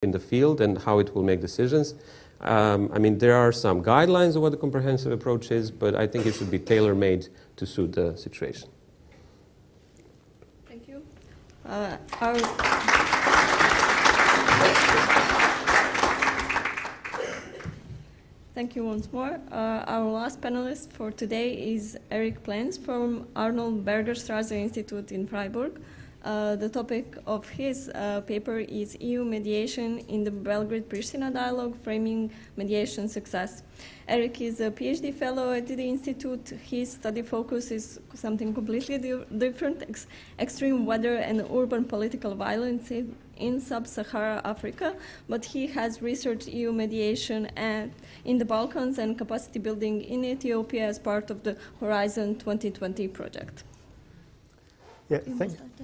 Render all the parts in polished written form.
in the field and how it will make decisions. I mean, there are some guidelines of what the comprehensive approach is, but I think it should be tailor-made to suit the situation. Thank you. Thank you once more. Our last panelist for today is Erik Planitz from Arnold Bergerstrasse Institute in Freiburg. The topic of his paper is EU mediation in the Belgrade-Pristina dialogue, framing mediation success. Erik is a PhD fellow at the Institute. His study focus is something completely different, extreme weather and urban political violence in sub-Saharan Africa, but he has researched EU mediation in the Balkans and capacity building in Ethiopia as part of the Horizon 2020 project. Yeah,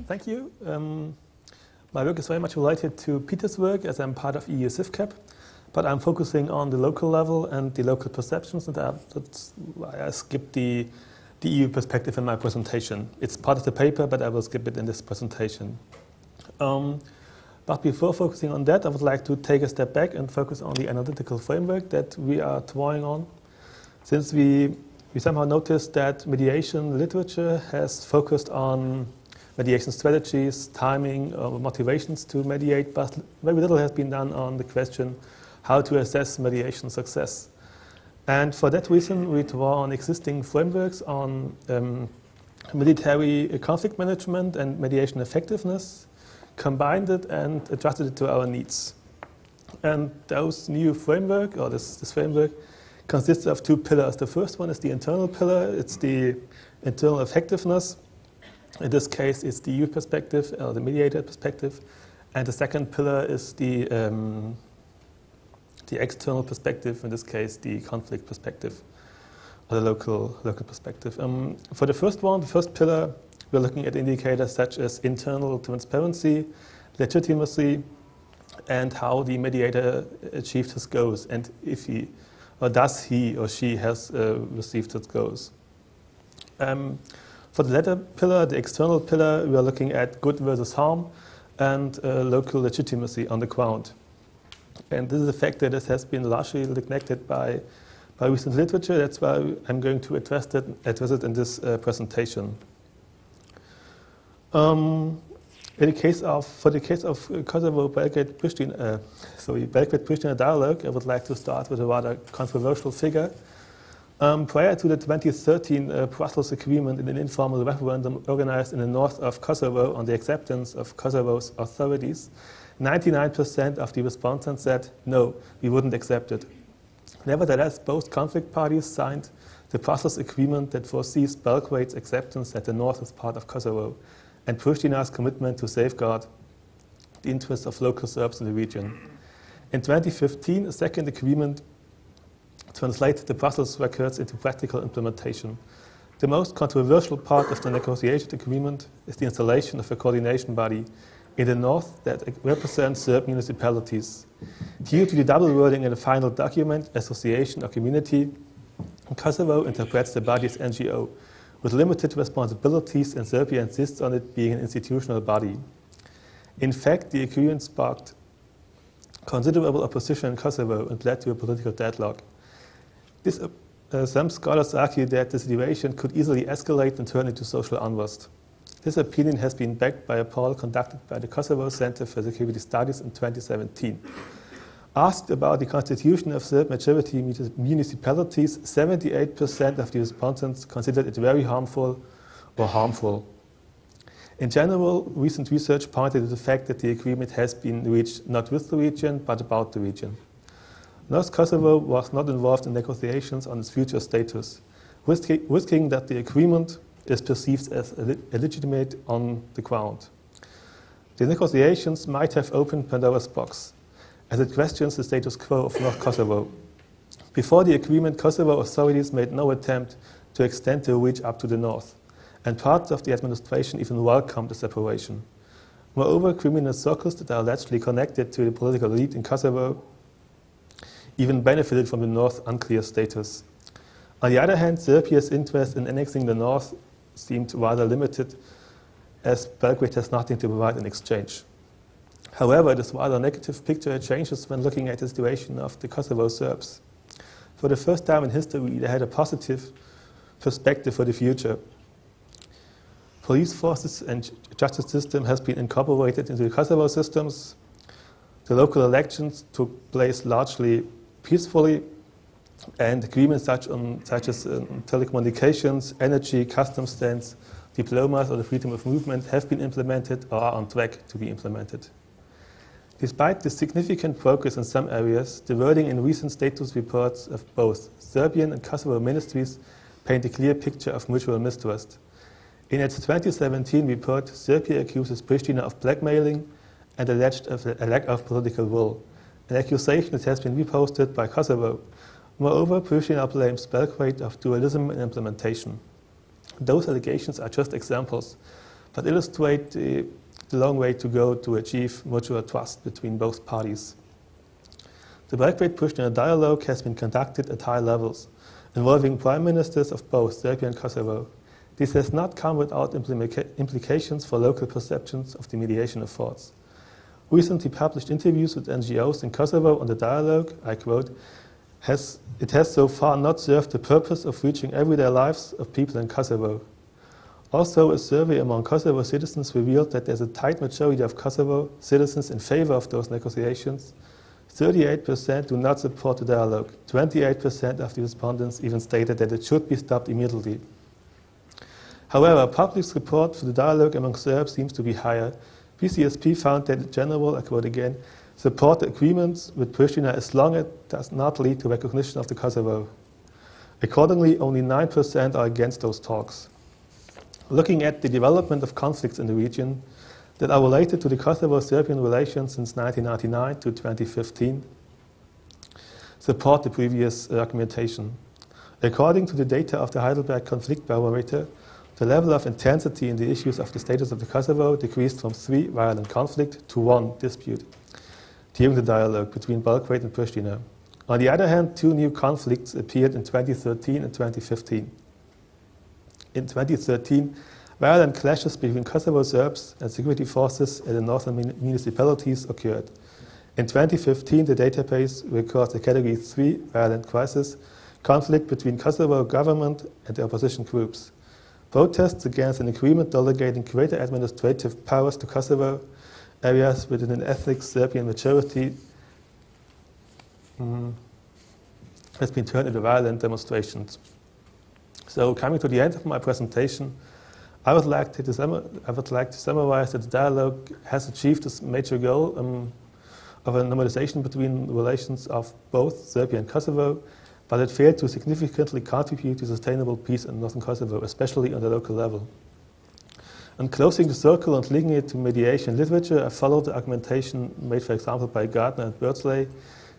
thank you. My work is very much related to Pieter's work, as I'm part of EU CIFCAP, but I'm focusing on the local level and the local perceptions, and that's why I skipped the EU perspective in my presentation. It's part of the paper, but I will skip it in this presentation. But before focusing on that, I would like to take a step back and focus on the analytical framework that we are drawing on. Since we somehow noticed that mediation literature has focused on mediation strategies, timing, or motivations to mediate, but very little has been done on the question how to assess mediation success. And for that reason, we draw on existing frameworks on military conflict management and mediation effectiveness, combined it and adjusted it to our needs. And those new framework, or this framework, consists of two pillars. The first one is the internal pillar. It's the internal effectiveness. In this case, it's the EU perspective, or the mediator perspective. And the second pillar is the external perspective, in this case, the conflict perspective, or the local perspective. For the first one, the first pillar, we're looking at indicators such as internal transparency, legitimacy, and how the mediator achieved his goals, and if he or does he or she has received its goals. For the latter pillar, the external pillar, we are looking at good versus harm and local legitimacy on the ground. And this is a factor that has been largely neglected by recent literature. That's why I'm going to address it in this presentation. For the case of Kosovo Belgrade-Pristina dialogue, I would like to start with a rather controversial figure. Prior to the 2013 Brussels agreement in an informal referendum organized in the north of Kosovo on the acceptance of Kosovo's authorities, 99% of the respondents said, no, we wouldn't accept it. Nevertheless, both conflict parties signed the Brussels agreement that foresees Belgrade's acceptance that the north is part of Kosovo, and Pristina's commitment to safeguard the interests of local Serbs in the region. In 2015, a second agreement translated the Brussels records into practical implementation. The most controversial part of the negotiated agreement is the installation of a coordination body in the north that represents Serb municipalities. Due to the double wording in the final document, association or community, Kosovo interprets the body as NGO, with limited responsibilities, and Serbia insists on it being an institutional body. In fact, the agreement sparked considerable opposition in Kosovo and led to a political deadlock. Some scholars argue that the situation could easily escalate and turn into social unrest. This opinion has been backed by a poll conducted by the Kosovo Center for Security Studies in 2017. Asked about the constitution of Serb majority municipalities, 78% of the respondents considered it very harmful or harmful. In general, recent research pointed to the fact that the agreement has been reached not with the region, but about the region. North Kosovo was not involved in negotiations on its future status, risking that the agreement is perceived as illegitimate on the ground. The negotiations might have opened Pandora's box, as it questions the status quo of North Kosovo. Before the agreement, Kosovo authorities made no attempt to extend the reach up to the north, and parts of the administration even welcomed the separation. Moreover, criminal circles that are allegedly connected to the political elite in Kosovo even benefited from the North's unclear status. On the other hand, Serbia's interest in annexing the North seemed rather limited, as Belgrade has nothing to provide in exchange. However, this rather negative picture changes when looking at the situation of the Kosovo Serbs. For the first time in history, they had a positive perspective for the future. Police forces and justice system has been incorporated into the Kosovo systems. The local elections took place largely peacefully, and agreements such as telecommunications, energy, customs stands, diplomas, or the freedom of movement have been implemented or are on track to be implemented. Despite the significant progress in some areas, the wording in recent status reports of both Serbian and Kosovo ministries paint a clear picture of mutual mistrust. In its 2017 report, Serbia accuses Pristina of blackmailing and alleged a lack of political will, an accusation that has been reposted by Kosovo. Moreover, Pristina blames Belgrade of dualism in implementation. Those allegations are just examples, but illustrate the long way to go to achieve mutual trust between both parties. The Belgrade-Pristina dialogue has been conducted at high levels, involving prime ministers of both Serbia and Kosovo. This has not come without implications for local perceptions of the mediation efforts. Recently published interviews with NGOs in Kosovo on the dialogue, I quote, it has so far not served the purpose of reaching everyday lives of people in Kosovo. Also, a survey among Kosovo citizens revealed that there's a tight majority of Kosovo citizens in favor of those negotiations. 38% do not support the dialogue. 28% of the respondents even stated that it should be stopped immediately. However, public support for the dialogue among Serbs seems to be higher. PCSP found that in general, I quote again, support the agreements with Pristina as long as it does not lead to recognition of the Kosovo. Accordingly, only 9% are against those talks. Looking at the development of conflicts in the region that are related to the Kosovo-Serbian relations since 1999 to 2015, support the previous argumentation. According to the data of the Heidelberg Conflict Barometer, the level of intensity in the issues of the status of the Kosovo decreased from 3 violent conflict to 1 dispute during the dialogue between Belgrade and Pristina. On the other hand, 2 new conflicts appeared in 2013 and 2015. In 2013, violent clashes between Kosovo Serbs and security forces in the northern municipalities occurred. In 2015, the database records a Category 3 violent crisis, conflict between Kosovo government and the opposition groups. Protests against an agreement delegating greater administrative powers to Kosovo areas within an ethnic Serbian majority has been turned into violent demonstrations. So coming to the end of my presentation, I would like to summarize that the dialogue has achieved this major goal of a normalization between relations of both Serbia and Kosovo, but it failed to significantly contribute to sustainable peace in northern Kosovo, especially on the local level. And closing the circle and linking it to mediation literature, I followed the argumentation made, for example, by Gardner and Birdsley,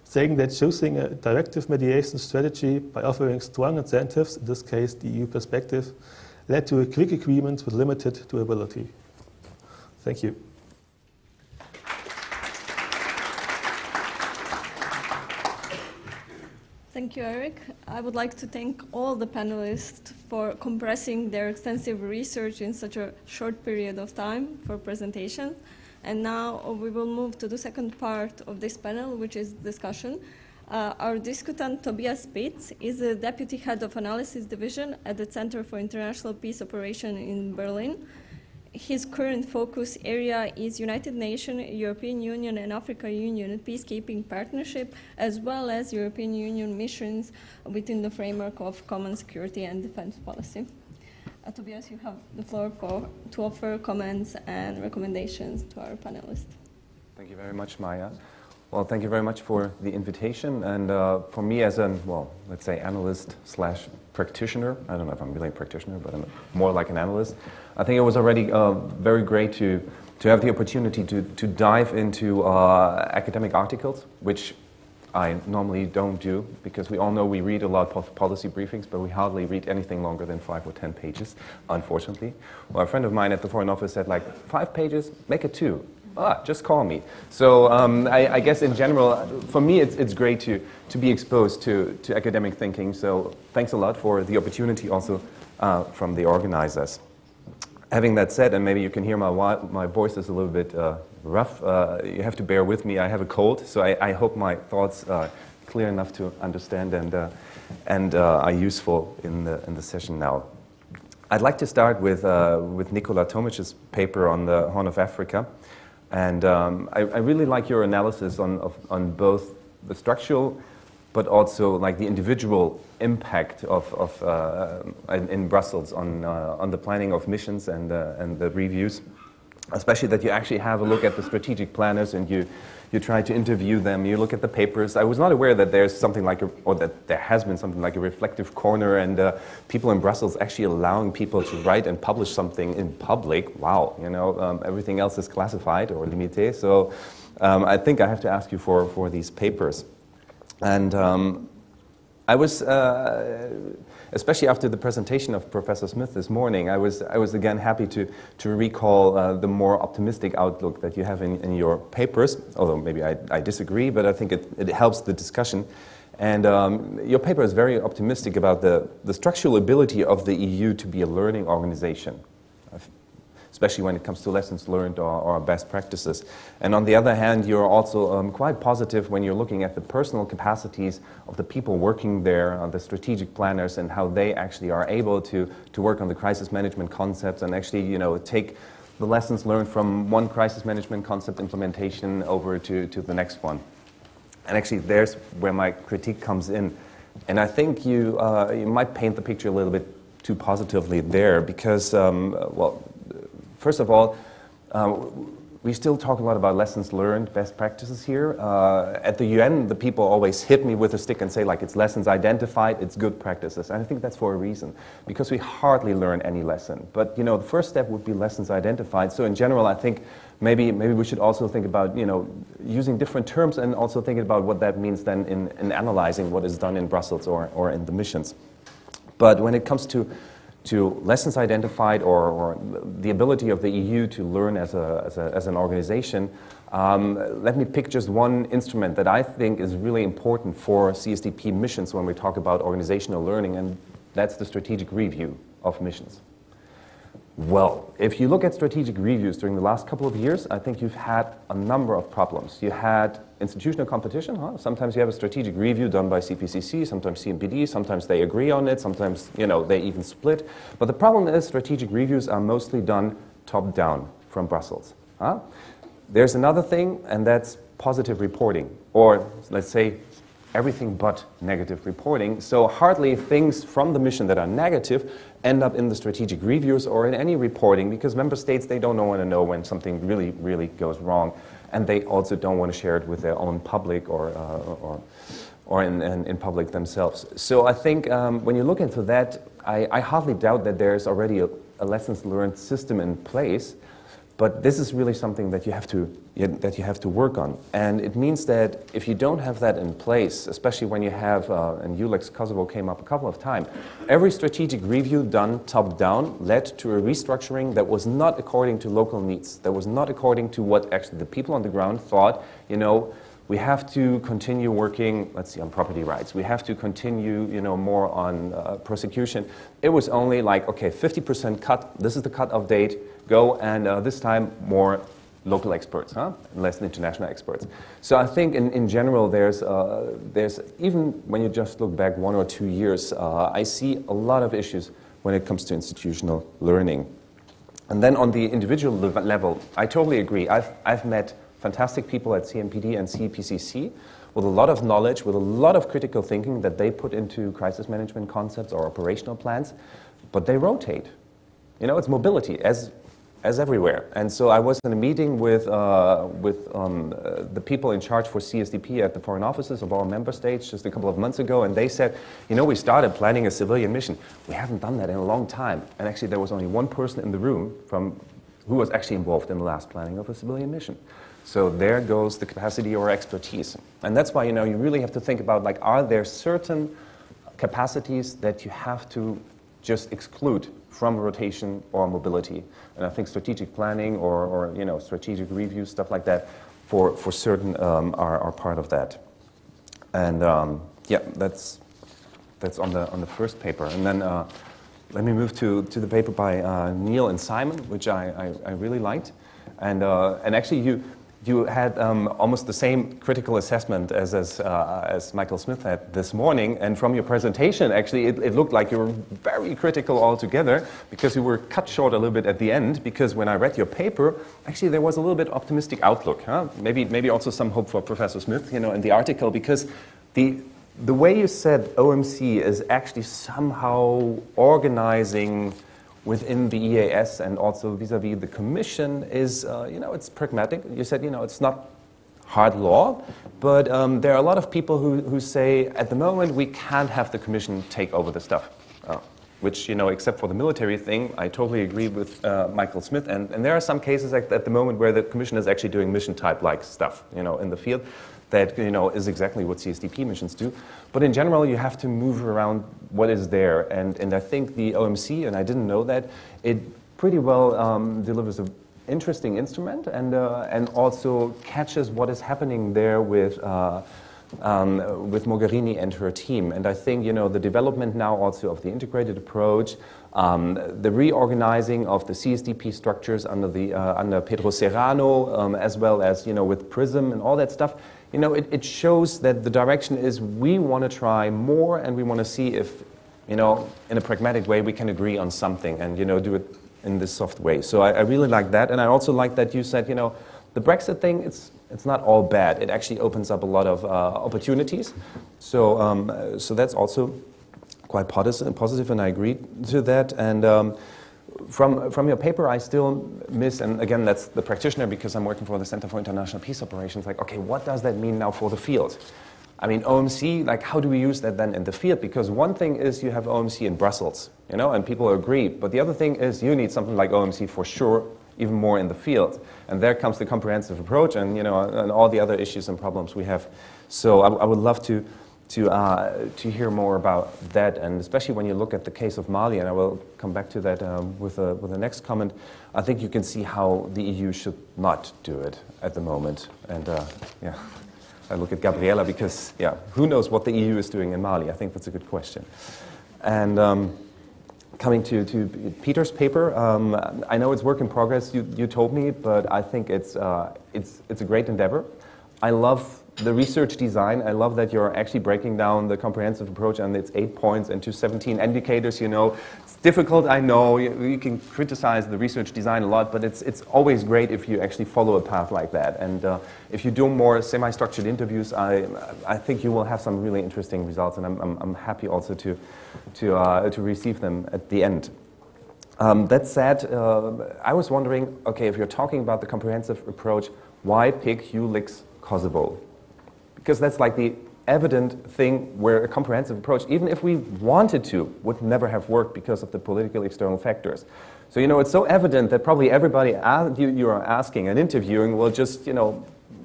saying that choosing a directive mediation strategy by offering strong incentives, in this case the EU perspective, led to a quick agreement with limited durability. Thank you. Thank you, Erik. I would like to thank all the panelists for compressing their extensive research in such a short period of time for presentations. And now we will move to the second part of this panel, which is discussion. Our discutant, Tobias Pietz, is the Deputy Head of Analysis Division at the Center for International Peace Operation in Berlin. His current focus area is United Nations, European Union and Africa Union peacekeeping partnership, as well as European Union missions within the framework of common security and defense policy. Tobias, you have the floor to offer comments and recommendations to our panelists. Thank you very much, Maya. Well, thank you very much for the invitation. And for me as an, well, let's say analyst slash practitioner, I don't know if I'm really a practitioner, but I'm more like an analyst. I think it was already very great to have the opportunity to dive into academic articles, which I normally don't do, because we all know we read a lot of policy briefings, but we hardly read anything longer than 5 or 10 pages, unfortunately. Well, a friend of mine at the Foreign Office said, like, 5 pages, make it 2. Just call me. So I guess in general, for me, it's great to be exposed to academic thinking. So thanks a lot for the opportunity also from the organizers. Having that said, and maybe you can hear my voice is a little bit rough, you have to bear with me. I have a cold, so I hope my thoughts are clear enough to understand and are useful in the session now. I'd like to start with Nikola Tomic's paper on the Horn of Africa. And I really like your analysis on both the structural but also like the individual impact in Brussels on the planning of missions and the reviews, especially that you actually have a look at the strategic planners and you try to interview them, you look at the papers. I was not aware that there's something like or that there has been something like a reflective corner and people in Brussels actually allowing people to write and publish something in public. Wow, you know, everything else is classified or limité. So I think I have to ask you for these papers. And I was, especially after the presentation of Professor Smith this morning, I was again happy to recall the more optimistic outlook that you have in your papers, although maybe I disagree, but I think it helps the discussion. And your paper is very optimistic about the structural ability of the EU to be a learning organization, especially when it comes to lessons learned or best practices. And on the other hand, you're also quite positive when you're looking at the personal capacities of the people working there, the strategic planners, and how they actually are able to work on the crisis management concepts and actually, you know, take the lessons learned from one crisis management concept implementation over to the next one. And actually, there's where my critique comes in. And I think you might paint the picture a little bit too positively there because, well, first of all, we still talk a lot about lessons learned, best practices here. At the UN, the people always hit me with a stick and say, like, it's lessons identified, it's good practices. And I think that's for a reason, because we hardly learn any lesson. But, you know, the first step would be lessons identified. So in general, I think maybe we should also think about, you know, using different terms and also thinking about what that means then in analyzing what is done in Brussels or in the missions. But when it comes to lessons identified or the ability of the EU to learn as an organization, let me pick just one instrument that I think is really important for CSDP missions when we talk about organizational learning, and that's the strategic review of missions. Well, if you look at strategic reviews during the last couple of years, I think you've had a number of problems. You had institutional competition. Sometimes you have a strategic review done by CPCC, sometimes CMPD, sometimes they agree on it, sometimes, you know, they even split. But the problem is strategic reviews are mostly done top-down from Brussels. There's another thing, and that's positive reporting, or let's say everything but negative reporting. So hardly things from the mission that are negative end up in the strategic reviews or in any reporting, because member states, they don't want to know when something really, really goes wrong. And they also don't want to share it with their own public or in public themselves. So I think when you look into that, I hardly doubt that there's already a lessons learned system in place. But this is really something that you have to work on, and it means that if you don't have that in place, especially when you have, and ULEX Kosovo came up a couple of times, every strategic review done top-down led to a restructuring that was not according to local needs, that was not according to what actually the people on the ground thought. You know, we have to continue working, let's see, on property rights. We have to continue, you know, more on prosecution. It was only like, okay, 50% cut. This is the cut-off date. Go, and this time more local experts, less international experts. So I think in general there's even when you just look back 1 or 2 years, I see a lot of issues when it comes to institutional learning. And then on the individual level, I totally agree. I've met fantastic people at CMPD and CPCC with a lot of knowledge, with a lot of critical thinking that they put into crisis management concepts or operational plans, but they rotate. You know, it's mobility as everywhere. And so I was in a meeting with the people in charge for CSDP at the foreign offices of all member states just a couple of months ago, and they said, you know, we started planning a civilian mission. We haven't done that in a long time. And actually there was only one person in the room who was actually involved in the last planning of a civilian mission. So there goes the capacity or expertise. And that's why, you know, you really have to think about, like, are there certain capacities that you have to just exclude from rotation or mobility? And I think strategic planning or you know, strategic review, stuff like that, for certain are part of that. And yeah, that's on the first paper. And then let me move to the paper by Neil and Simon, which I really liked. And actually, you had almost the same critical assessment as Michael Smith had this morning. And from your presentation, actually, it looked like you were very critical altogether, because you were cut short a little bit at the end. Because when I read your paper, actually, there was a little bit optimistic outlook. Huh? Maybe also some hope for Professor Smith, in the article, because the way you said OMC is actually somehow organizing within the EAS and also vis-a-vis the Commission is, it's pragmatic. You said, it's not hard law, but there are a lot of people who say, at the moment, we can't have the Commission take over the stuff. Which, except for the military thing, I totally agree with Michael Smith. And there are some cases at the moment where the Commission is actually doing mission-type-like stuff, in the field. That is exactly what CSDP missions do. But in general, you have to move around what is there. And I think the OMC, and I didn't know that, it pretty well delivers an interesting instrument and also catches what is happening there with Mogherini and her team. And I think, the development now also of the integrated approach, the reorganizing of the CSDP structures under Pedro Serrano, as well as, with PRISM and all that stuff, it shows that the direction is we want to try more, and we want to see if, in a pragmatic way, we can agree on something and, do it in this soft way. So I really like that. And I also like that you said, the Brexit thing, it's not all bad. It actually opens up a lot of opportunities. So that's also quite positive, and I agree to that. And from your paper, I still miss, and again, that's the practitioner, because I'm working for the Center for International Peace Operations, like, okay, what does that mean now for the field? I mean, OMC, like, how do we use that then in the field? Because one thing is you have OMC in Brussels, and people agree. But the other thing is you need something like OMC for sure, even more in the field. And there comes the comprehensive approach and, and all the other issues and problems we have. So I would love to hear more about that, and especially when you look at the case of Mali, and I will come back to that with the next comment. I think you can see how the EU should not do it at the moment. And I look at Gabriella because, who knows what the EU is doing in Mali? I think that's a good question. And coming to Pieter's paper, I know it's work in progress, you told me, but I think it's a great endeavor. I love the research design. I love that you're actually breaking down the comprehensive approach and its 8 points into 17 indicators. It's difficult, I know. You can criticize the research design a lot, but it's always great if you actually follow a path like that. And if you do more semi-structured interviews, I think you will have some really interesting results, and I'm happy also to receive them at the end. That said, I was wondering, okay, if you're talking about the comprehensive approach, why pick ULIX Kosovo? Because that's like the evident thing where a comprehensive approach, even if we wanted to, would never have worked because of the political external factors. So, it's so evident that probably everybody you are asking and interviewing will just,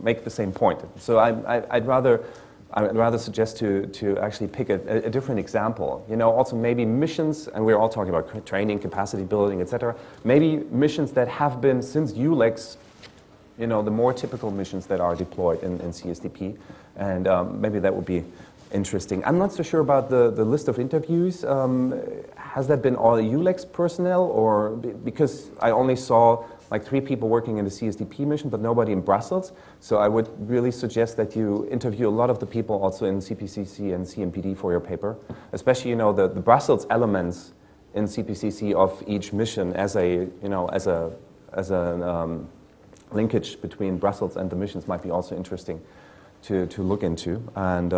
make the same point. So I'd rather suggest to actually pick a different example. Also maybe missions, and we're all talking about training, capacity building, etc. Maybe missions that have been, since ULEX, the more typical missions that are deployed in CSDP. And maybe that would be interesting. I'm not so sure about the list of interviews. Has that been all ULEX personnel, or because I only saw like 3 people working in the CSDP mission, but nobody in Brussels. So I would really suggest that you interview a lot of the people also in CPCC and CMPD for your paper, especially the Brussels elements in CPCC of each mission as a linkage between Brussels and the missions might be also interesting to look into. And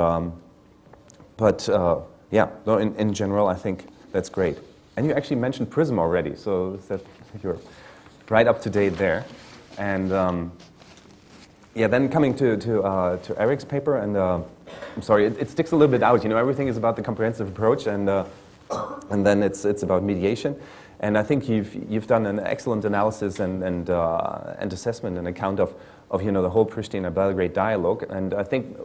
in general, I think that's great. And you actually mentioned PRISM already, so that you're right up to date there. And then coming to Erik's paper, and I'm sorry, it sticks a little bit out. Everything is about the comprehensive approach, and then it's about mediation. And I think you've done an excellent analysis and assessment and account of the whole Pristina-Belgrade dialogue. And I think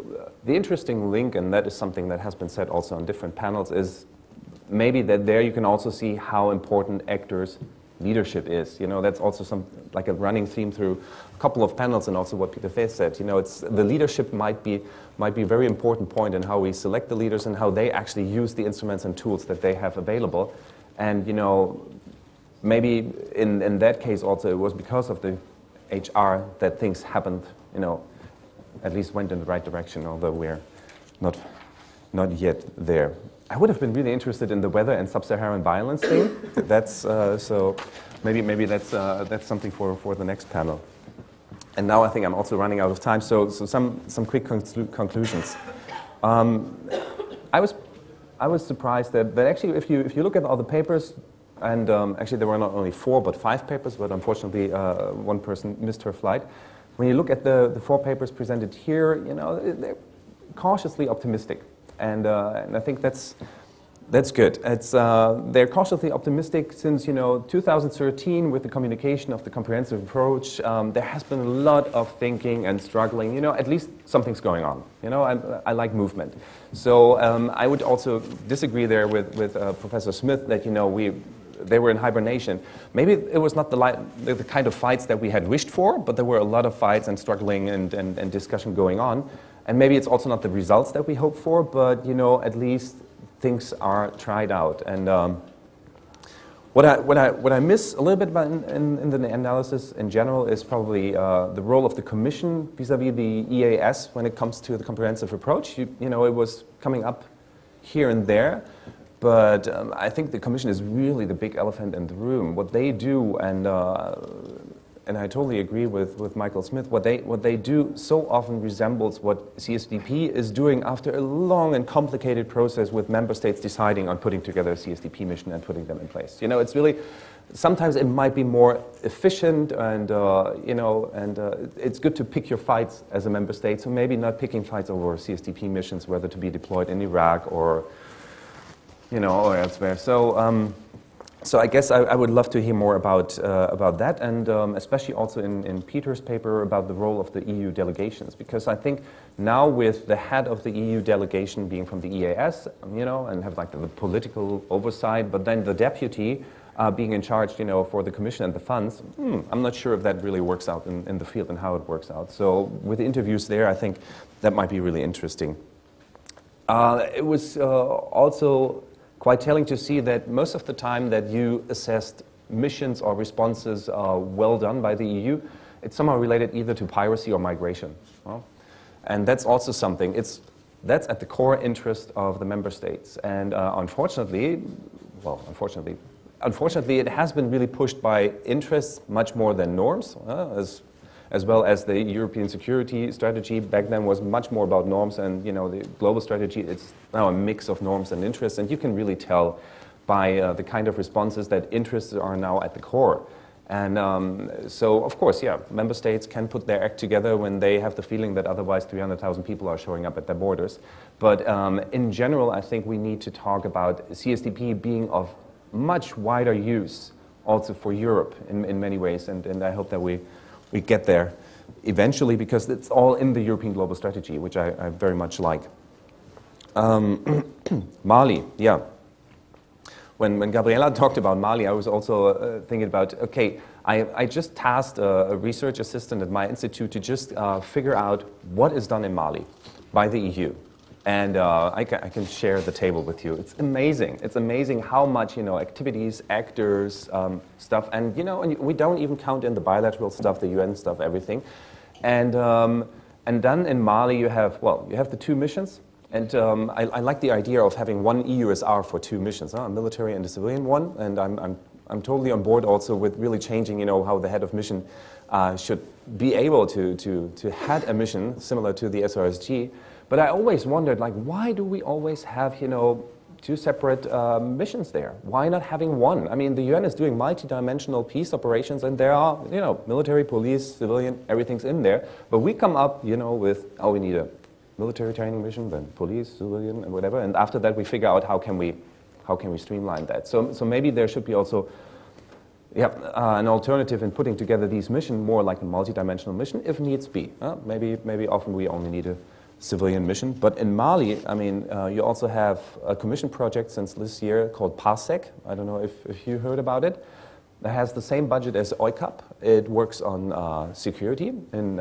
the interesting link, and that is something that has been said also on different panels, is maybe that there you can also see how important actors' leadership is. That's also like a running theme through a couple of panels, and also what Pieter Feith said. It's the leadership might be a very important point in how we select the leaders and how they actually use the instruments and tools that they have available. And, you know, maybe in that case also it was because of the HR that things happened, you know, at least went in the right direction, although we're not yet there. I would have been really interested in the weather and sub-Saharan violence thing. That's so maybe that's something for the next panel. And now I think I'm also running out of time. So some quick conclusions. I was surprised that actually if you look at all the papers, and actually there were not only 4 but 5 papers, but unfortunately one person missed her flight. When you look at the 4 papers presented here, you know, they're cautiously optimistic. And I think that's good. It's, they're cautiously optimistic since, you know, 2013 with the communication of the comprehensive approach. There has been a lot of thinking and struggling. You know, at least something's going on. You know, I like movement. So I would also disagree there with Professor Smith that, you know, they were in hibernation. Maybe it was not the kind of fights that we had wished for, but there were a lot of fights and struggling and discussion going on. And maybe it's also not the results that we hope for, but, you know, at least things are tried out. And what I miss a little bit about in the analysis in general is probably the role of the Commission vis-à-vis the EAS when it comes to the comprehensive approach. You know, it was coming up here and there, but I think the Commission is really the big elephant in the room. What they do, and I totally agree with Michael Smith, what they do so often resembles what CSDP is doing after a long and complicated process with member states deciding on putting together a CSDP mission and putting them in place. You know, it's really, sometimes it might be more efficient and, you know, and it's good to pick your fights as a member state, so maybe not picking fights over CSDP missions, whether to be deployed in Iraq or, you know, or elsewhere. So I guess I would love to hear more about that, and especially also in Pieter's paper about the role of the EU delegations, because I think now with the head of the EU delegation being from the EAS, you know, and have like the political oversight, but then the deputy being in charge, you know, for the Commission and the funds, I'm not sure if that really works out in the field and how it works out. So with the interviews there, I think that might be really interesting. It was also quite telling to see that most of the time that you assessed missions or responses well done by the EU, it's somehow related either to piracy or migration. Well, and that's also something. That's at the core interest of the member states. And unfortunately, it has been really pushed by interests much more than norms, as well as the European security strategy back then was much more about norms, and, you know, the global strategy, it's now a mix of norms and interests, and you can really tell by the kind of responses that interests are now at the core. And so, of course, yeah, member states can put their act together when they have the feeling that otherwise 300,000 people are showing up at their borders. But in general, I think we need to talk about CSDP being of much wider use also for Europe in many ways, and I hope that we get there eventually, because it's all in the European global strategy, which I very much like. Mali, yeah. When Gabriella talked about Mali, I was also thinking about, okay, I just tasked a research assistant at my institute to just figure out what is done in Mali by the EU. And I can share the table with you. It's amazing. It's amazing how much, you know, activities, actors, stuff, and, you know, and we don't even count in the bilateral stuff, the UN stuff, everything. And then in Mali you have the 2 missions. And I like the idea of having one EUSR for 2 missions, a military and a civilian one. And I'm totally on board also with really changing, you know, how the head of mission should be able to head a mission similar to the SRSG. But I always wondered, like, why do we always have, you know, 2 separate missions there? Why not having one? I mean, the UN is doing multi-dimensional peace operations, and there are, you know, military, police, civilian, everything's in there. But we come up, you know, with, oh, we need a military training mission, then police, civilian, and whatever. And after that, we figure out how can we streamline that. So maybe there should be also an alternative in putting together these missions more like a multi-dimensional mission, if needs be. Maybe often we only need a civilian mission. But in Mali, I mean, you also have a commission project since this year called PASEC. I don't know if you heard about it. It has the same budget as OICAP. It works on security in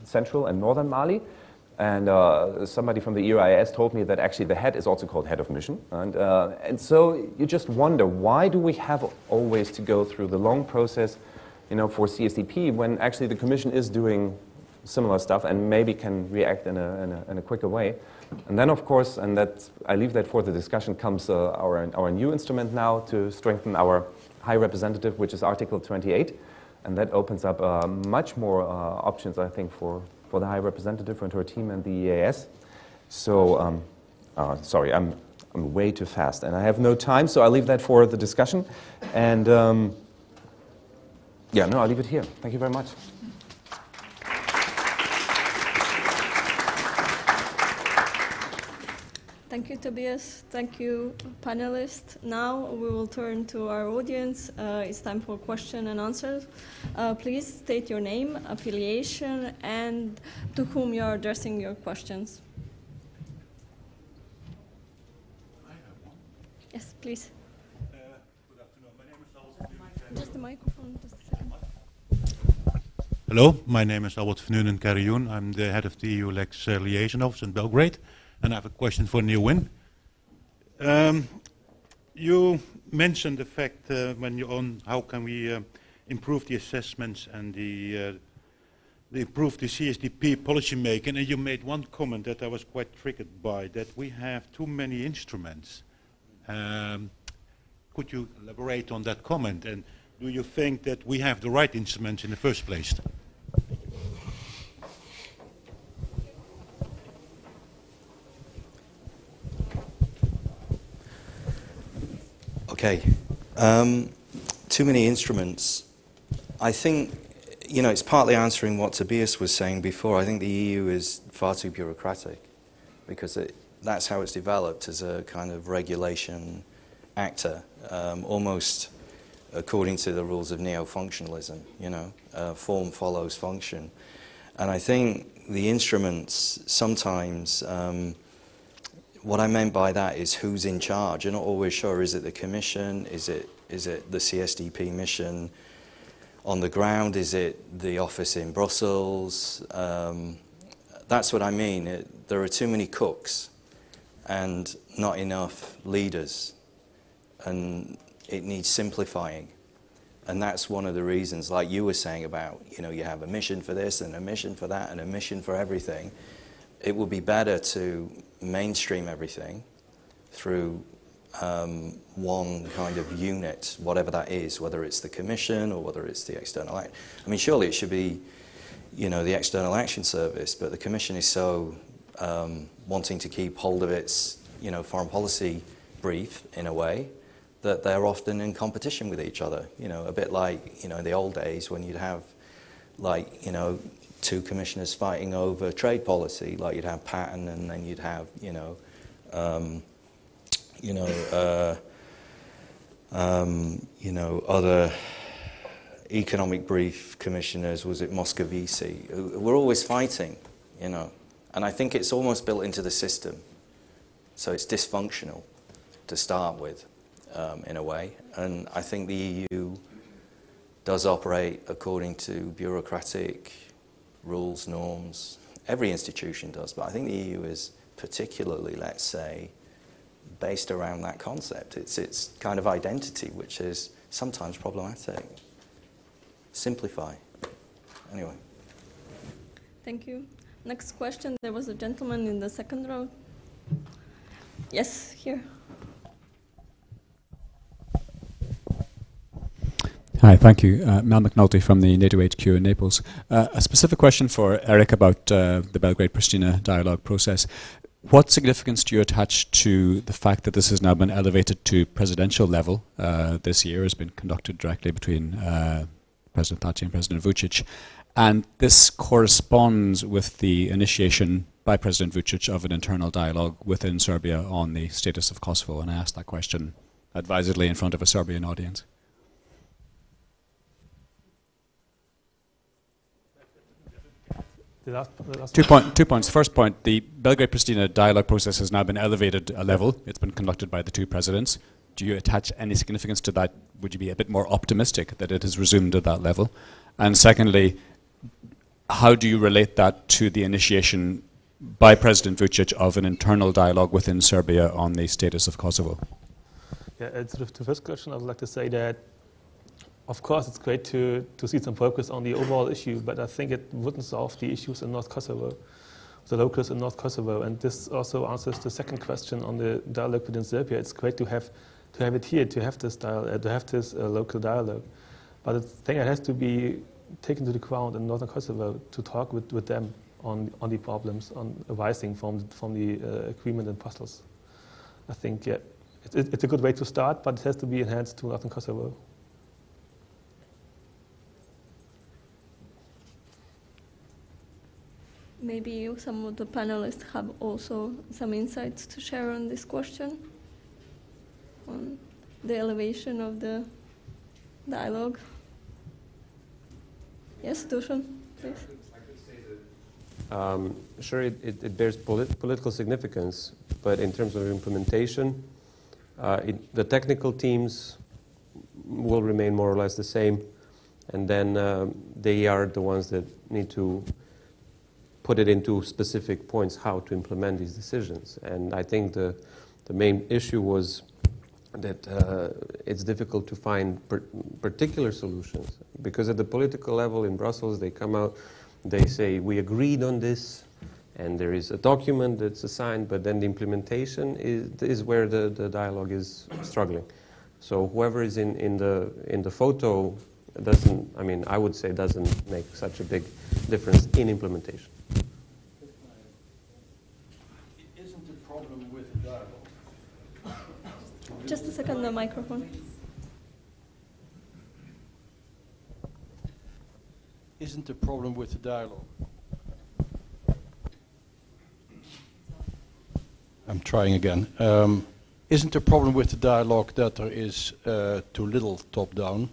central and northern Mali. And somebody from the EIS told me that actually the head is also called head of mission. And so you just wonder, why do we have always to go through the long process, you know, for CSDP when actually the Commission is doing similar stuff and maybe can react in a quicker way? And then, of course, and that I leave that for the discussion, comes our new instrument now to strengthen our High Representative, which is Article 28. And that opens up much more options, I think, for the High Representative and her team and the EAS. So, sorry, I'm way too fast, and I have no time, so I'll leave that for the discussion. And yeah, no, I'll leave it here. Thank you very much. Thank you, Tobias. Thank you, panelists. Now we will turn to our audience. It's time for question and answers. Please state your name, affiliation, and to whom you are addressing your questions. I have one. Yes, please. Good afternoon. My name is Albert. Just the microphone, just a second. Hello, my name is Albert van Nuenen-Carrioen. I'm the head of the EU-Lex Liaison Office in Belgrade. And I have a question for Neil Winn. You mentioned the fact when you're on how can we improve the assessments and improve the CSDP policy making, and you made one comment that I was quite triggered by, that we have too many instruments. Could you elaborate on that comment, and do you think that we have the right instruments in the first place? Okay, too many instruments. I think, you know, it's partly answering what Tobias was saying before. I think the EU is far too bureaucratic because that's how it's developed as a kind of regulation actor, almost according to the rules of neo-functionalism, you know, form follows function. And I think the instruments sometimes, what I meant by that is who's in charge. You're not always sure, is it the Commission, is it the CSDP mission on the ground, is it the office in Brussels? That's what I mean. There are too many cooks and not enough leaders, and it needs simplifying. And that's one of the reasons, like you were saying about, you know, you have a mission for this and a mission for that and a mission for everything. It would be better to mainstream everything through one kind of unit, whatever that is, whether it's the Commission or whether it's the External Action. I mean, surely it should be, you know, the External Action Service, but the Commission is so wanting to keep hold of its, you know, foreign policy brief in a way that they're often in competition with each other. You know, a bit like, you know, in the old days when you'd have, like, you know, two commissioners fighting over trade policy, like you'd have Patton and then you'd have, other economic brief commissioners. Was it Moscovici? We're always fighting, you know, and I think it's almost built into the system, so it's dysfunctional to start with, in a way. And I think the EU does operate according to bureaucratic rules, norms. Every institution does, but I think the EU is particularly, let's say, based around that concept. It's its kind of identity, which is sometimes problematic. Simplify. Anyway. Thank you. Next question. There was a gentleman in the second row. Yes, here. Hi, thank you. Mel McNulty from the NATO HQ in Naples. A specific question for Erik about the Belgrade-Pristina dialogue process. What significance do you attach to the fact that this has now been elevated to presidential level this year, has been conducted directly between President Thaci and President Vucic, and this corresponds with the initiation by President Vucic of an internal dialogue within Serbia on the status of Kosovo? And I asked that question advisedly in front of a Serbian audience. The last 2 points. First point, the Belgrade-Pristina dialogue process has now been elevated a level. It's been conducted by the two presidents. Do you attach any significance to that? Would you be a bit more optimistic that it has resumed at that level? And secondly, how do you relate that to the initiation by President Vucic of an internal dialogue within Serbia on the status of Kosovo? Yeah, to the first question, I would like to say that, of course, it's great to see some focus on the overall issue, but I think it wouldn't solve the issues in North Kosovo, the locals in North Kosovo. And this also answers the second question on the dialogue within Serbia. It's great to have it here, to have this local dialogue. But the thing that has to be taken to the ground in Northern Kosovo to talk with them on the problems arising from the agreement in Brussels. I think it's a good way to start, but it has to be enhanced to Northern Kosovo. Maybe some of the panelists have also some insights to share on this question, on the elevation of the dialogue. Yes, Dusan, please. Sure, it bears political significance, but in terms of implementation, the technical teams will remain more or less the same, and then they are the ones that need to put it into specific points how to implement these decisions. And I think the main issue was that it's difficult to find particular solutions, because at the political level in Brussels they come out, they say we agreed on this and there is a document that's assigned, but then the implementation is where the dialogue is struggling. So whoever is in the photo doesn't, I mean, I would say doesn't make such a big difference in implementation. Isn't the problem with the dialogue? Just a second, the microphone. Isn't the problem with the dialogue? I'm trying again. Isn't the problem with the dialogue that there is too little top-down,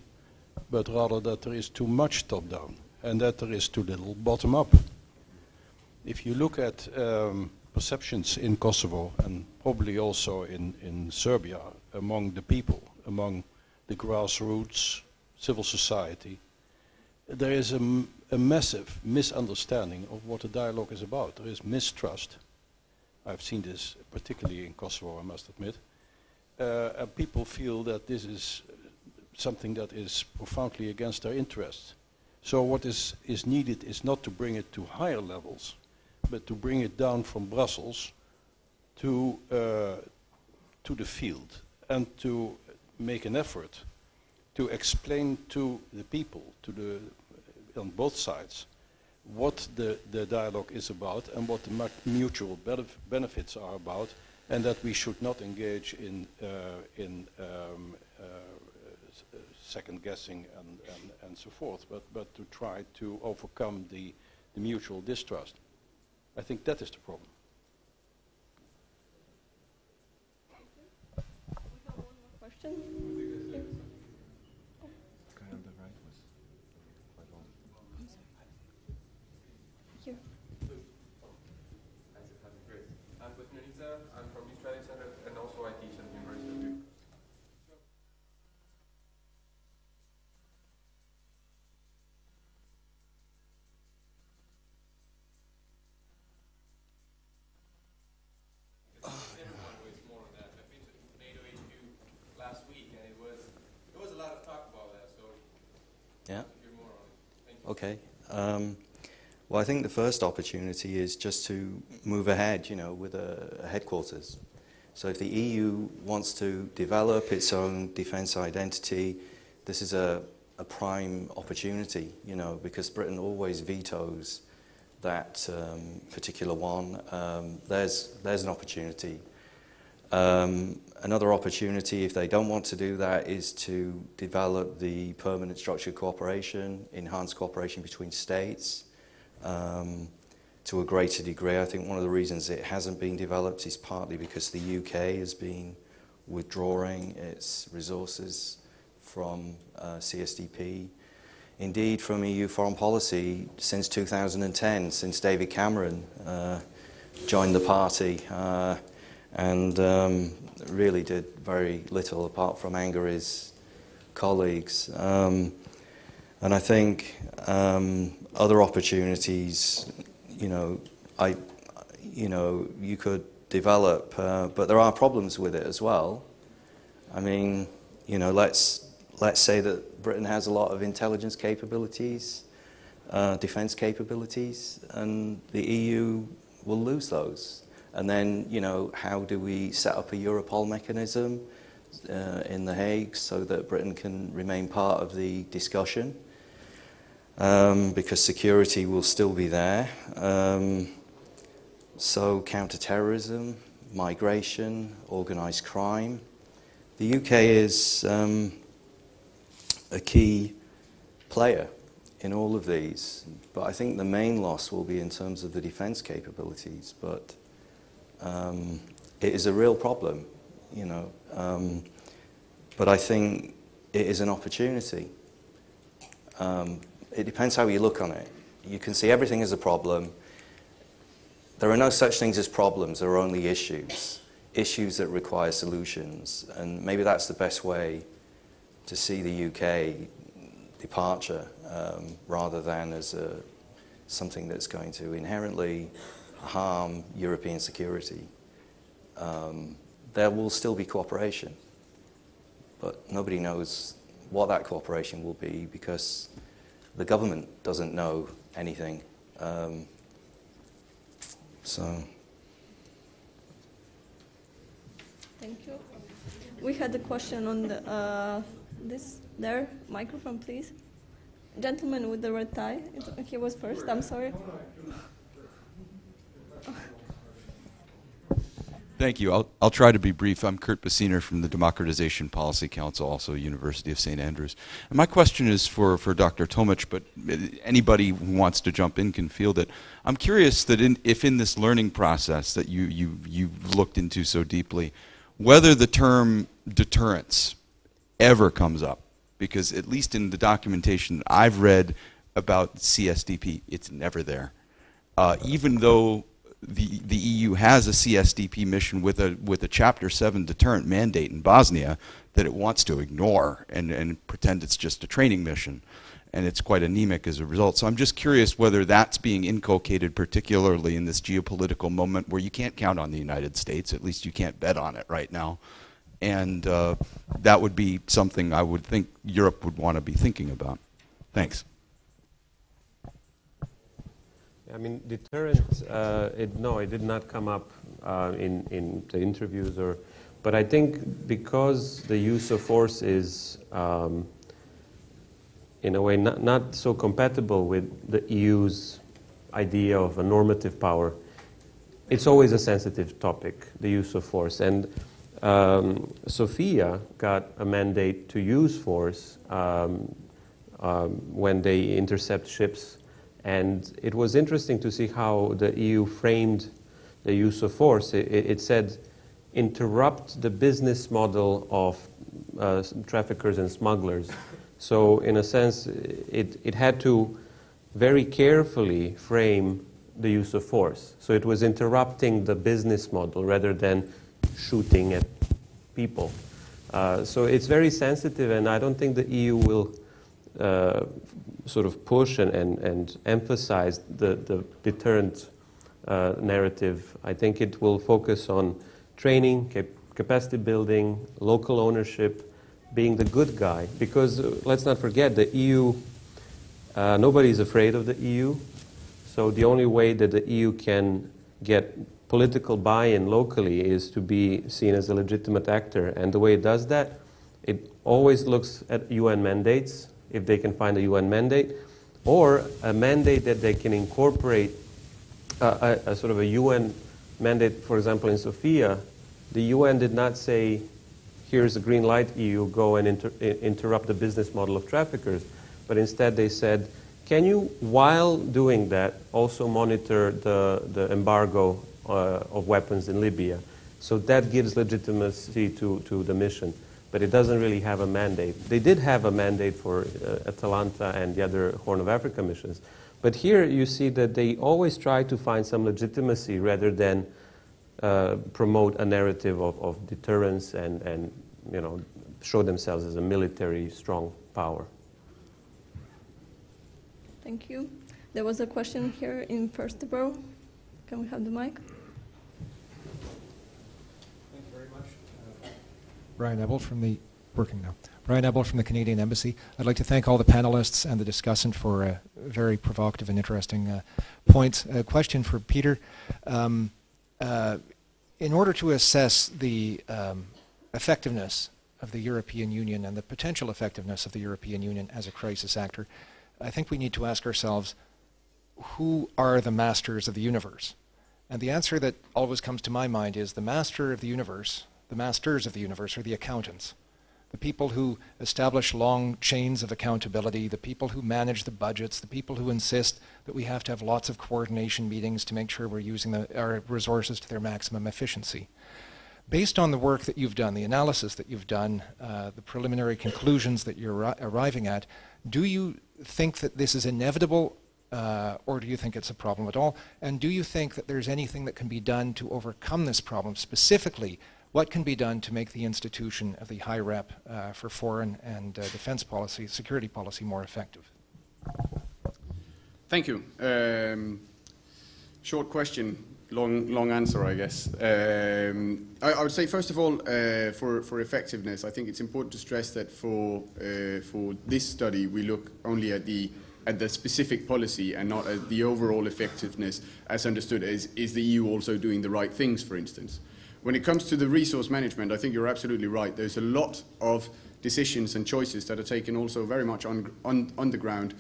but rather that there is too much top-down, and that there is too little bottom-up? If you look at perceptions in Kosovo, and probably also in Serbia, among the people, among the grassroots, civil society, there is a massive misunderstanding of what the dialogue is about. There is mistrust. I've seen this particularly in Kosovo, I must admit. And people feel that this is something that is profoundly against their interests. So what is needed is not to bring it to higher levels, but to bring it down from Brussels to the field, and to make an effort to explain to the people, on both sides, what the dialogue is about and what the mutual benefits are about, and that we should not engage in second guessing and so forth, but to try to overcome the mutual distrust. I think that is the problem. We have one more question. I'm from East Training Center, and also I teach at the University of Utrecht. Everyone was more on that. I've been to NATO HQ last week, and there was a lot of talk about that. So yeah. Hear more on it. Thank you. Okay. Well, I think the first opportunity is just to move ahead, with a headquarters. So if the EU wants to develop its own defence identity, this is a prime opportunity, because Britain always vetoes that particular one. There's an opportunity. Another opportunity, if they don't want to do that, is to develop the permanent structured cooperation, enhanced cooperation between states. To a greater degree. I think one of the reasons it hasn't been developed is partly because the UK has been withdrawing its resources from CSDP. Indeed, from EU foreign policy since 2010, since David Cameron joined the party and really did very little apart from anger his colleagues. And I think other opportunities, you know, you could develop, but there are problems with it as well. I mean, you know, let's say that Britain has a lot of intelligence capabilities, defence capabilities, and the EU will lose those. And then, you know, how do we set up a Europol mechanism in The Hague so that Britain can remain part of the discussion? Because security will still be there. So counter-terrorism, migration, organised crime. The UK is a key player in all of these, but I think the main loss will be in terms of the defence capabilities, but it is a real problem, you know, but I think it is an opportunity. It depends how you look on it. You can see everything as a problem. There are no such things as problems, there are only issues. Issues that require solutions, and maybe that's the best way to see the UK departure, rather than as something that's going to inherently harm European security. There will still be cooperation, but nobody knows what that cooperation will be because the government doesn't know anything. Thank you. We had a question on the there. Microphone, please. Gentleman with the red tie. He was first. I'm sorry. Thank you. I'll try to be brief. I'm Kurt Bassiner from the Democratization Policy Council, also University of St. Andrews. And my question is for Dr. Tomic, but anybody who wants to jump in can field it. I'm curious that if in this learning process that you've looked into so deeply, whether the term deterrence ever comes up, because at least in the documentation that I've read about CSDP, it's never there. Even though the EU has a CSDP mission with a Chapter 7 deterrent mandate in Bosnia that it wants to ignore and pretend it's just a training mission, and it's quite anemic as a result. So I'm just curious whether that's being inculcated particularly in this geopolitical moment where you can't count on the United States, at least you can't bet on it right now, and that would be something I would think Europe would want to be thinking about. Thanks. I mean, deterrent, no, it did not come up in the interviews, but I think because the use of force is, in a way, not so compatible with the EU's idea of a normative power, it's always a sensitive topic, the use of force. And Sofia got a mandate to use force when they intercept ships. And it was interesting to see how the EU framed the use of force. It said, interrupt the business model of traffickers and smugglers. So in a sense, it had to very carefully frame the use of force. So it was interrupting the business model rather than shooting at people. So it's very sensitive, and I don't think the EU will sort of push and emphasize the deterrent narrative. I think it will focus on training, capacity building, local ownership, being the good guy. Because let's not forget, the EU, nobody is afraid of the EU. So the only way that the EU can get political buy-in locally is to be seen as a legitimate actor. And the way it does that, it always looks at UN mandates, if they can find a UN mandate, or a mandate that they can incorporate, a sort of a UN mandate. For example, in Sofia, the UN did not say, here's a green light, EU, go and interrupt the business model of traffickers, but instead they said, can you, while doing that, also monitor the embargo of weapons in Libya? So that gives legitimacy to the mission. But it doesn't really have a mandate. They did have a mandate for Atalanta and the other Horn of Africa missions. But here you see that they always try to find some legitimacy rather than promote a narrative of deterrence and you know, show themselves as a military strong power. Thank you. There was a question here in first row. Can we have the mic? Brian Ebel from the Brian Ebel from the Canadian Embassy. I'd like to thank all the panelists and the discussant for very provocative and interesting points. A question for Pieter. In order to assess the effectiveness of the European Union and the potential effectiveness of the European Union as a crisis actor, I think we need to ask ourselves, who are the masters of the universe? And the answer that always comes to my mind is the master of the universe, the masters of the universe are the accountants. The people who establish long chains of accountability, the people who manage the budgets, the people who insist that we have to have lots of coordination meetings to make sure we're using our resources to their maximum efficiency. Based on the work that you've done, the analysis that you've done, the preliminary conclusions that you're arriving at, do you think that this is inevitable, or do you think it's a problem at all? And do you think that there's anything that can be done to overcome this problem? Specifically, what can be done to make the institution of the High Rep for foreign and defense policy, security policy, more effective? Thank you. Short question, long answer, I guess. I would say, first of all, for effectiveness, I think it's important to stress that for this study, we look only at the specific policy and not at the overall effectiveness, as understood as is the EU also doing the right things, for instance. When it comes to the resource management, I think you're absolutely right. There's a lot of decisions and choices that are taken also very much on the ground,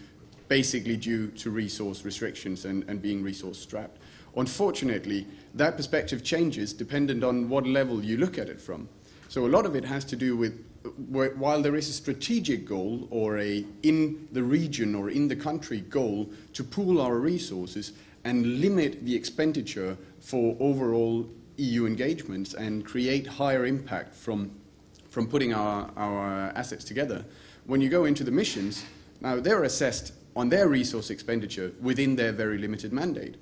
basically due to resource restrictions and being resource strapped. Unfortunately, that perspective changes dependent on what level you look at it from. So a lot of it has to do with, while there is a strategic goal or a in the region or in the country goal to pool our resources and limit the expenditure for overall EU engagements and create higher impact from putting our assets together. When you go into the missions, now they're assessed on their resource expenditure within their very limited mandate.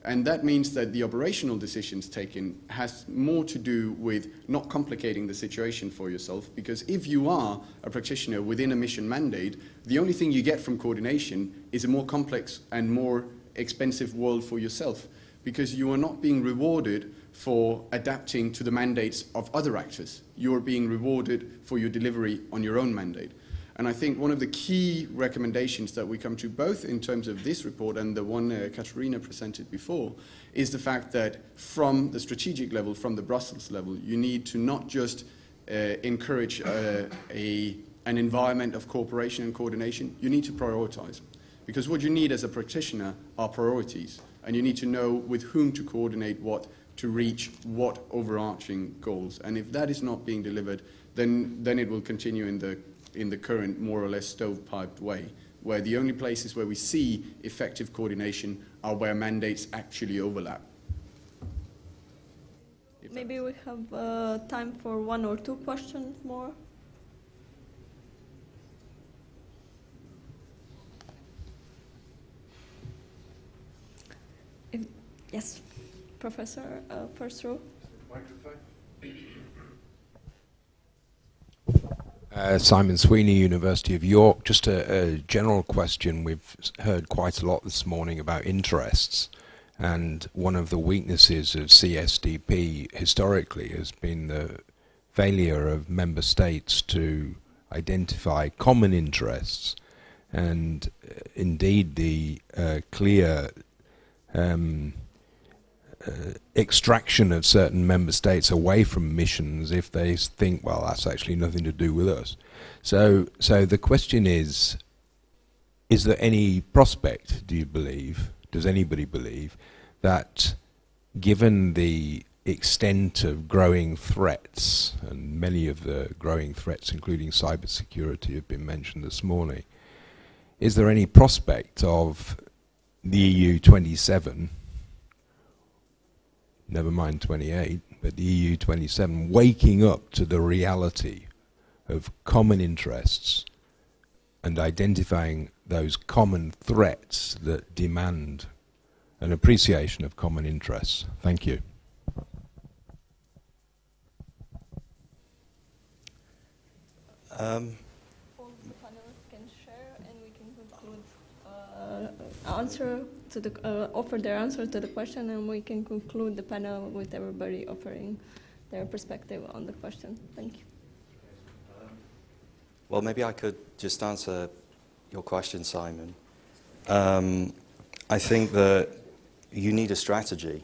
And that means that the operational decisions taken has more to do with not complicating the situation for yourself, because if you are a practitioner within a mission mandate, the only thing you get from coordination is a more complex and more expensive world for yourself, because you are not being rewarded for adapting to the mandates of other actors. You are being rewarded for your delivery on your own mandate. And I think one of the key recommendations that we come to, both in terms of this report and the one Katarina presented before, is the fact that from the strategic level, from the Brussels level, you need to not just encourage an environment of cooperation and coordination, you need to prioritize. Because what you need as a practitioner are priorities, and you need to know with whom to coordinate what to reach what overarching goals. And if that is not being delivered, then it will continue in the current more or less stovepiped way, where the only places where we see effective coordination are where mandates actually overlap. Maybe we have time for one or two questions more. Yes, Professor, first row. Simon Sweeney, University of York. Just a general question. We've heard quite a lot this morning about interests, and one of the weaknesses of CSDP historically has been the failure of member states to identify common interests, and indeed the clear extraction of certain member states away from missions if they think, well, that's actually nothing to do with us. So the question is there any prospect, do you believe, does anybody believe, that given the extent of growing threats, and many of the growing threats, including cybersecurity, have been mentioned this morning, is there any prospect of the EU 27, never mind 28, but the EU 27 waking up to the reality of common interests and identifying those common threats that demand an appreciation of common interests? Thank you. All the panelists can share, and we can conclude offer their answer to the question, and we can conclude the panel with everybody offering their perspective on the question. Thank you. Well, maybe I could just answer your question, Simon. I think that you need a strategy,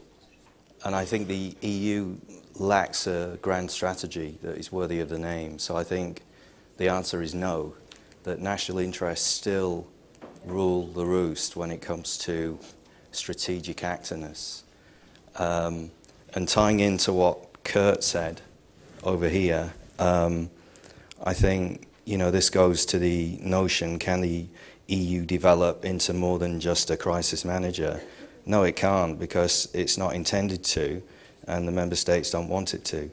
and I think the EU lacks a grand strategy that is worthy of the name. So I think the answer is no, that national interests still rule the roost when it comes to strategic activeness. And tying into what Kurt said over here, I think, you know, this goes to the notion, can the EU develop into more than just a crisis manager? No, it can't, because it's not intended to, and the member states don't want it to.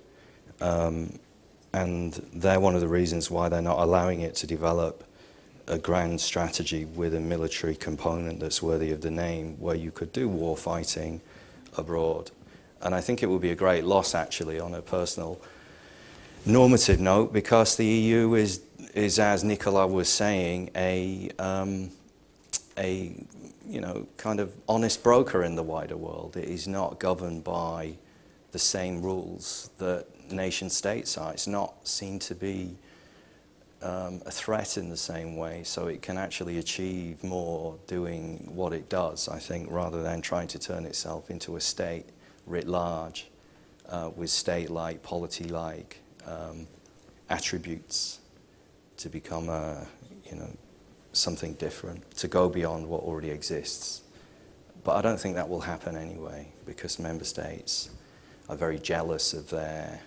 And they're one of the reasons why they're not allowing it to develop a grand strategy with a military component that's worthy of the name, where you could do war fighting abroad. And I think it would be a great loss, actually, on a personal normative note, because the EU is as Nikola was saying, a you know, kind of honest broker in the wider world. It is not governed by the same rules that nation states are. It's not seen to be a threat in the same way, so it can actually achieve more doing what it does, I think, rather than trying to turn itself into a state writ large with state-like, polity-like attributes to become a, you know, something different, to go beyond what already exists. But I don't think that will happen anyway, because member states are very jealous of their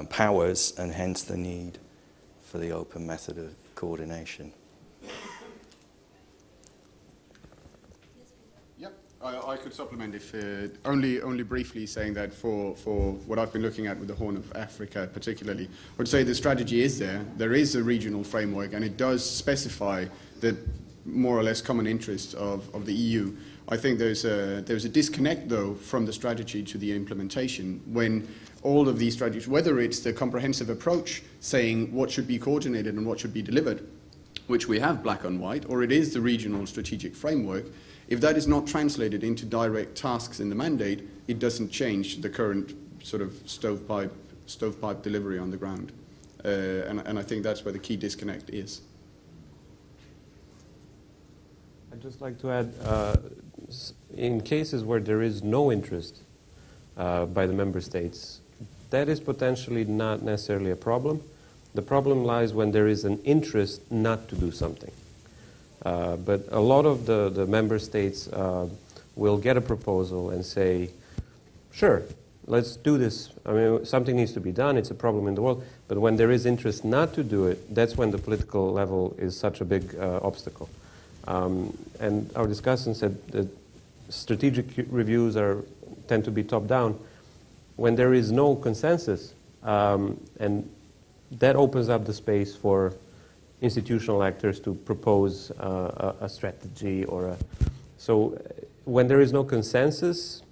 powers, and hence the need for the open method of coordination. I could supplement, if only briefly, saying that for what I've been looking at with the Horn of Africa particularly, I would say the strategy is there. There is a regional framework, and it does specify the more or less common interests of the EU. I think there's a disconnect, though, from the strategy to the implementation, when all of these strategies, whether it's the comprehensive approach saying what should be coordinated and what should be delivered, which we have black on white, or it is the regional strategic framework, if that is not translated into direct tasks in the mandate, it doesn't change the current sort of stovepipe delivery on the ground. And I think that's where the key disconnect is. I'd just like to add, in cases where there is no interest by the member states, that is potentially not necessarily a problem. The problem lies when there is an interest not to do something. But a lot of the member states will get a proposal and say, sure, let's do this. I mean, something needs to be done. It's a problem in the world. But when there is interest not to do it, that's when the political level is such a big obstacle. And our discussant said that strategic reviews tend to be top-down. When there is no consensus, and that opens up the space for institutional actors to propose a strategy so when there is no consensus,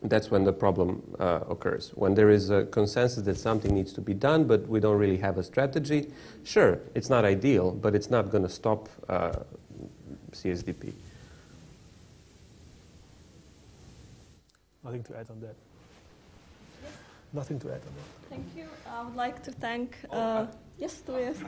that's when the problem occurs. When there is a consensus that something needs to be done, but we don't really have a strategy, sure, it's not ideal, but it's not going to stop CSDP. Nothing to add on that. Nothing to add on that. Thank you. I would like to thank... yes, Tobias.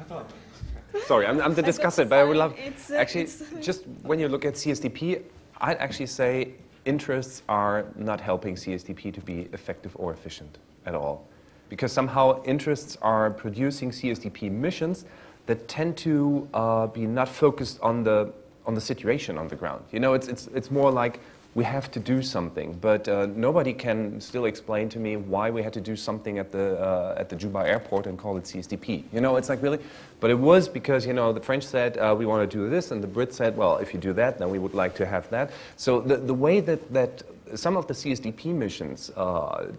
Sorry, I'm the discussant, but I would love... Actually, just when you look at CSDP, I'd actually say interests are not helping CSDP to be effective or efficient at all. Because somehow interests are producing CSDP missions that tend to be not focused on the situation on the ground. You know, it's more like we have to do something, but nobody can still explain to me why we had to do something at the Juba airport and call it CSDP. You know, it's like, really? But it was because, you know, the French said we want to do this, and the Brits said, well, if you do that, then we would like to have that. So the way that some of the CSDP missions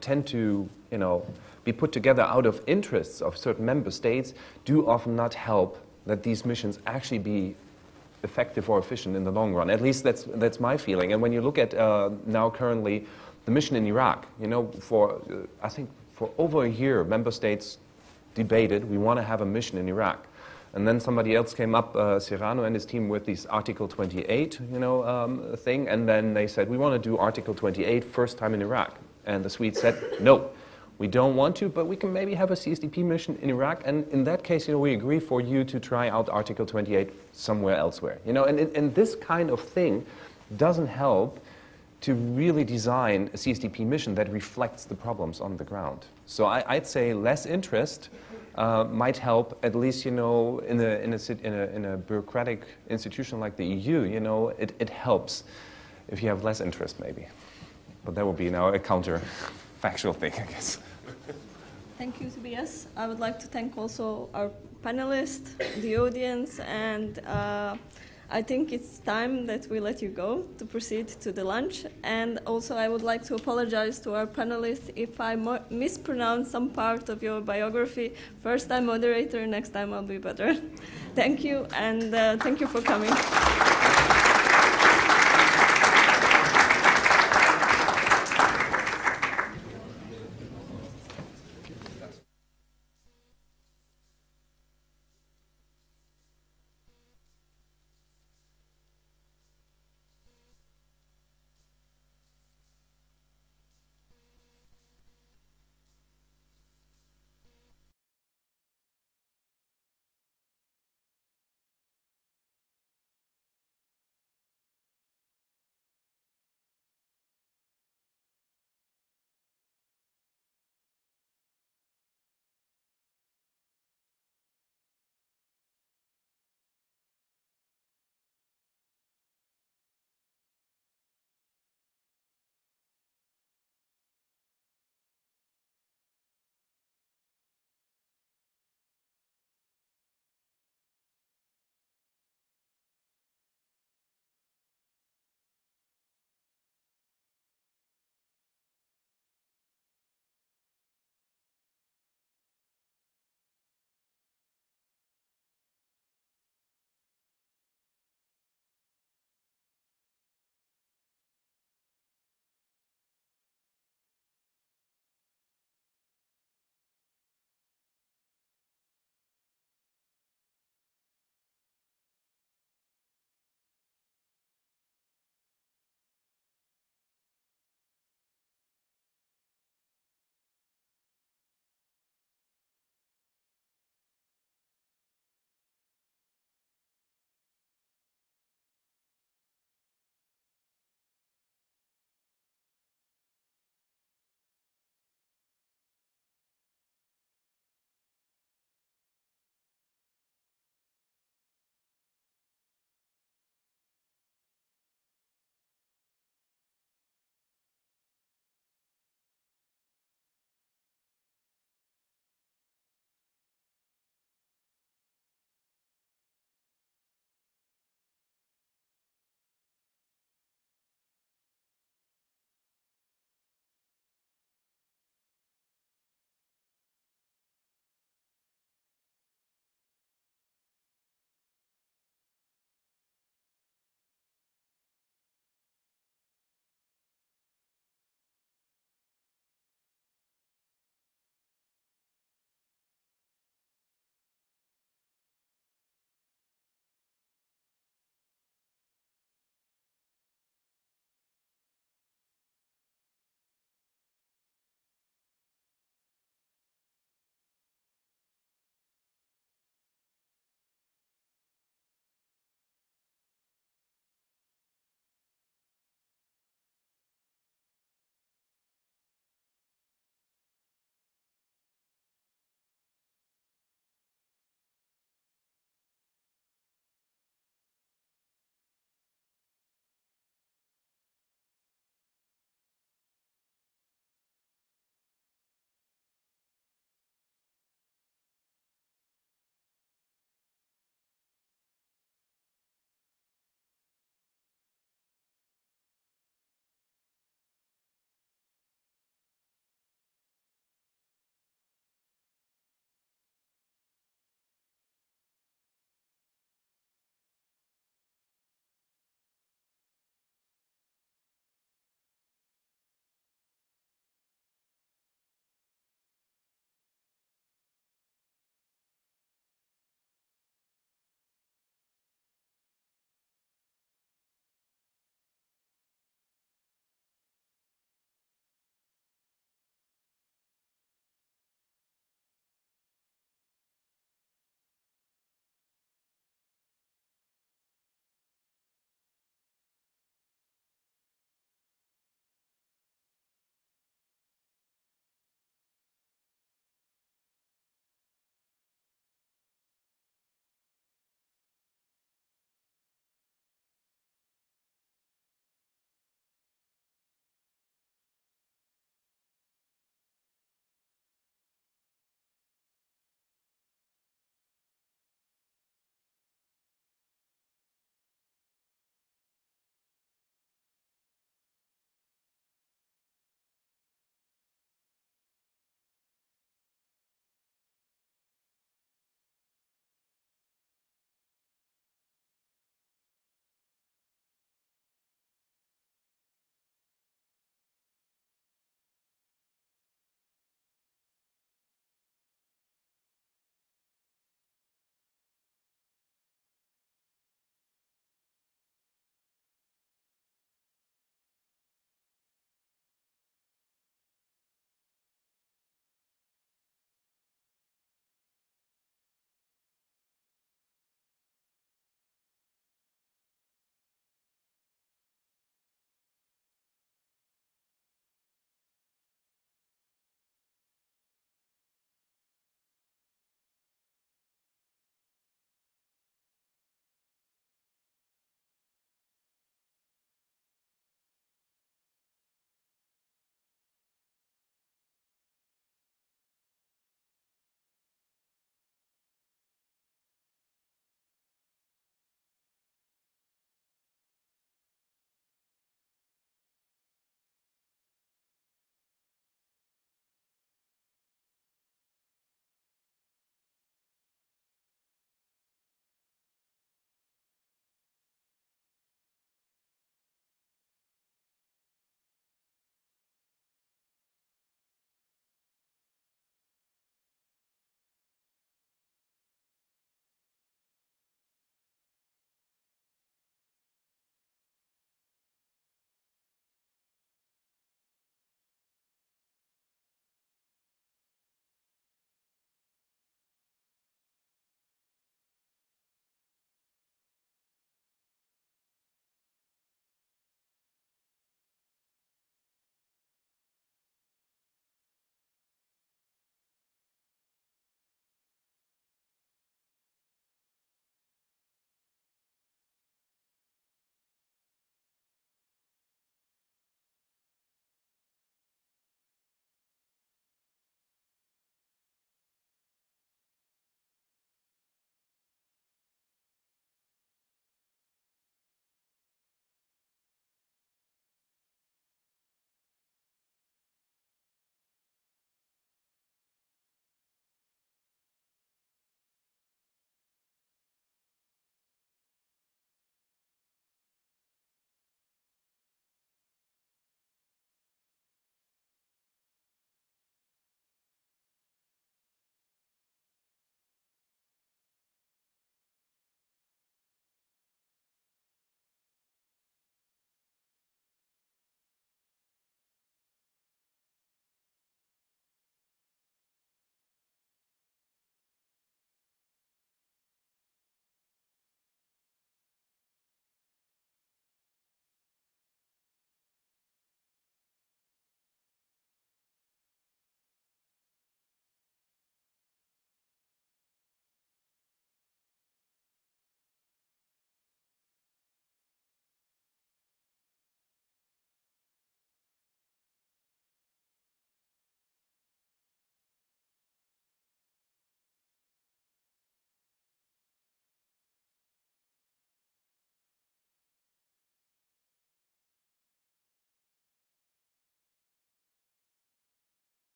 tend to, you know, be put together out of interests of certain member states do often not help that these missions actually be effective or efficient in the long run. At least that's my feeling. And when you look at now currently the mission in Iraq, you know, I think for over a year, member states debated, we want to have a mission in Iraq. And then somebody else came up, Serrano and his team, with this Article 28, you know, thing. And then they said, we want to do Article 28 first time in Iraq. And the Swedes said, no, we don't want to, but we can maybe have a CSDP mission in Iraq, and in that case, we agree for you to try out Article 28 somewhere elsewhere. And this kind of thing doesn't help to really design a CSDP mission that reflects the problems on the ground. So I'd say less interest might help, at least, in a bureaucratic institution like the EU, it helps if you have less interest, maybe. But that would be now a counterfactual thing, I guess. Thank you, Tobias. I would like to thank also our panelists, the audience, and I think it's time that we let you go to proceed to the lunch. And also I would like to apologize to our panelists if I mispronounce some part of your biography. First time moderator, next time I'll be better. Thank you, and thank you for coming.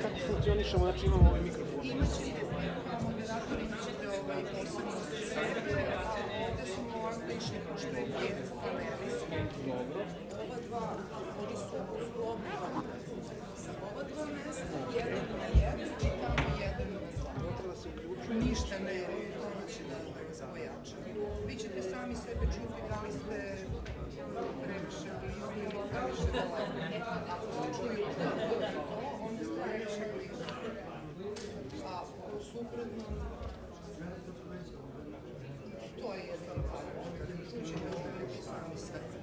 Kako funkcionišemo, znači imamo ovaj mikrofon. Moderatori ćete posebno ovdje smo ovako išli pošto je panelist. Dobro. Ova dva, oni su sklopili sa ova dva mesta, jedan na jedan i tamo jedan na dva. Ništa ne, ono će da pojača. Vi ćete sami sebe čuti da li ste previše blizu ili previše daleko. Ako se čuju da onda ste previše blizu. A suprotno, to je jedan parametar. Čućete otprilike sami sebe.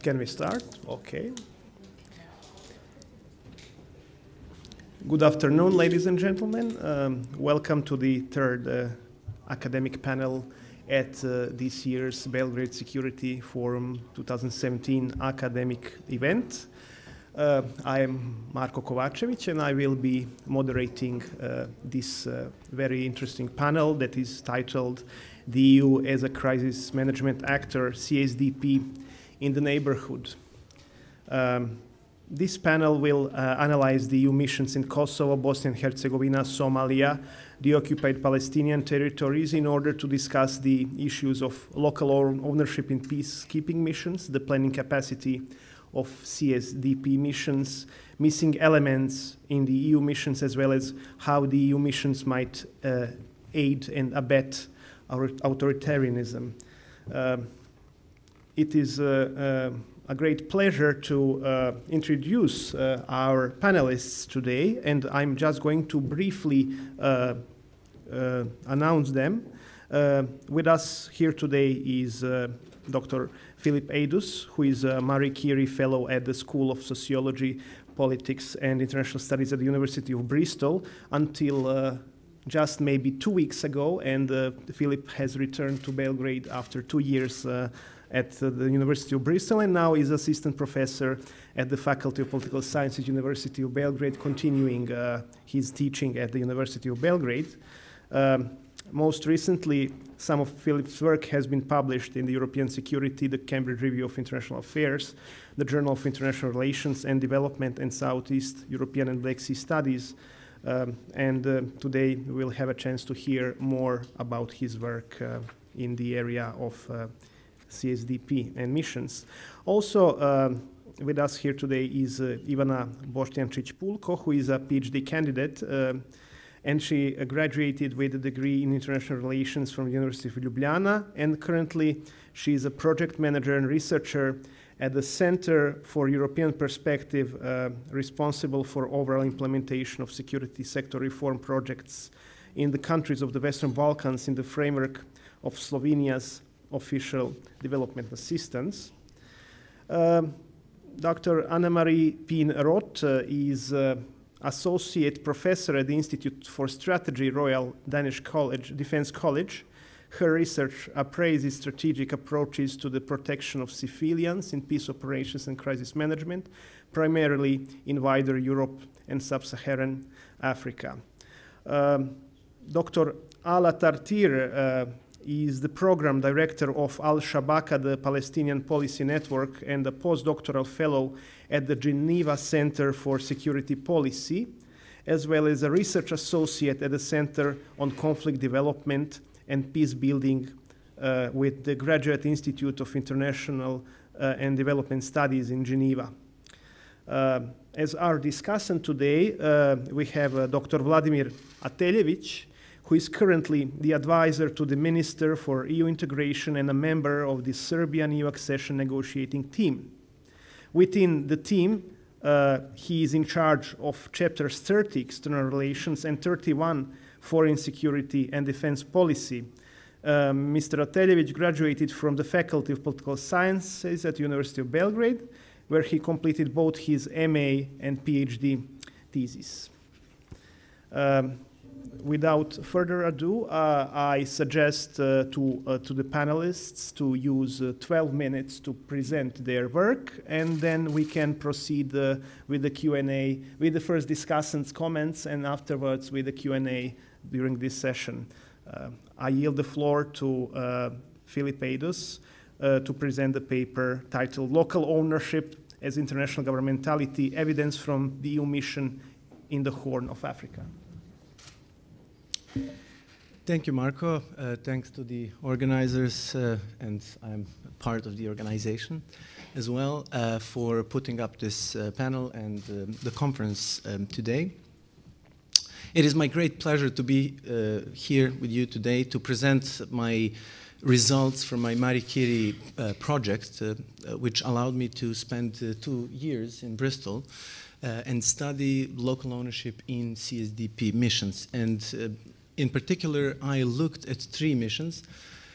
Can we start? Okay. Good afternoon, ladies and gentlemen. Welcome to the third academic panel at this year's Belgrade Security Forum 2017 academic event. I am Marko Kovačević, and I will be moderating this very interesting panel that is titled "The EU as a Crisis Management Actor, CSDP in the Neighbourhood." This panel will analyze the EU missions in Kosovo, Bosnia and Herzegovina, Somalia, the occupied Palestinian territories, in order to discuss the issues of local ownership in peacekeeping missions, the planning capacity of CSDP missions, missing elements in the EU missions, as well as how the EU missions might aid and abet our authoritarianism. It is a great pleasure to introduce our panelists today, and I'm just going to briefly announce them. With us here today is Dr. Filip Eidus, who is a Marie Curie Fellow at the School of Sociology, Politics and International Studies at the University of Bristol until just maybe 2 weeks ago, and Filip has returned to Belgrade after 2 years at the University of Bristol, and now is assistant professor at the Faculty of Political Sciences, University of Belgrade, continuing his teaching at the University of Belgrade. Most recently, some of Filip's work has been published in the European Security, the Cambridge Review of International Affairs, the Journal of International Relations and Development, and Southeast European and Black Sea Studies. Today we'll have a chance to hear more about his work in the area of CSDP and missions. Also with us here today is Ivana Boštjančić-Pulko, who is a PhD candidate, and she graduated with a degree in international relations from the University of Ljubljana, and currently she is a project manager and researcher at the Center for European Perspective, responsible for overall implementation of security sector reform projects in the countries of the Western Balkans in the framework of Slovenia's official development assistance. Dr. Annemarie Pien-Roth is associate professor at the Institute for Strategy, Royal Danish Defense College. Her research appraises strategic approaches to the protection of civilians in peace operations and crisis management, primarily in wider Europe and sub-Saharan Africa. Dr. Ala Tartir is the program director of Al-Shabaka, the Palestinian Policy Network, and a postdoctoral fellow at the Geneva Center for Security Policy, as well as a research associate at the Center on Conflict Development and Peace Building with the Graduate Institute of International and Development Studies in Geneva. As our discussant today, we have Dr. Vladimir Ateljević, who is currently the advisor to the Minister for EU Integration and a member of the Serbian EU accession negotiating team. Within the team, he is in charge of chapters 30, External Relations, and 31, Foreign Security and Defense Policy. Mr. Ateljević graduated from the Faculty of Political Sciences at the University of Belgrade, where he completed both his MA and PhD thesis. Without further ado, I suggest to the panelists to use 12 minutes to present their work, and then we can proceed with the Q&A, with the first discussants' comments, and afterwards with the Q&A during this session. I yield the floor to Filip Eidus to present the paper titled "Local Ownership as International Governmentality, Evidence from the EU Mission in the Horn of Africa." Thank you, Marco. Thanks to the organizers, and I'm part of the organization as well, for putting up this panel and the conference today. It is my great pleasure to be here with you today to present my results from my Marie Curie project, which allowed me to spend 2 years in Bristol and study local ownership in CSDP missions. And in particular, I looked at 3 missions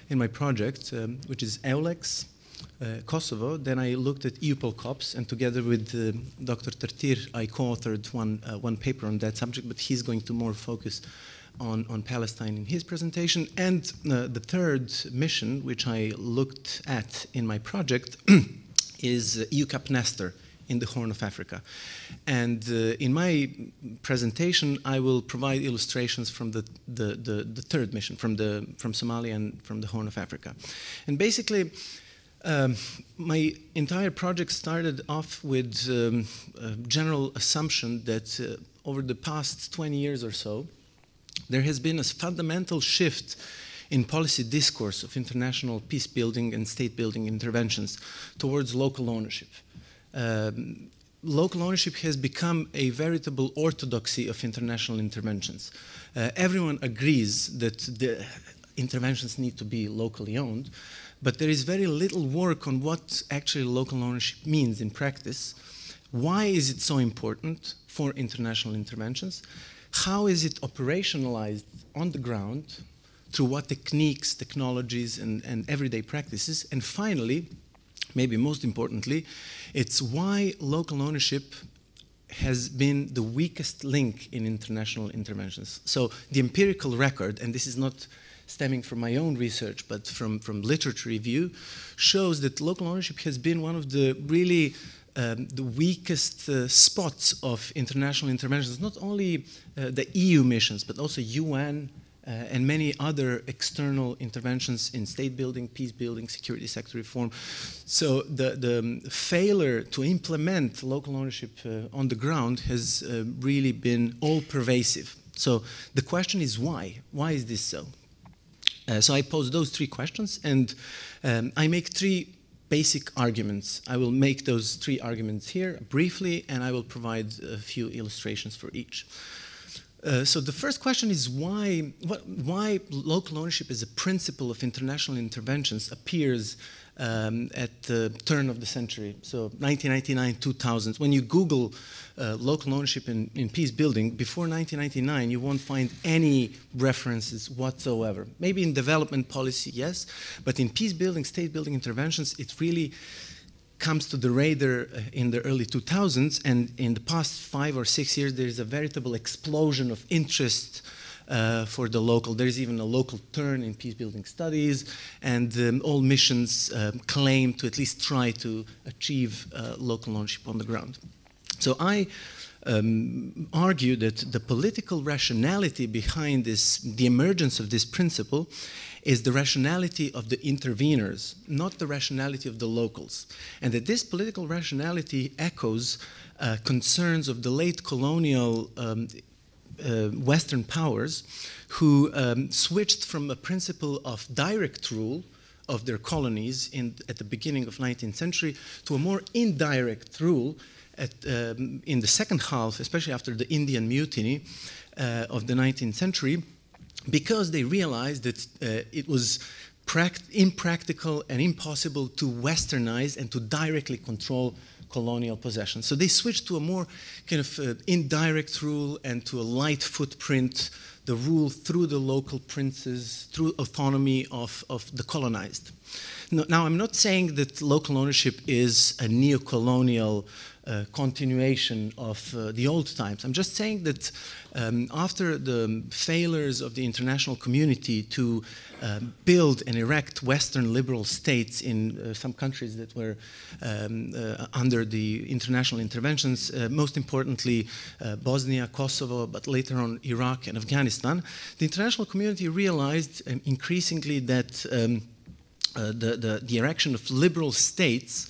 in my project, which is EULEX, Kosovo. Then I looked at EUPOL COPS, and together with Dr. Tartir, I co-authored one paper on that subject, but he's going to more focus on Palestine in his presentation. And the third mission, which I looked at in my project, is EUCAP Nestor in the Horn of Africa. And in my presentation, I will provide illustrations from the third mission, from Somalia and from the Horn of Africa. And basically, my entire project started off with a general assumption that over the past 20 years or so, there has been a fundamental shift in policy discourse of international peace building and state building interventions towards local ownership. Local ownership has become a veritable orthodoxy of international interventions. Everyone agrees that the interventions need to be locally owned, but there is very little work on what actually local ownership means in practice. Why is it so important for international interventions? How is it operationalized on the ground? Through what techniques, technologies, and everyday practices? And finally, maybe most importantly, it's why local ownership has been the weakest link in international interventions. So the empirical record, and this is not stemming from my own research, but from literature review, shows that local ownership has been one of the really the weakest spots of international interventions, not only the EU missions, but also UN, and many other external interventions in state building, peace building, security sector reform. So the failure to implement local ownership on the ground has really been all-pervasive. So the question is why? Why is this so? So I pose those three questions, and I make three basic arguments. I will make those three arguments here briefly, and I will provide a few illustrations for each. So the first question is why local ownership as a principle of international interventions appears at the turn of the century, so 1999, 2000. When you Google local ownership in peace building, before 1999, you won't find any references whatsoever. Maybe in development policy, yes, but in peace building, state building interventions, it really comes to the radar in the early 2000s, and in the past 5 or 6 years, there is a veritable explosion of interest for the local. There is even a local turn in peace-building studies, and all missions claim to at least try to achieve local ownership on the ground. So I argue that the political rationality behind the emergence of this principle is the rationality of the interveners, not the rationality of the locals. And that this political rationality echoes concerns of the late colonial Western powers who switched from a principle of direct rule of their colonies at the beginning of 19th century to a more indirect rule in the second half, especially after the Indian Mutiny of the 19th century, because they realized that it was impractical and impossible to westernize and to directly control colonial possessions. So they switched to a more kind of indirect rule and to a light footprint, the rule through the local princes, through autonomy of the colonized. Now, I'm not saying that local ownership is a neo-colonial continuation of the old times. I'm just saying that after the failures of the international community to build and erect Western liberal states in some countries that were under the international interventions, most importantly Bosnia, Kosovo, but later on Iraq and Afghanistan, the international community realized increasingly that the erection of liberal states,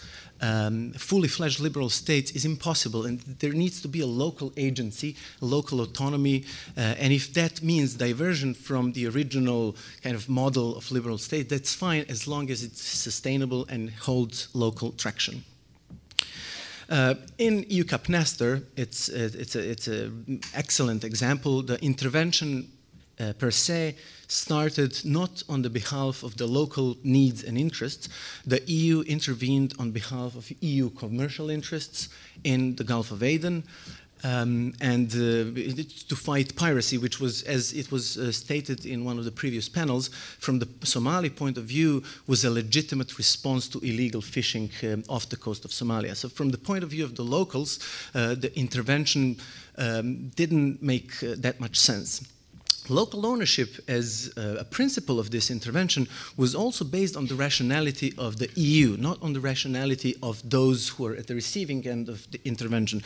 fully fledged liberal states, is impossible, and there needs to be a local agency, a local autonomy, and if that means diversion from the original kind of model of liberal state, that's fine as long as it's sustainable and holds local traction. In EUCAP Nestor, it's an excellent example. The intervention per se started not on the behalf of the local needs and interests. The EU intervened on behalf of EU commercial interests in the Gulf of Aden. to fight piracy, which was, as it was stated in one of the previous panels, from the Somali point of view, was a legitimate response to illegal fishing off the coast of Somalia. So from the point of view of the locals, the intervention didn't make that much sense. Local ownership as a principle of this intervention was also based on the rationality of the EU, not on the rationality of those who are at the receiving end of the intervention.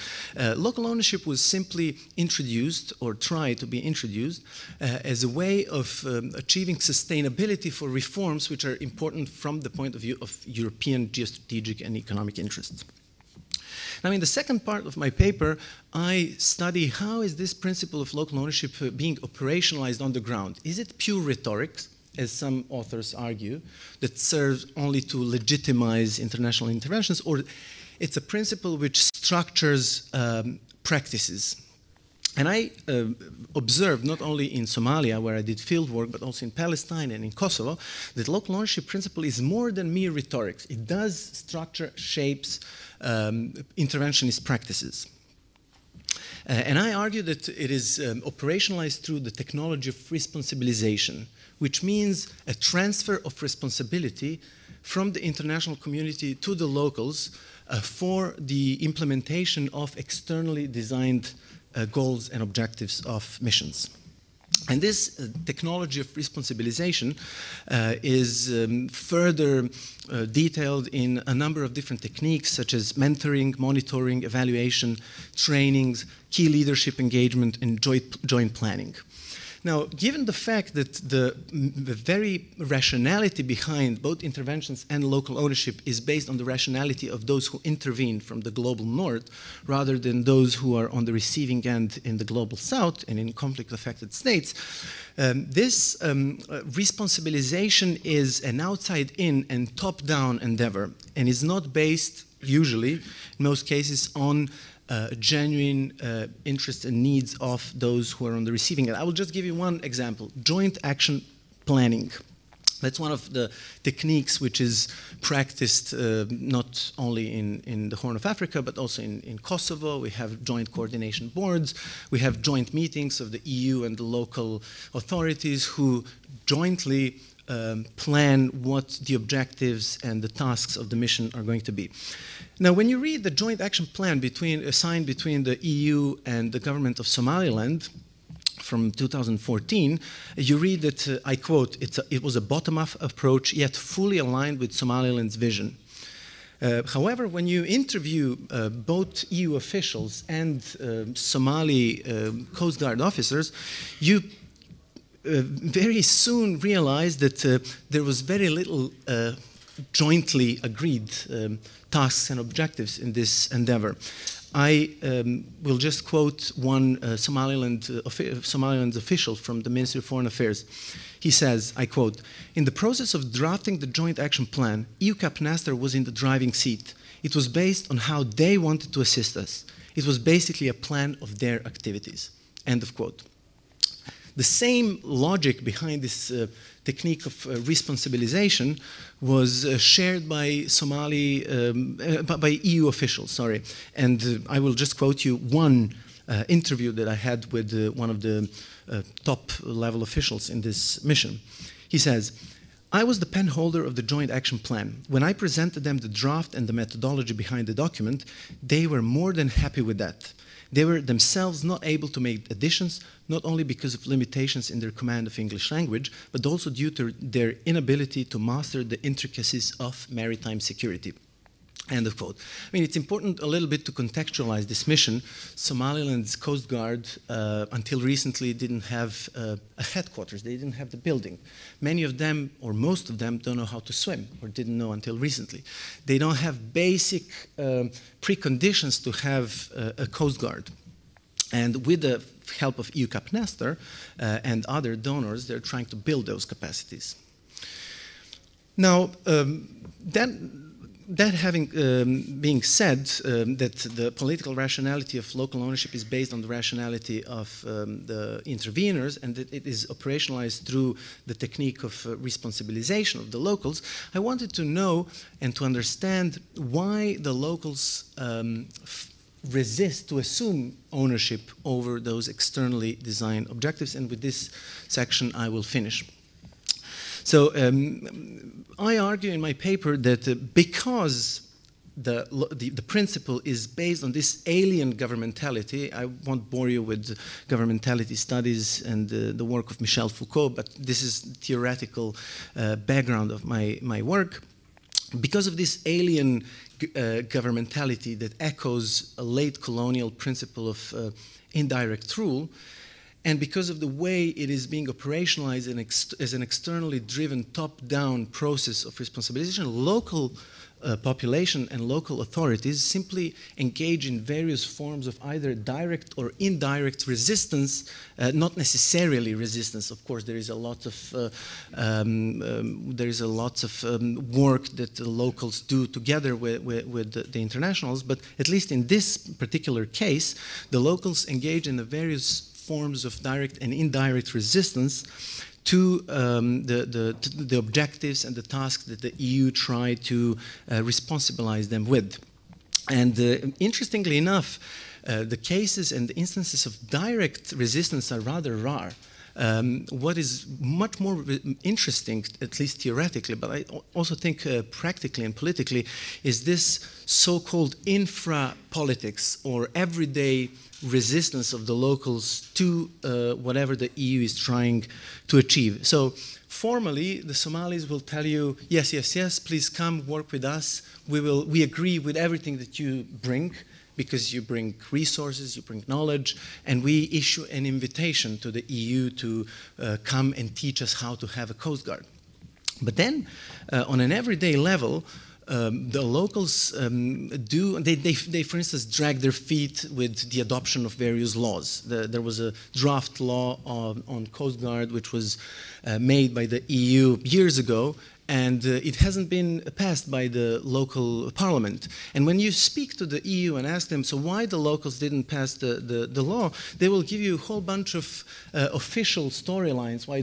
Local ownership was simply introduced, or tried to be introduced, as a way of achieving sustainability for reforms which are important from the point of view of European geostrategic and economic interests. Now, in the second part of my paper, I study how is this principle of local ownership being operationalized on the ground. Is it pure rhetoric, as some authors argue, that serves only to legitimize international interventions, or it's a principle which structures practices? And I observed, not only in Somalia, where I did field work, but also in Palestine and in Kosovo, that local ownership principle is more than mere rhetoric. It does structure, shapes interventionist practices. And I argue that it is operationalized through the technology of responsibilization, which means a transfer of responsibility from the international community to the locals for the implementation of externally designed goals and objectives of missions. And this technology of responsibilization is further detailed in a number of different techniques, such as mentoring, monitoring, evaluation, trainings, key leadership engagement, and joint planning. Now, given the fact that the very rationality behind both interventions and local ownership is based on the rationality of those who intervene from the global north, rather than those who are on the receiving end in the global south and in conflict-affected states, this responsibilization is an outside-in and top-down endeavor, and is not based, usually, in most cases, on genuine interests and needs of those who are on the receiving end. I will just give you one example: joint action planning. That's one of the techniques which is practiced not only in the Horn of Africa, but also in Kosovo. We have joint coordination boards. We have joint meetings of the EU and the local authorities who jointly plan what the objectives and the tasks of the mission are going to be. Now, when you read the joint action plan signed between the EU and the government of Somaliland from 2014, you read that, I quote, it was a bottom-up approach, yet fully aligned with Somaliland's vision. However, when you interview both EU officials and Somali Coast Guard officers, you very soon realize that there was very little jointly agreed tasks and objectives in this endeavor. I will just quote one Somaliland's official from the Ministry of Foreign Affairs. He says, I quote, "In the process of drafting the joint action plan, EU Capnaster was in the driving seat. It was based on how they wanted to assist us. It was basically a plan of their activities." End of quote. The same logic behind this technique of responsibilization was shared by by EU officials, sorry. And I will just quote you one interview that I had with one of the top level officials in this mission. He says, "I was the pen holder of the joint action plan. When I presented them the draft and the methodology behind the document, they were more than happy with that. They were themselves not able to make additions, not only because of limitations in their command of English language, but also due to their inability to master the intricacies of maritime security." End of quote. I mean, it's important a little bit to contextualize this mission. Somaliland's Coast Guard, until recently, didn't have a headquarters. They didn't have the building. Many of them, or most of them, don't know how to swim, or didn't know until recently. They don't have basic preconditions to have a Coast Guard. And with the help of EU Capnaster and other donors, they're trying to build those capacities. Now, that having being said, that the political rationality of local ownership is based on the rationality of the interveners, and that it is operationalized through the technique of responsibilization of the locals, I wanted to know and to understand why the locals resist to assume ownership over those externally designed objectives. And with this section, I will finish. So I argue in my paper that because the principle is based on this alien governmentality. I won't bore you with governmentality studies and the work of Michel Foucault, but this is the theoretical background of my work. Because of this alien governmentality that echoes a late colonial principle of indirect rule, and because of the way it is being operationalized as an externally driven top-down process of responsabilization, local population and local authorities simply engage in various forms of either direct or indirect resistance, not necessarily resistance. Of course, there is a lot of work that the locals do together with the internationals. But at least in this particular case, the locals engage in the various forms of direct and indirect resistance to the objectives and the tasks that the EU tried to responsibilize them with. And interestingly enough, the cases and the instances of direct resistance are rather rare. What is much more interesting, at least theoretically, but I also think practically and politically, is this so-called infra-politics or everyday resistance of the locals to whatever the EU is trying to achieve. So formally, the Somalis will tell you, yes, yes, yes, please come work with us. We agree with everything that you bring, because you bring resources, you bring knowledge, and we issue an invitation to the EU to come and teach us how to have a Coast Guard. But then, on an everyday level, the locals they for instance drag their feet with the adoption of various laws. There was a draft law on Coast Guard which was made by the EU years ago, and it hasn't been passed by the local parliament. And when you speak to the EU and ask them, so why the locals didn't pass the law, they will give you a whole bunch of official storylines why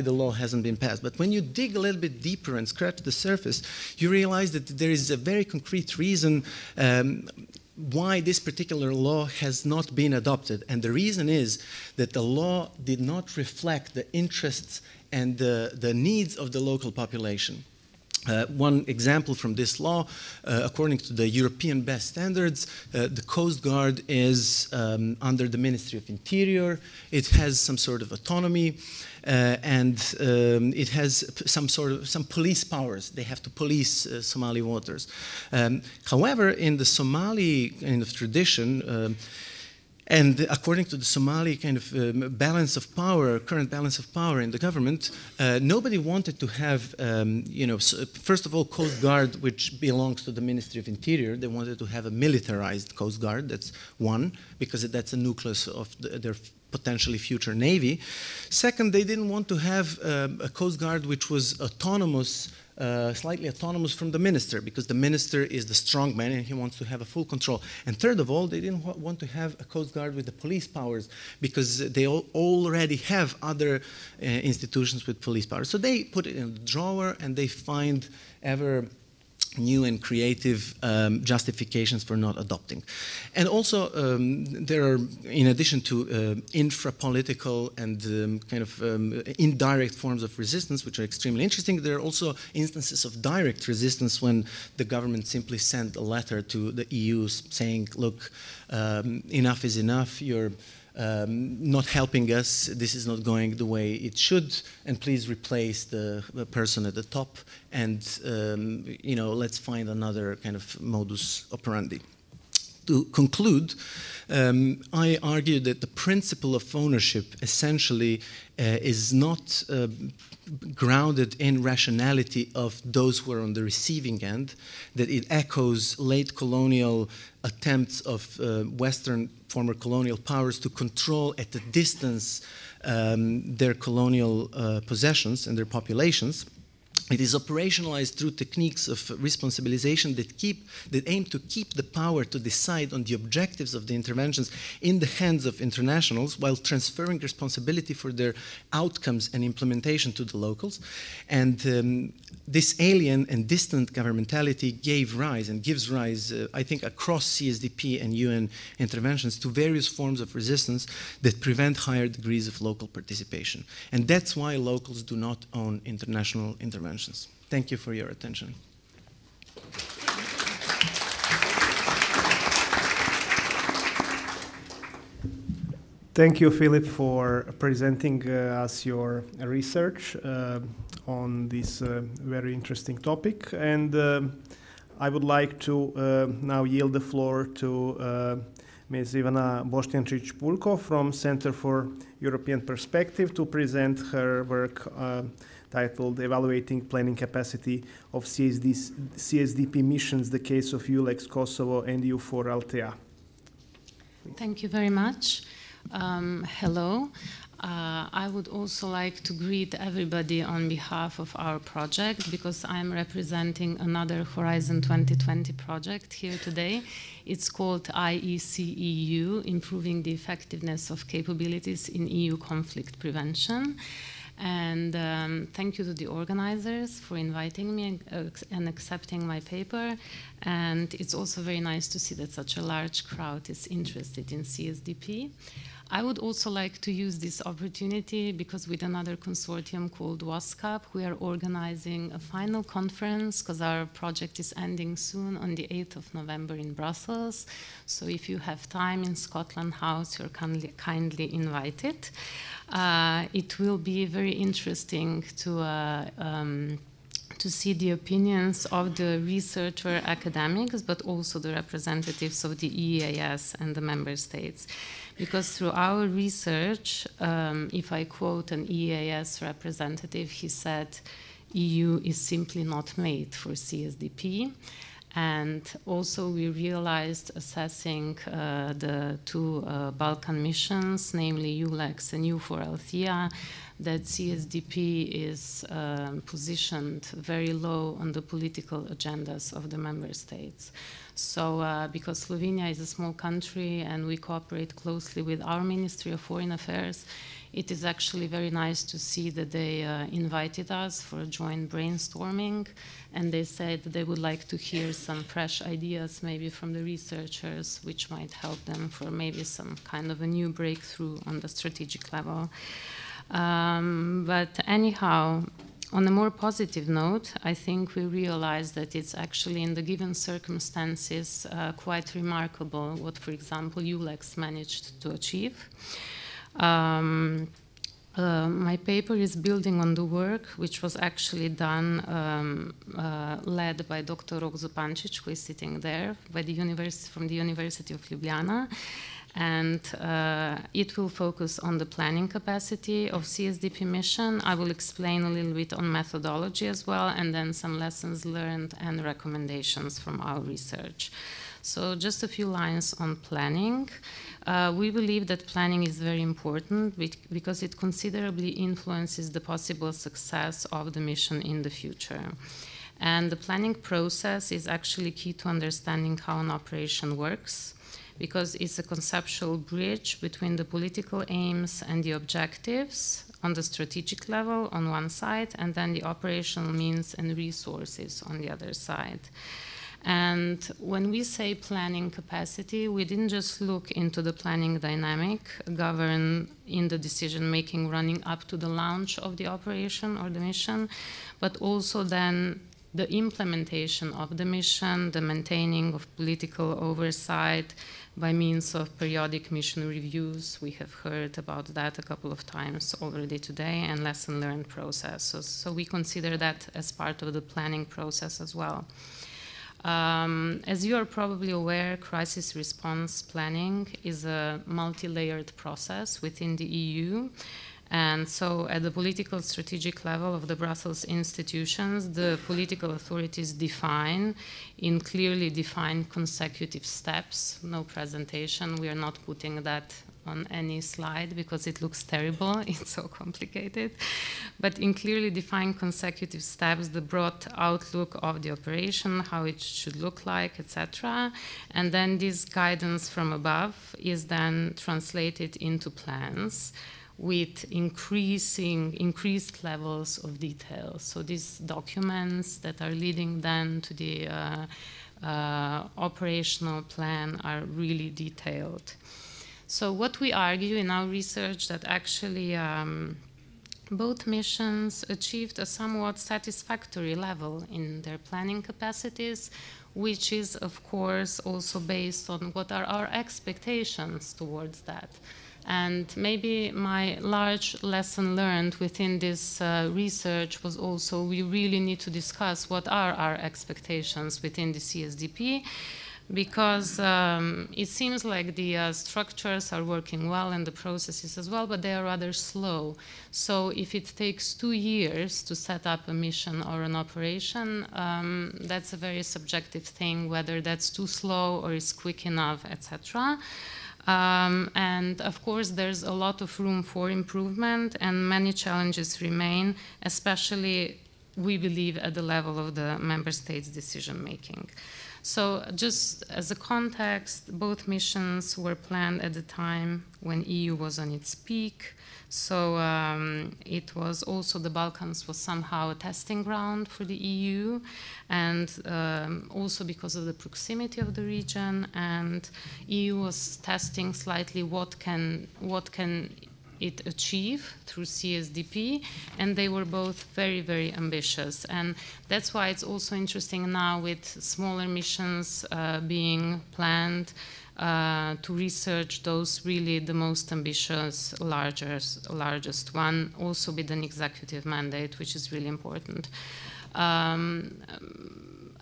the law hasn't been passed. But when you dig a little bit deeper and scratch the surface, you realize that there is a very concrete reason why this particular law has not been adopted. And the reason is that the law did not reflect the interests and the needs of the local population. One example from this law, according to the European best standards, the Coast Guard is under the Ministry of Interior. It has some sort of autonomy, and it has some police powers. They have to police Somali waters. However, in the Somali kind of tradition, and according to the Somali kind of balance of power, current balance of power in the government, nobody wanted to have, first of all, Coast Guard, which belongs to the Ministry of Interior. They wanted to have a militarized Coast Guard. That's one, because that's a nucleus of their potentially future navy. Second, they didn't want to have a Coast Guard which was autonomous, slightly autonomous from the minister, because the minister is the strong man and he wants to have a full control. And third of all, they didn't want to have a Coast Guard with the police powers, because they already have other institutions with police powers. So they put it in the drawer and they find ever new and creative justifications for not adopting. And also, there are, in addition to infra-political and indirect forms of resistance, which are extremely interesting, there are also instances of direct resistance when the government simply sent a letter to the EU saying, look, enough is enough, you're not helping us, this is not going the way it should, and please replace the person at the top, and let's find another kind of modus operandi. To conclude, I argue that the principle of ownership essentially is not grounded in rationality of those who are on the receiving end, that it echoes late colonial attempts of Western former colonial powers to control at a distance their colonial possessions and their populations. it is operationalized through techniques of responsibilization that aim to keep the power to decide on the objectives of the interventions in the hands of internationals while transferring responsibility for their outcomes and implementation to the locals. And this alien and distant governmentality gave rise and gives rise, I think, across CSDP and UN interventions to various forms of resistance that prevent higher degrees of local participation. And that's why locals do not own international interventions. Thank you for your attention. Thank you, Philip, for presenting us your research on this very interesting topic. And I would like to now yield the floor to Ms. Ivana Boštjančić-Pulko from Center for European Perspective to present her work titled Evaluating Planning Capacity of CSDP Missions, the Case of EULEX Kosovo and EU4 Altea. Thank you very much. Hello. I would also like to greet everybody on behalf of our project, because I'm representing another Horizon 2020 project here today. It's called IEC-EU, Improving the Effectiveness of Capabilities in EU Conflict Prevention. And thank you to the organizers for inviting me and accepting my paper. And it's also very nice to see that such a large crowd is interested in CSDP. I would also like to use this opportunity because with another consortium called WASCAP, we are organizing a final conference because our project is ending soon on the 8th of November in Brussels. So if you have time in Scotland House, you're kindly invited. It will be very interesting to see the opinions of the researcher academics, but also the representatives of the EEAS and the member states. Because through our research, if I quote an EEAS representative, he said, EU is simply not made for CSDP. And also we realized, assessing the two Balkan missions, namely EULEX and EU4 Althea, that CSDP is positioned very low on the political agendas of the member states. So because Slovenia is a small country and we cooperate closely with our Ministry of Foreign Affairs, it is actually very nice to see that they invited us for a joint brainstorming, and they said that they would like to hear some fresh ideas maybe from the researchers, which might help them for maybe some kind of a new breakthrough on the strategic level. But anyhow, on a more positive note, I think we realized that it's actually in the given circumstances quite remarkable what, for example, EULEX managed to achieve. My paper is building on the work which was actually done, led by Dr. Rok Zupancic, who is sitting there, by the from the University of Ljubljana. And it will focus on the planning capacity of CSDP mission. I will explain a little bit on methodology as well, and then some lessons learned and recommendations from our research. So just a few lines on planning. We believe that planning is very important because it considerably influences the possible success of the mission in the future. And the planning process is actually key to understanding how an operation works, because it's a conceptual bridge between the political aims and the objectives on the strategic level on one side, and then the operational means and resources on the other side. And when we say planning capacity, we didn't just look into the planning dynamic governed in the decision-making running up to the launch of the operation or the mission, but also then the implementation of the mission, the maintaining of political oversight by means of periodic mission reviews. We have heard about that a couple of times already today, and lesson learned processes. So we consider that as part of the planning process as well. As you are probably aware, crisis response planning is a multi-layered process within the EU. And so at the political strategic level of the Brussels institutions, the political authorities define in clearly defined consecutive steps. No presentation, we are not putting that on any slide because it looks terrible, it's so complicated. But in clearly defined consecutive steps, the broad outlook of the operation, how it should look like, etc. And then this guidance from above is then translated into plans with increased levels of detail. So these documents that are leading then to the operational plan are really detailed. So what we argue in our research that actually both missions achieved a somewhat satisfactory level in their planning capacities, which is of course also based on what are our expectations towards that. And maybe my large lesson learned within this research was also we really need to discuss what are our expectations within the CSDP, because it seems like the structures are working well and the processes as well, but they are rather slow. So if it takes 2 years to set up a mission or an operation, that's a very subjective thing, whether that's too slow or is quick enough, etc. And of course, there's a lot of room for improvement and many challenges remain, especially, we believe, at the level of the member states' decision making. So just as a context, both missions were planned at the time when EU was on its peak. So it was also the Balkans was somehow a testing ground for the EU, and also because of the proximity of the region, and EU was testing slightly what can it achieve through CSDP, and they were both very, very ambitious. And that's why it's also interesting now with smaller missions being planned to research those really the most ambitious, largest one, also with an executive mandate, which is really important.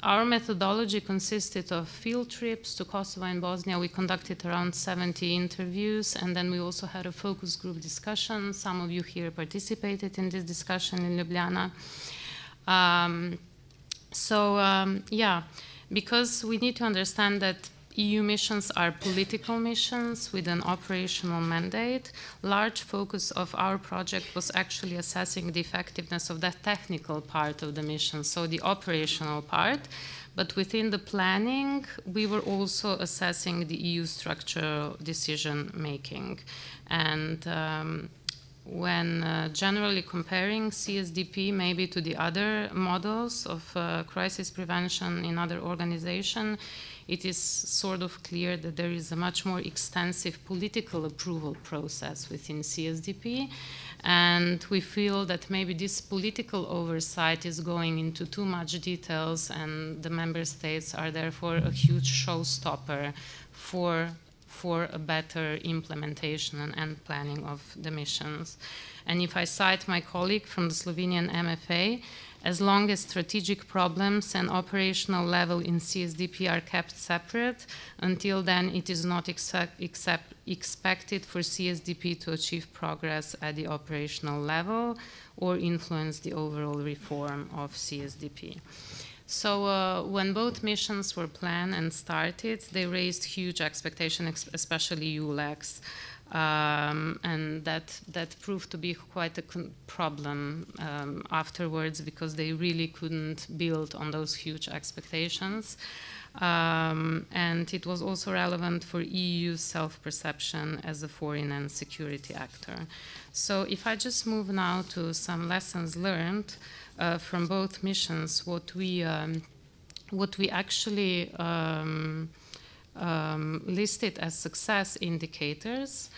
Our methodology consisted of field trips to Kosovo and Bosnia. We conducted around 70 interviews, and then we also had a focus group discussion. Some of you here participated in this discussion in Ljubljana. Yeah, because we need to understand that EU missions are political missions with an operational mandate. Large focus of our project was actually assessing the effectiveness of that technical part of the mission, so the operational part. But within the planning, we were also assessing the EU structural decision making. And when generally comparing CSDP maybe to the other models of crisis prevention in other organizations, it is sort of clear that there is a much more extensive political approval process within CSDP. And we feel that maybe this political oversight is going into too much details, and the member states are therefore a huge showstopper for a better implementation and planning of the missions. And if I cite my colleague from the Slovenian MFA, as long as strategic problems and operational level in CSDP are kept separate, until then it is not expected for CSDP to achieve progress at the operational level or influence the overall reform of CSDP. So when both missions were planned and started, they raised huge expectations, especially ULEX. And that proved to be quite a problem afterwards, because they really couldn't build on those huge expectations. And it was also relevant for EU's self-perception as a foreign and security actor. So if I just move now to some lessons learned from both missions, what we actually listed as success indicators.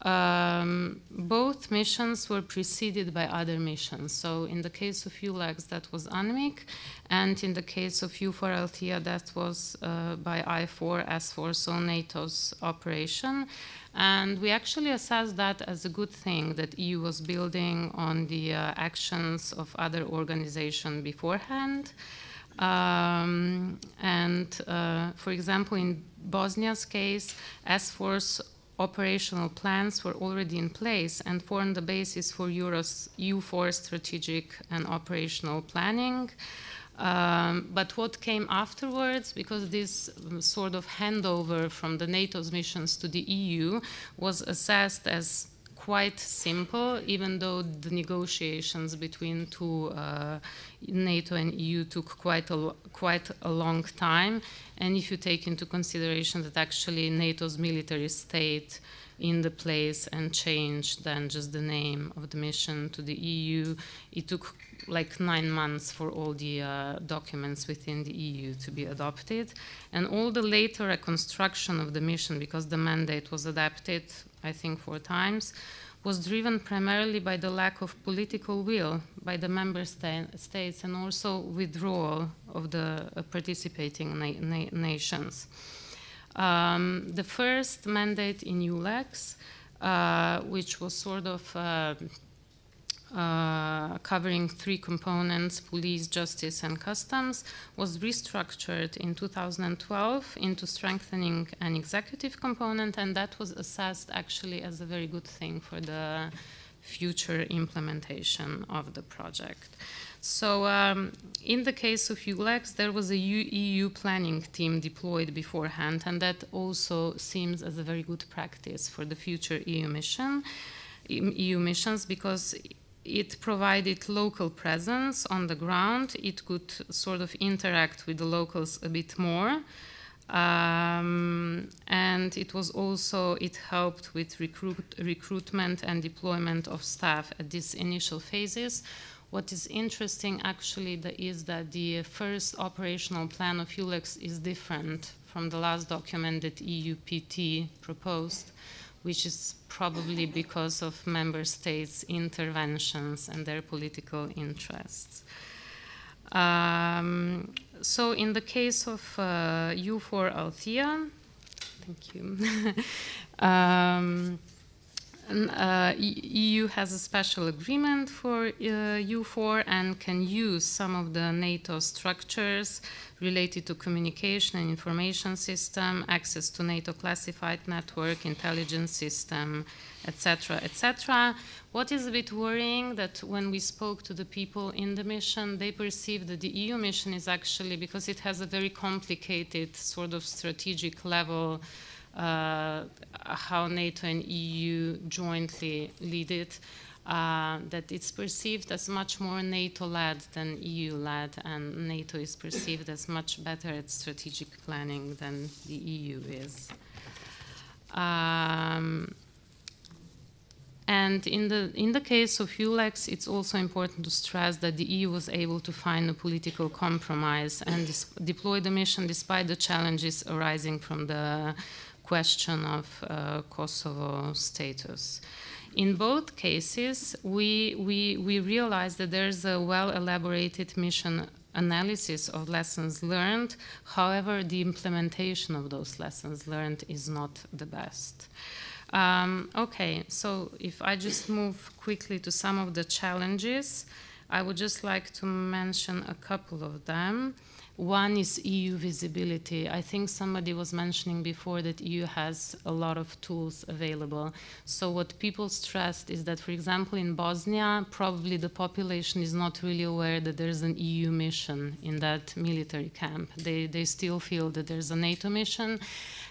Both missions were preceded by other missions. So in the case of ULEX, that was UNMIC, and in the case of EUFOR Althea, that was by I4, S4, so NATO's operation. And we actually assessed that as a good thing, that EU was building on the actions of other organizations beforehand. For example, in Bosnia's case, S4's operational plans were already in place and formed the basis for EU4 strategic and operational planning. But what came afterwards, because this sort of handover from the NATO's missions to the EU was assessed as quite simple, even though the negotiations between NATO and EU took quite a long time. And if you take into consideration that actually NATO's military stayed in the place and changed then just the name of the mission to the EU, it took like 9 months for all the documents within the EU to be adopted. And all the later reconstruction of the mission, because the mandate was adapted, I think 4 times, was driven primarily by the lack of political will by the member states and also withdrawal of the participating nations. The first mandate in ULEX, which was sort of covering 3 components, police, justice, and customs, was restructured in 2012 into strengthening an executive component, and that was assessed actually as a very good thing for the future implementation of the project. So in the case of ULEX, there was a EU planning team deployed beforehand, and that also seems as a very good practice for the future EU missions, because it provided local presence on the ground. It could sort of interact with the locals a bit more. And it helped with recruitment and deployment of staff at these initial phases. What is interesting actually is that the first operational plan of ULEX is different from the last document that EU PT proposed, which is probably because of member states' interventions and their political interests. So in the case of EU4 Althea, thank you, EU has a special agreement for EU4 and can use some of the NATO structures related to communication and information system, access to NATO classified network, intelligence system, etc., etc. What is a bit worrying that when we spoke to the people in the mission, they perceive that the EU mission is actually, because it has a very complicated sort of strategic level, how NATO and EU jointly lead it, that it's perceived as much more NATO-led than EU-led, and NATO is perceived as much better at strategic planning than the EU is. And in the case of ULEX, it's also important to stress that the EU was able to find a political compromise and deploy the mission despite the challenges arising from the question of Kosovo status. In both cases, we realized that there's a well-elaborated mission analysis of lessons learned. However, the implementation of those lessons learned is not the best. Okay, so if I just move quickly to some of the challenges, I would just like to mention a couple of them. One is EU visibility. I think somebody was mentioning before that EU has a lot of tools available. So what people stressed is that, for example, in Bosnia, probably the population is not really aware that there's an EU mission in that military camp. They still feel that there's a NATO mission.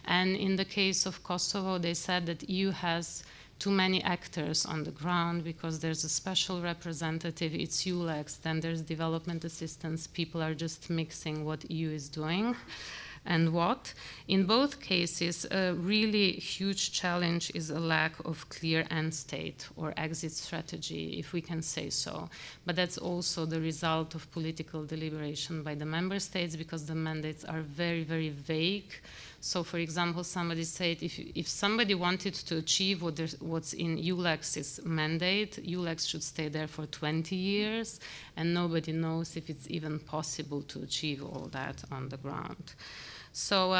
And in the case of Kosovo, they said that EU has too many actors on the ground because there's a special representative, it's ULEX, then there's development assistance, people are just mixing what EU is doing and what. In both cases, a really huge challenge is a lack of clear end state or exit strategy, if we can say so. But that's also the result of political deliberation by the member states because the mandates are very, very vague. So, for example, somebody said if somebody wanted to achieve what's in ULEX's mandate, ULEX should stay there for 20 years, and nobody knows if it's even possible to achieve all that on the ground. So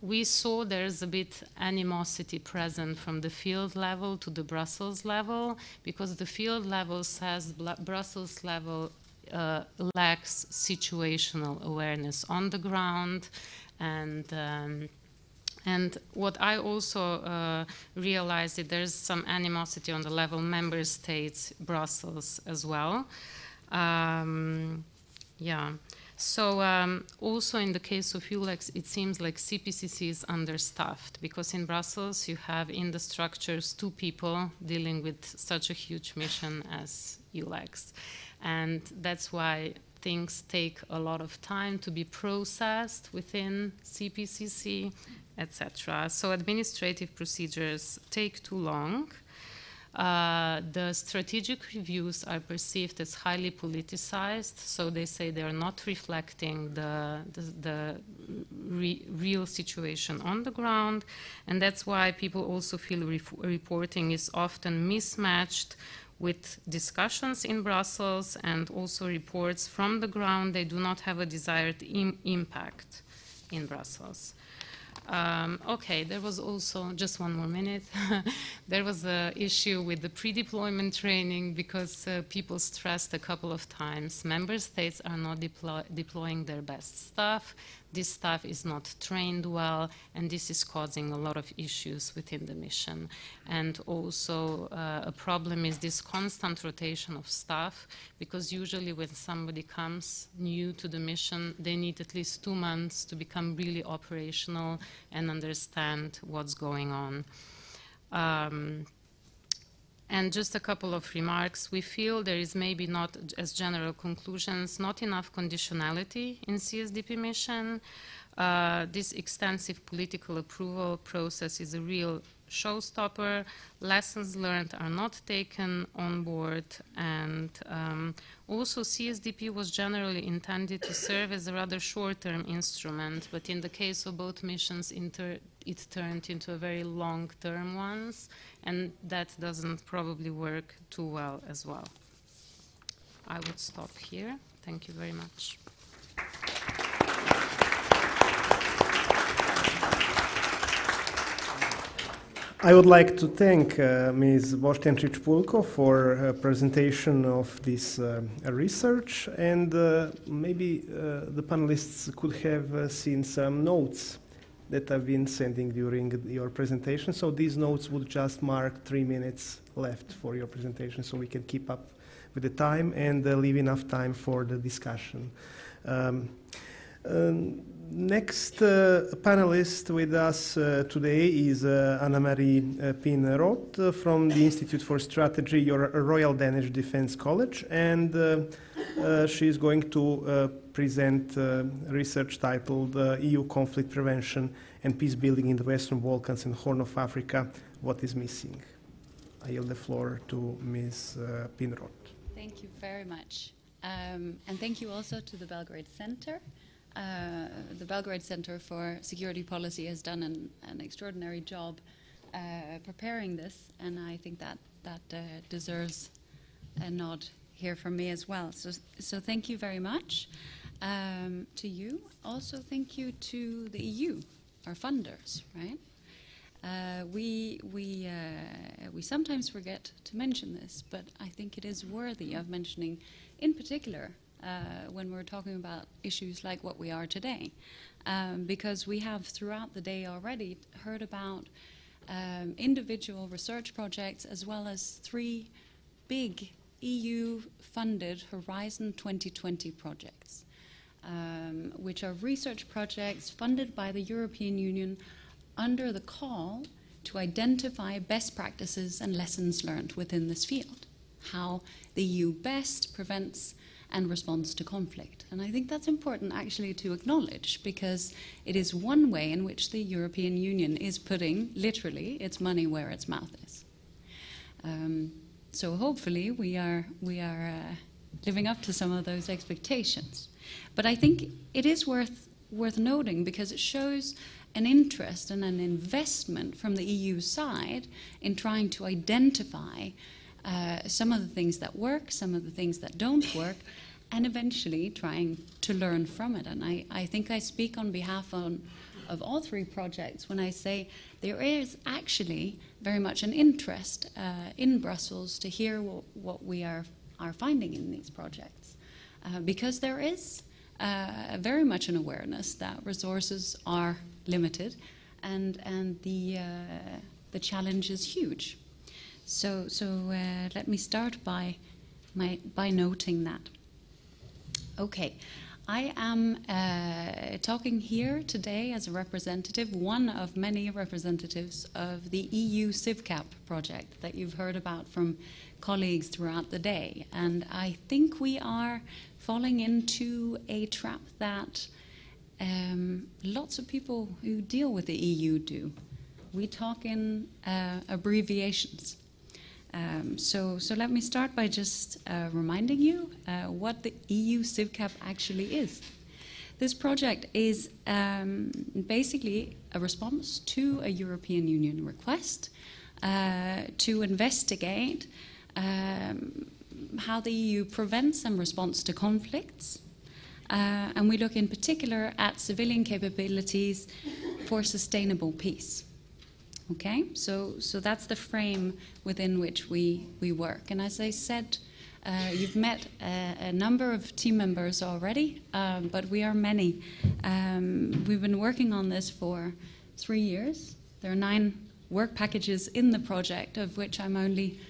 we saw there's a bit animosity present from the field level to the Brussels level, because the field level says Brussels level lacks situational awareness on the ground, and And what I also realized that there's some animosity on the level member states, Brussels as well. Yeah. So also in the case of ULEX, it seems like CPCC is understaffed, because in Brussels you have in the structures 2 people dealing with such a huge mission as ULEX. And that's why things take a lot of time to be processed within CPCC, etc. So administrative procedures take too long. The strategic reviews are perceived as highly politicized, so they say they are not reflecting the real situation on the ground, and that's why people also feel reporting is often mismatched with discussions in Brussels and also reports from the ground. They do not have a desired impact in Brussels. Okay, there was also, just one more minute, there was an issue with the pre-deployment training, because people stressed a couple of times, member states are not deploying their best staff, this staff is not trained well, and this is causing a lot of issues within the mission. And also a problem is this constant rotation of staff, because usually when somebody comes new to the mission, they need at least 2 months to become really operational and understand what's going on. And just a couple of remarks. We feel there is maybe not, as general conclusions, not enough conditionality in CSDP mission. This extensive political approval process is a real showstopper. Lessons learned are not taken on board, and also CSDP was generally intended to serve as a rather short-term instrument, but in the case of both missions, it turned into a very long-term ones, and that doesn't probably work too well as well. I would stop here. Thank you very much. I would like to thank Ms. Boštjančić-Pulko for her presentation of this research, and maybe the panelists could have seen some notes that I've been sending during your presentation. So these notes would just mark 3 minutes left for your presentation, so we can keep up with the time and leave enough time for the discussion. Next panelist with us today is Anna-Marie Pinroth from the Institute for Strategy, Royal Danish Defense College, and she's going to present research titled EU Conflict Prevention and Peace Building in the Western Balkans and Horn of Africa, What is Missing? I yield the floor to Ms. Pinroth. Thank you very much. And thank you also to the Belgrade Center. The Belgrade Center for Security Policy has done an extraordinary job preparing this, and I think that deserves a nod here from me as well. So thank you very much to you. Also thank you to the EU, our funders, right? We sometimes forget to mention this, but I think it is worthy of mentioning, in particular, when we're talking about issues like what we are today, because we have throughout the day already heard about individual research projects as well as 3 big EU-funded Horizon 2020 projects, which are research projects funded by the European Union under the call to identify best practices and lessons learned within this field, how the EU best prevents and responds to conflict. And I think that's important actually to acknowledge, because it is one way in which the European Union is putting, literally, its money where its mouth is. So hopefully we are living up to some of those expectations. But I think it is worth noting, because it shows an interest and an investment from the EU side in trying to identify some of the things that work, some of the things that don't work, and eventually trying to learn from it. And I think I speak on behalf of all 3 projects when I say there is actually very much an interest in Brussels to hear what we are finding in these projects. Because there is very much an awareness that resources are limited, and the challenge is huge. So let me start by noting that. Okay, I am talking here today as a representative, one of many representatives of the EU CivCap project that you've heard about from colleagues throughout the day. And I think we are falling into a trap that lots of people who deal with the EU do. We talk in abbreviations. So let me start by just reminding you what the EU CivCap actually is. This project is basically a response to a European Union request to investigate how the EU prevents and responds to conflicts. And we look in particular at civilian capabilities for sustainable peace. Okay, so that's the frame within which we work. And as I said, you've met a number of team members already, but we are many. We've been working on this for 3 years. There are 9 work packages in the project, of which I'm only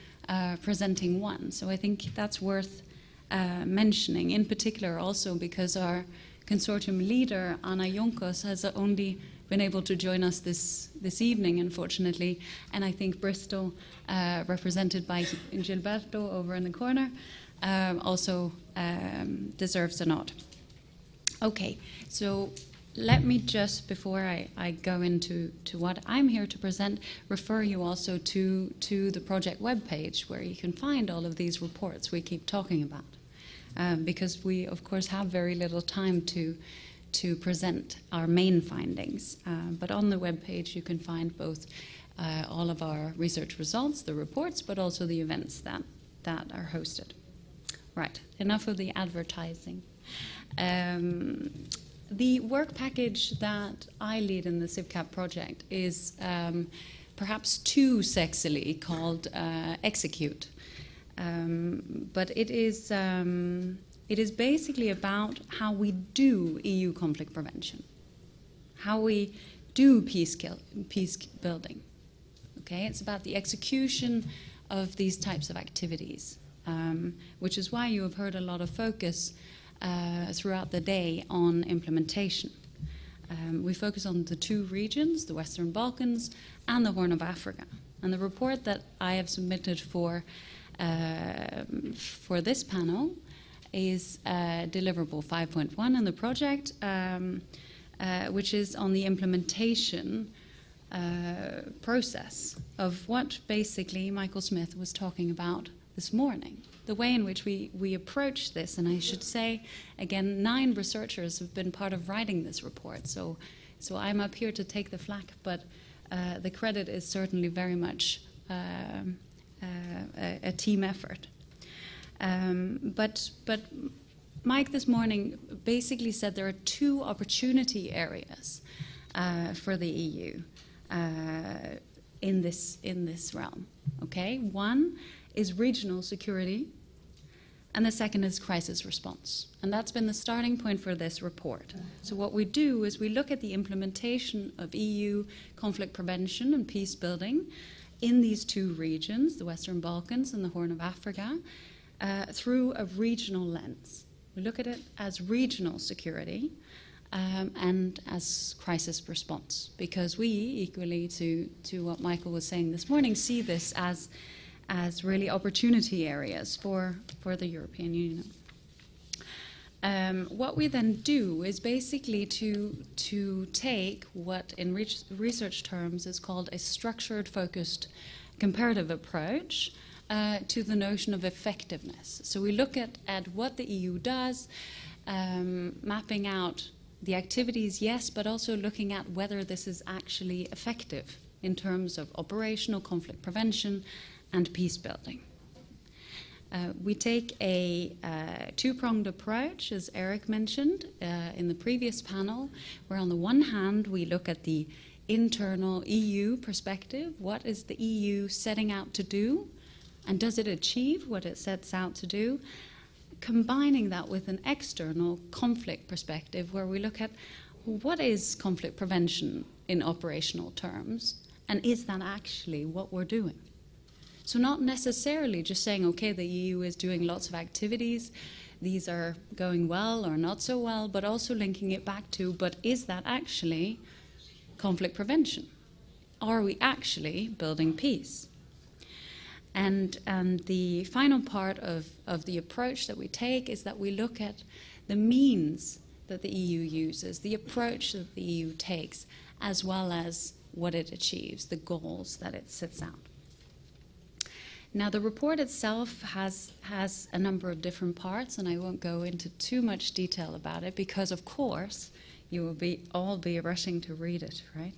presenting one. So I think that's worth mentioning, in particular also because our consortium leader, Anna Jonkos, has only been able to join us this evening, unfortunately, and I think Bristol, represented by Gilberto over in the corner, also deserves a nod. Okay, so let me just, before I go into what I'm here to present, refer you also to the project webpage, where you can find all of these reports we keep talking about, because we, of course, have very little time to present our main findings. But on the webpage you can find both all of our research results, the reports, but also the events that are hosted. Right, enough of the advertising. The work package that I lead in the CivCap project is perhaps too sexily called Execute. But it is basically about how we do EU conflict prevention, how we do peace building. Okay, it's about the execution of these types of activities, which is why you have heard a lot of focus throughout the day on implementation. We focus on the 2 regions, the Western Balkans and the Horne of Africa. And the report that I have submitted for this panel is deliverable 5.1 in the project, which is on the implementation process of what basically Michael Smith was talking about this morning. The way in which we approach this, and I should say, again, 9 researchers have been part of writing this report, so I'm up here to take the flak, but the credit is certainly very much a team effort. But Mike this morning basically said there are 2 opportunity areas for the EU in this realm. Okay, one is regional security, and the second is crisis response. And that's been the starting point for this report. So what we do is we look at the implementation of EU conflict prevention and peace building in these 2 regions, the Western Balkans and the Horne of Africa, through a regional lens. We look at it as regional security and as crisis response, because we, equally to what Michael was saying this morning, see this as really opportunity areas for the European Union. What we then do is basically to take what in research terms is called a structured, focused, comparative approach to the notion of effectiveness. So we look at what the EU does, mapping out the activities, yes, but also looking at whether this is actually effective in terms of operational conflict prevention and peace building. We take a 2-pronged approach, as Erik mentioned in the previous panel, where on the one hand we look at the internal EU perspective. What is the EU setting out to do? And does it achieve what it sets out to do? Combining that with an external conflict perspective, where we look at what is conflict prevention in operational terms? And is that actually what we're doing? So not necessarily just saying, okay, the EU is doing lots of activities, these are going well or not so well, but also linking it back to, but is that actually conflict prevention? Are we actually building peace? And the final part of the approach that we take is that we look at the means that the EU uses, the approach that the EU takes, as well as what it achieves, the goals that it sets out. Now, the report itself has a number of different parts, and I won't go into too much detail about it because, of course, you will all be rushing to read it, right?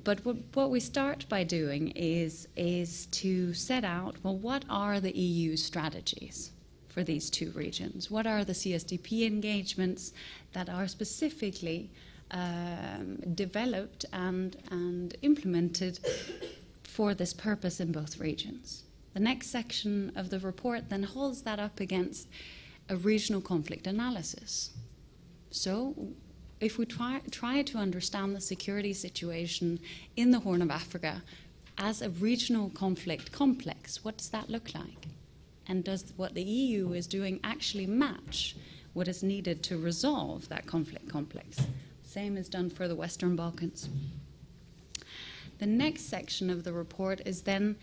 But what we start by doing is to set out, well, what are the EU strategies for these two regions? What are the CSDP engagements that are specifically developed and implemented for this purpose in both regions? The next section of the report then holds that up against a regional conflict analysis. So if we try to understand the security situation in the Horn of Africa as a regional conflict complex, what does that look like? And does what the EU is doing actually match what is needed to resolve that conflict complex? Same is done for the Western Balkans. The next section of the report is then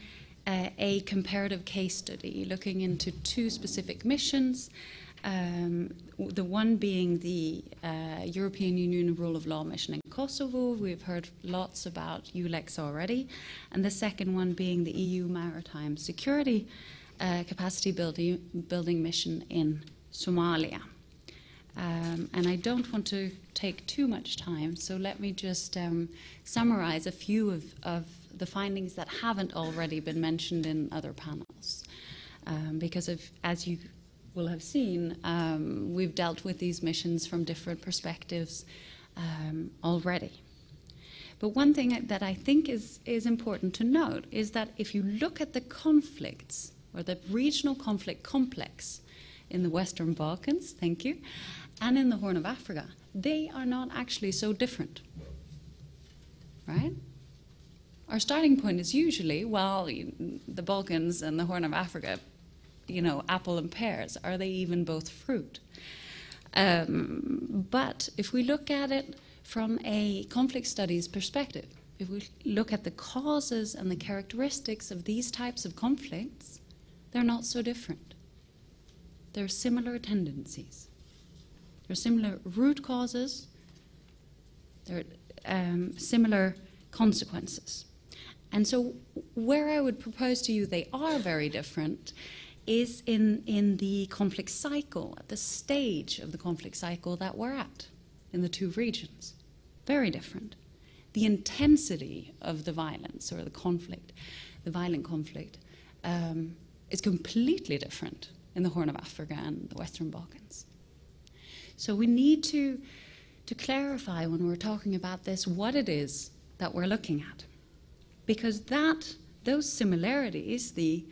a comparative case study looking into two specific missions, the one being the European Union Rule of Law mission in Kosovo. We've heard lots about EULEX already. And the second one being the EU Maritime Security Capacity Building mission in Somalia. And I don't want to take too much time, so let me just summarize a few of the findings that haven't already been mentioned in other panels. Because as you will have seen, we've dealt with these missions from different perspectives already. But one thing that I think is important to note is that if you look at the conflicts, or the regional conflict complex in the Western Balkans, thank you, and in the Horn of Africa, they are not actually so different, right? Our starting point is usually, well, the Balkans and the Horn of Africa, apple and pears, are they even both fruit? But if we look at it from a conflict studies perspective, if we look at the causes and the characteristics of these types of conflicts, they're not so different. There are similar tendencies. There are similar root causes. There are similar consequences. And so where I would propose to you they are very different is in the conflict cycle, at the stage of the conflict cycle that we're at in the two regions. Very different. The intensity of the violence or the conflict, the violent conflict, is completely different in the Horn of Africa and the Western Balkans. So we need to clarify when we're talking about this what it is that we're looking at. Because those similarities, the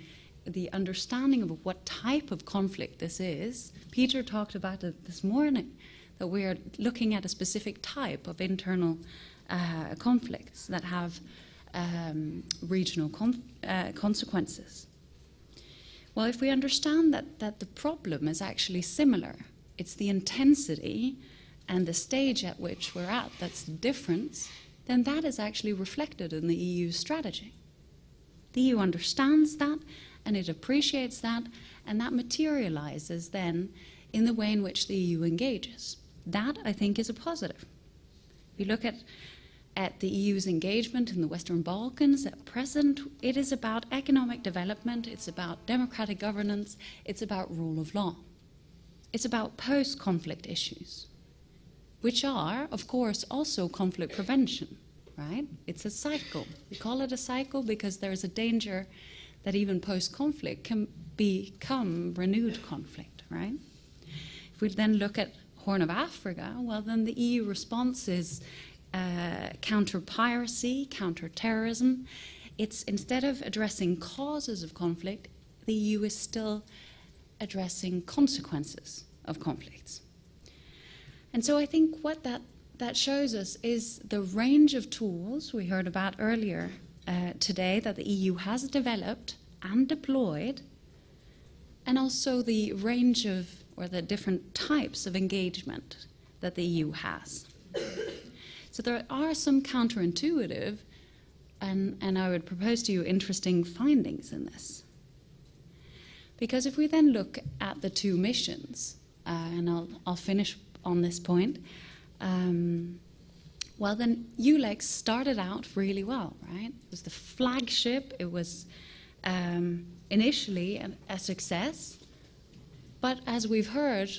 understanding of what type of conflict this is, Pieter talked about it this morning, that we are looking at a specific type of internal conflicts that have regional consequences. Well, if we understand that the problem is actually similar, it's the intensity and the stage at which we're at that's the difference, then that is actually reflected in the EU strategy. The EU understands that, and it appreciates that, and that materializes then in the way in which the EU engages. That, I think, is a positive. If you look at the EU's engagement in the Western Balkans at present, it is about economic development, it's about democratic governance, it's about rule of law. It's about post-conflict issues, which are, of course, also conflict prevention, right? It's a cycle. We call it a cycle because there's a danger that even post-conflict can become renewed conflict, right? If we then look at Horn of Africa, well, then the EU response is counter-piracy, counter-terrorism. It's, instead of addressing causes of conflict, the EU is still addressing consequences of conflicts. And so I think what that that shows us is the range of tools we heard about earlier today that the EU has developed and deployed, and also the range of, or the different types of engagement that the EU has. So there are some counterintuitive, and I would propose to you interesting findings in this. Because if we then look at the two missions, and I'll finish on this point, well then ULEX started out really well, right? It was the flagship, it was initially a success, but as we've heard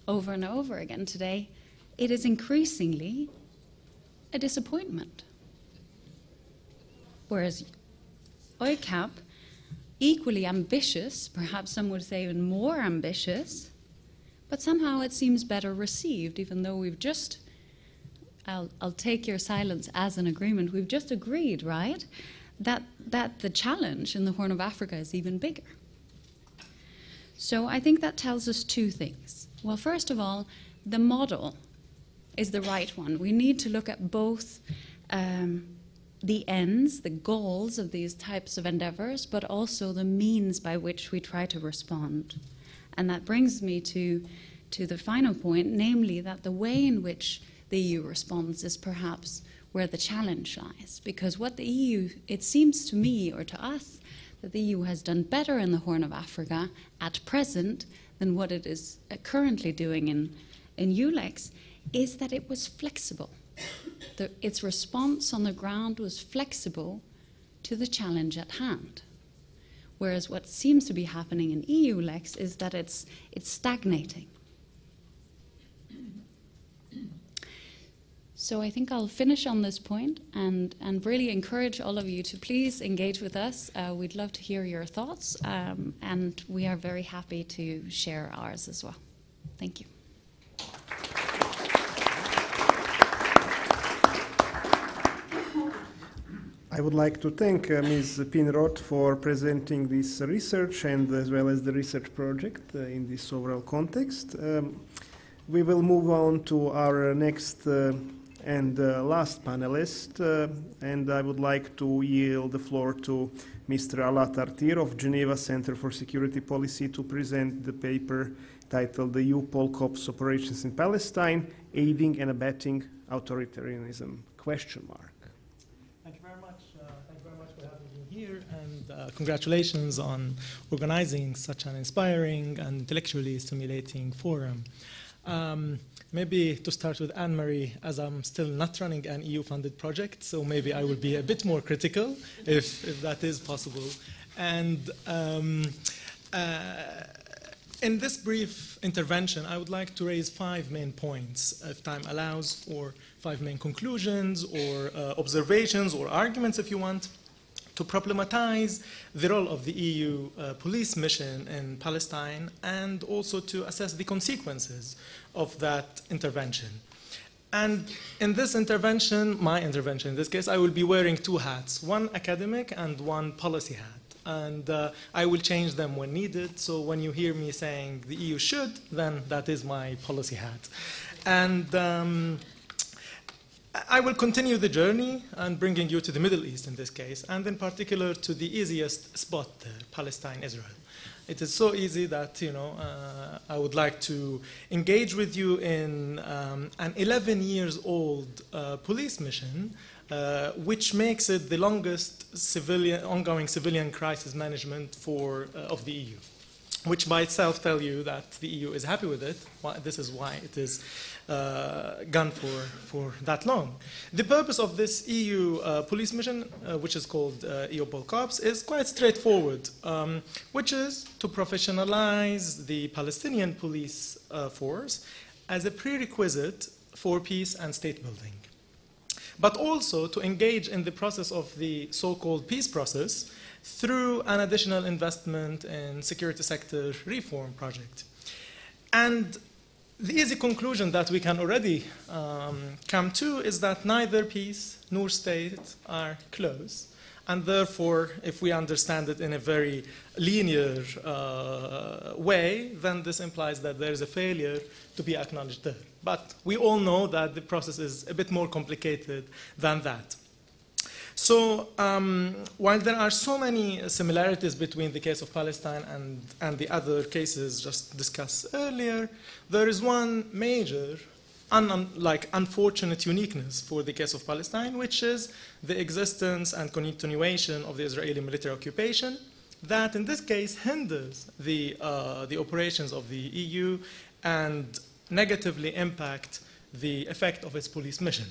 over and over again today, it is increasingly a disappointment. Whereas OICAP, equally ambitious, perhaps some would say even more ambitious, but somehow it seems better received, even though we've just, I'll take your silence as an agreement, we've just agreed, right, that the challenge in the Horn of Africa is even bigger. So I think that tells us two things. Well, first of all, the model is the right one. We need to look at both the ends, the goals of these types of endeavors, but also the means by which we try to respond. And that brings me to the final point, namely that the way in which the EU responds is perhaps where the challenge lies. Because what the EU, it seems to me or to us, that the EU has done better in the Horn of Africa at present than what it is currently doing in ULEX, is that it was flexible. Its response on the ground was flexible to the challenge at hand. Whereas what seems to be happening in EULEX is that it's stagnating. So I think I'll finish on this point and really encourage all of you to please engage with us. We'd love to hear your thoughts, and we are very happy to share ours as well. Thank you. I would like to thank Ms. Pinroth for presenting this research and as well as the research project in this overall context. We will move on to our next and last panelist, and I would like to yield the floor to Mr. Alat Artir of Geneva Center for Security Policy to present the paper titled "The EU-Pol Corps Operations in Palestine, Aiding and Abetting Authoritarianism?" ? Thank you very much. Thank you very much for having me here, and congratulations on organizing such an inspiring and intellectually stimulating forum. Maybe to start with Anne-Marie, as I'm still not running an EU-funded project, so maybe I will be a bit more critical, if that is possible. And in this brief intervention, I would like to raise 5 main points, if time allows, or 5 main conclusions, or observations, or arguments, if you want, to problematize the role of the EU police mission in Palestine, and also to assess the consequences of that intervention. And in this intervention, my intervention in this case, I will be wearing 2 hats, one academic and one policy hat. And I will change them when needed, so when you hear me saying the EU should, then that is my policy hat. And I will continue the journey and bringing you to the Middle East in this case, and in particular to the easiest spot there, Palestine, Israel. It is so easy that, you know, I would like to engage with you in an 11 years old police mission, which makes it the longest ongoing civilian crisis management of the EU, which by itself tells you that the EU is happy with it. This is why it is gone for that long. The purpose of this EU police mission, which is called EU-Pol Corps, is quite straightforward, which is to professionalize the Palestinian police force as a prerequisite for peace and state building, but also to engage in the process of the so-called peace process through an additional investment in security sector reform project. And the easy conclusion that we can already come to is that neither peace nor state are close. And therefore, if we understand it in a very linear way, then this implies that there is a failure to be acknowledged there. But we all know that the process is a bit more complicated than that. So while there are so many similarities between the case of Palestine and the other cases just discussed earlier, there is one major unfortunate uniqueness for the case of Palestine, which is the existence and continuation of the Israeli military occupation that in this case hinders the operations of the EU and negatively impact the effect of its police mission.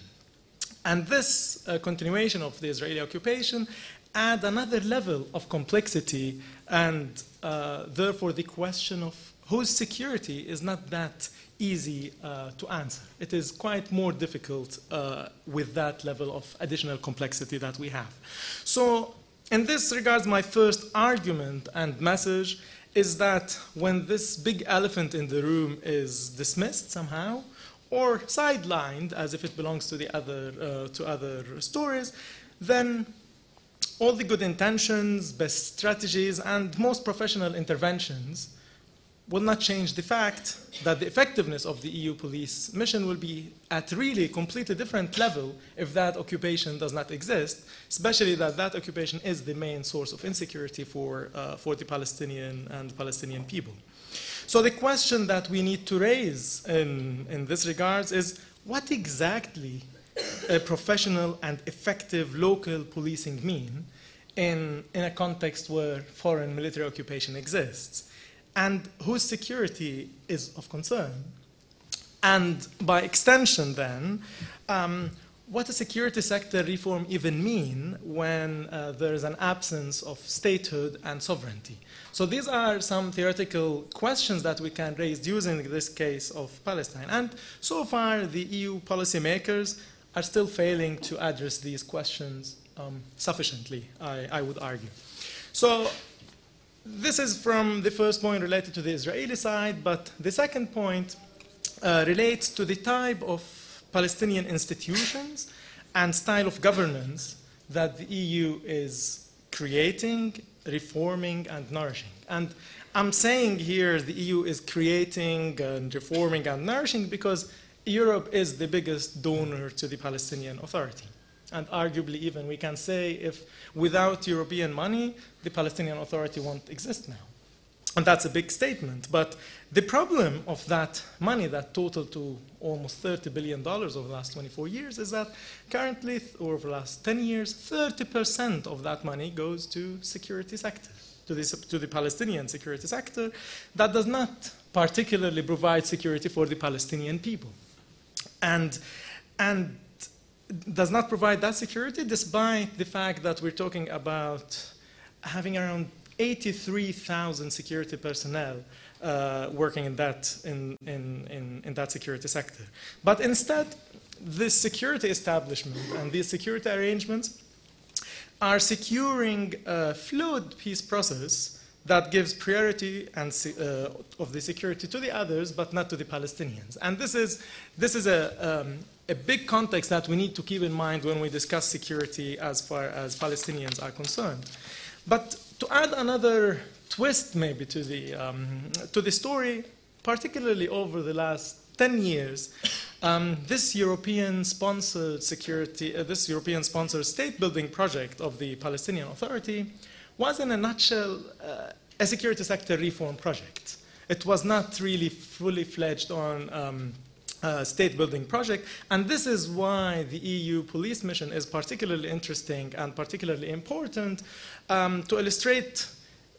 And this continuation of the Israeli occupation add another level of complexity, and therefore the question of whose security is not that easy to answer. It is quite more difficult with that level of additional complexity that we have. So in this regards, my first argument and message is that when this big elephant in the room is dismissed somehow, or sidelined as if it belongs to the other stories, then all the good intentions, best strategies, and most professional interventions will not change the fact that the effectiveness of the EU police mission will be at really completely different level if that occupation does not exist, especially that that occupation is the main source of insecurity for the Palestinian and Palestinian people. So the question that we need to raise in this regards is what exactly a professional and effective local policing mean in a context where foreign military occupation exists, and whose security is of concern. And by extension then, what does security sector reform even mean when there is an absence of statehood and sovereignty? So these are some theoretical questions that we can raise using this case of Palestine. And so far, the EU policymakers are still failing to address these questions sufficiently, I would argue. So this is from the first point related to the Israeli side, but the second point relates to the type of Palestinian institutions and style of governance that the EU is creating, reforming, and nourishing. And I'm saying here the EU is creating and reforming and nourishing because Europe is the biggest donor to the Palestinian Authority. And arguably even we can say if without European money, the Palestinian Authority won't exist now. And that's a big statement. But the problem of that money that totaled to almost $30 billion over the last 24 years is that currently, or over the last 10 years, 30% of that money goes to security sector, to the Palestinian security sector that does not particularly provide security for the Palestinian people. And does not provide that security despite the fact that we're talking about having around 83,000 security personnel working in that security sector. But instead, this security establishment and these security arrangements are securing a flawed peace process that gives priority and of the security to the others, but not to the Palestinians. And this is a big context that we need to keep in mind when we discuss security as far as Palestinians are concerned. But to add another twist maybe to the story, particularly over the last 10 years, this European-sponsored state-building project of the Palestinian Authority was, in a nutshell, a security sector reform project. It was not really fully fledged on state-building project, and this is why the EU police mission is particularly interesting and particularly important to illustrate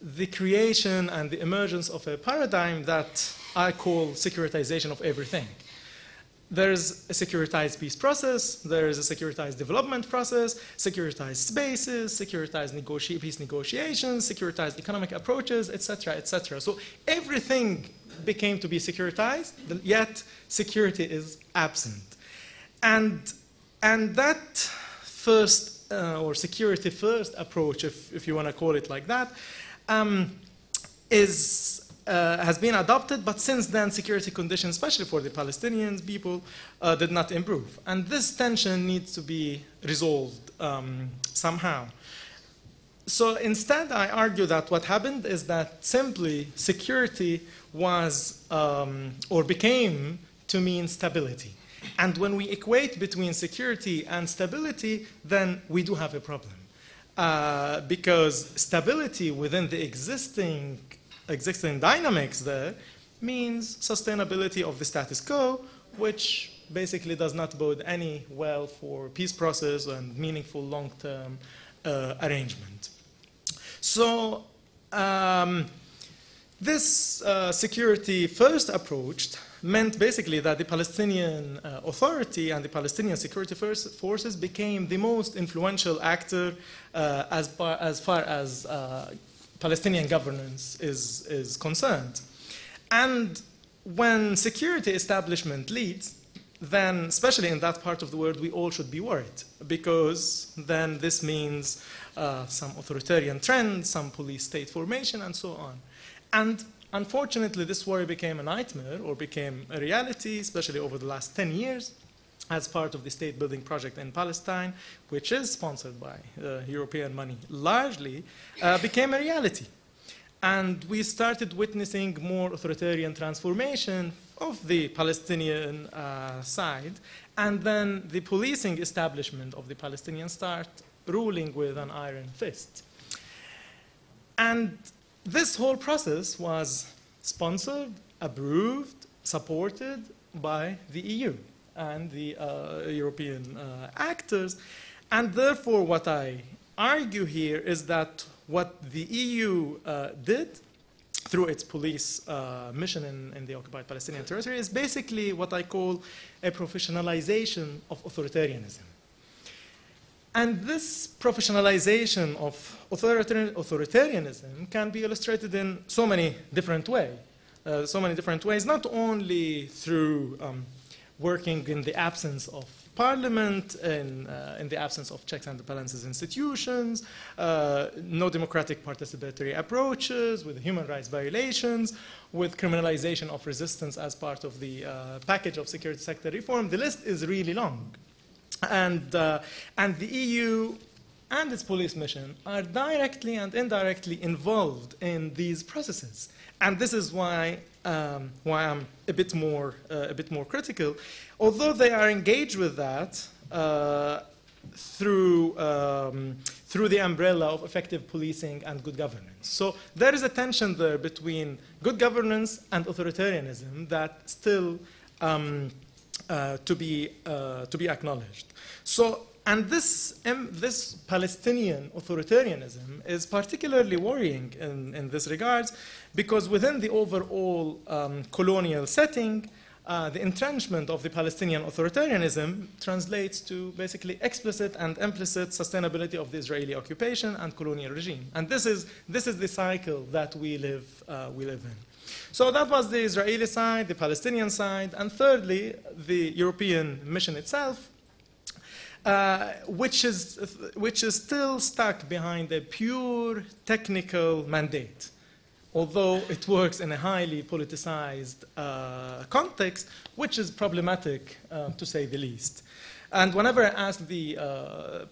the creation and the emergence of a paradigm that I call securitization of everything. There's a securitized peace process, there is a securitized development process, securitized spaces, securitized peace negotiations, securitized economic approaches, etc., etc. So everything became to be securitized, yet security is absent. And that first, or security first approach, if you want to call it like that, has been adopted, but since then security conditions, especially for the Palestinian people, did not improve. And this tension needs to be resolved somehow. So instead, I argue that what happened is that simply security was, or became to mean stability. And when we equate between security and stability, then we do have a problem. Because stability within the existing dynamics there means sustainability of the status quo, which basically does not bode any well for peace process and meaningful long-term arrangement. So this security first approach meant basically that the Palestinian Authority and the Palestinian security forces became the most influential actor as far as Palestinian governance is concerned. And when security establishment leads, then, especially in that part of the world, we all should be worried, because then this means some authoritarian trends, some police state formation, and so on. And unfortunately, this worry became a nightmare, or became a reality, especially over the last 10 years, as part of the state-building project in Palestine, which is sponsored by European money largely, became a reality. And we started witnessing more authoritarian transformation of the Palestinian side, and then the policing establishment of the Palestinians start ruling with an iron fist. And this whole process was sponsored, approved, supported by the EU and the European actors. And therefore, what I argue here is that what the EU did through its police mission in the occupied Palestinian territory is basically what I call a professionalization of authoritarianism. And this professionalization of authoritarianism can be illustrated in so many different ways. Not only through working in the absence of parliament, in the absence of checks and balances institutions, no democratic participatory approaches, with human rights violations, with criminalization of resistance as part of the package of security sector reform. The list is really long. And the EU and its police mission are directly and indirectly involved in these processes. And this is why I'm a bit more critical. Although they are engaged with that through the umbrella of effective policing and good governance. So there is a tension there between good governance and authoritarianism that still to be acknowledged. So, and this Palestinian authoritarianism is particularly worrying in this regard, because within the overall colonial setting, the entrenchment of the Palestinian authoritarianism translates to basically explicit and implicit sustainability of the Israeli occupation and colonial regime. And this is the cycle that we live in. So that was the Israeli side, the Palestinian side, and thirdly, the European mission itself, which is still stuck behind a pure technical mandate, although it works in a highly politicized context, which is problematic, to say the least. And whenever I ask the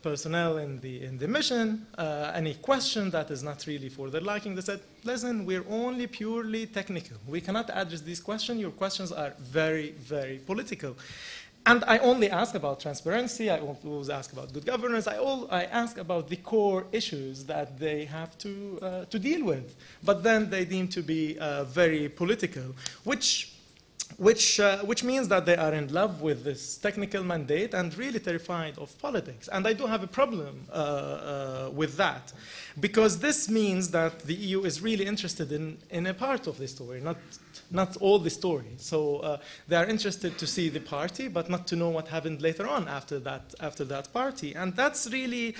personnel in the mission any question that is not really for their liking, they said, listen, we're only purely technical. We cannot address these questions. Your questions are very, very political. And I only ask about transparency. I always ask about good governance. I ask about the core issues that they have to deal with. But then they deem to be very political, which means that they are in love with this technical mandate and really terrified of politics. And I do have a problem with that, because this means that the EU is really interested in a part of the story, not all the story. So they are interested to see the party, but not to know what happened later on after that party. And that's really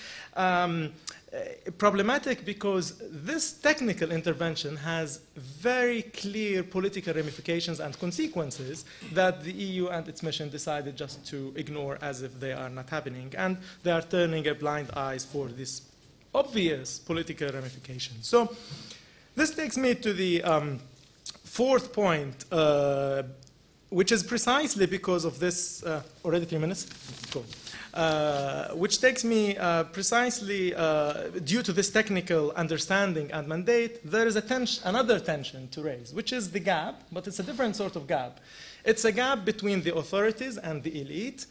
problematic, because this technical intervention has very clear political ramifications and consequences that the EU and its mission decided just to ignore as if they are not happening. And they are turning a blind eye for this obvious political ramifications. So this takes me to the fourth point, which is precisely because of this, already 3 minutes? Cool. which takes me precisely due to this technical understanding and mandate, there is another tension to raise, which is the gap, but it's a different sort of gap. It's a gap between the authorities and the elite,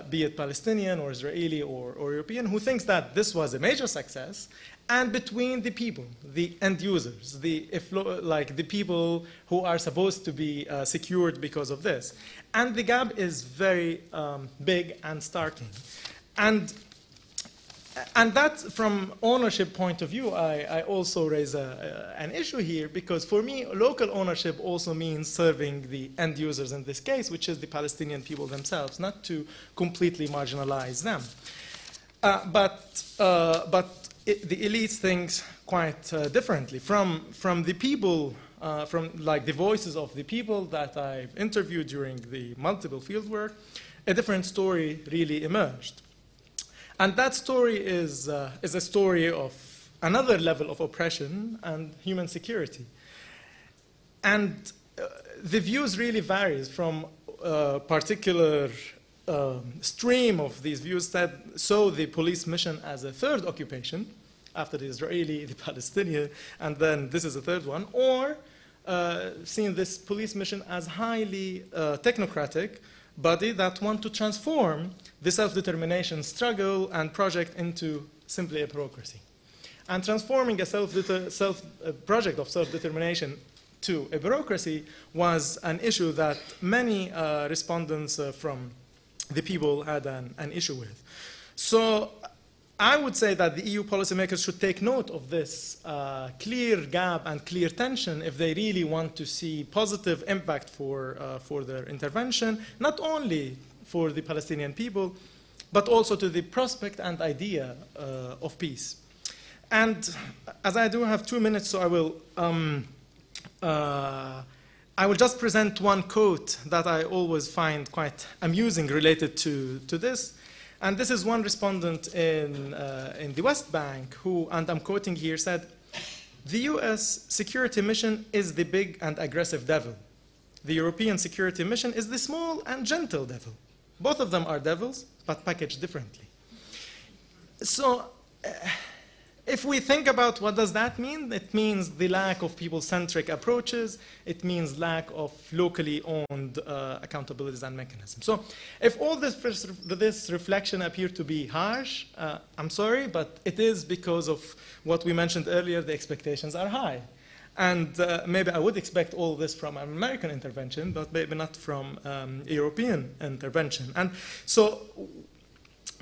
be it Palestinian or Israeli or European, who thinks that this was a major success, and between the people, the end users, the people who are supposed to be secured because of this. And the gap is very big and starking. And that, from ownership point of view, I also raise an issue here, because for me, local ownership also means serving the end users in this case, which is the Palestinian people themselves, not to completely marginalize them. The elites think quite differently. From the people, from like the voices of the people that I've interviewed during the multiple fieldwork, a different story really emerged. And that story is a story of another level of oppression and human security. And the views really varies from a particular stream of these views that saw the police mission as a third occupation, after the Israeli, the Palestinian, and then this is a third one, or seeing this police mission as highly technocratic body that want to transform the self-determination struggle and project into simply a bureaucracy. And transforming a project of self-determination to a bureaucracy was an issue that many respondents from the people had an issue with. So I would say that the EU policymakers should take note of this clear gap and clear tension if they really want to see positive impact for their intervention, not only for the Palestinian people, but also to the prospect and idea of peace. And as I do have 2 minutes, so I will just present one quote that I always find quite amusing related to this. And this is one respondent in the West Bank who, and I'm quoting here, said, "The US security mission is the big and aggressive devil. The European security mission is the small and gentle devil. Both of them are devils, but packaged differently." So if we think about what does that mean, it means the lack of people-centric approaches. It means lack of locally owned accountabilities and mechanisms. So if all this reflection appear to be harsh, I'm sorry, but it is because of what we mentioned earlier, the expectations are high. And maybe I would expect all this from an American intervention, but maybe not from European intervention. And so,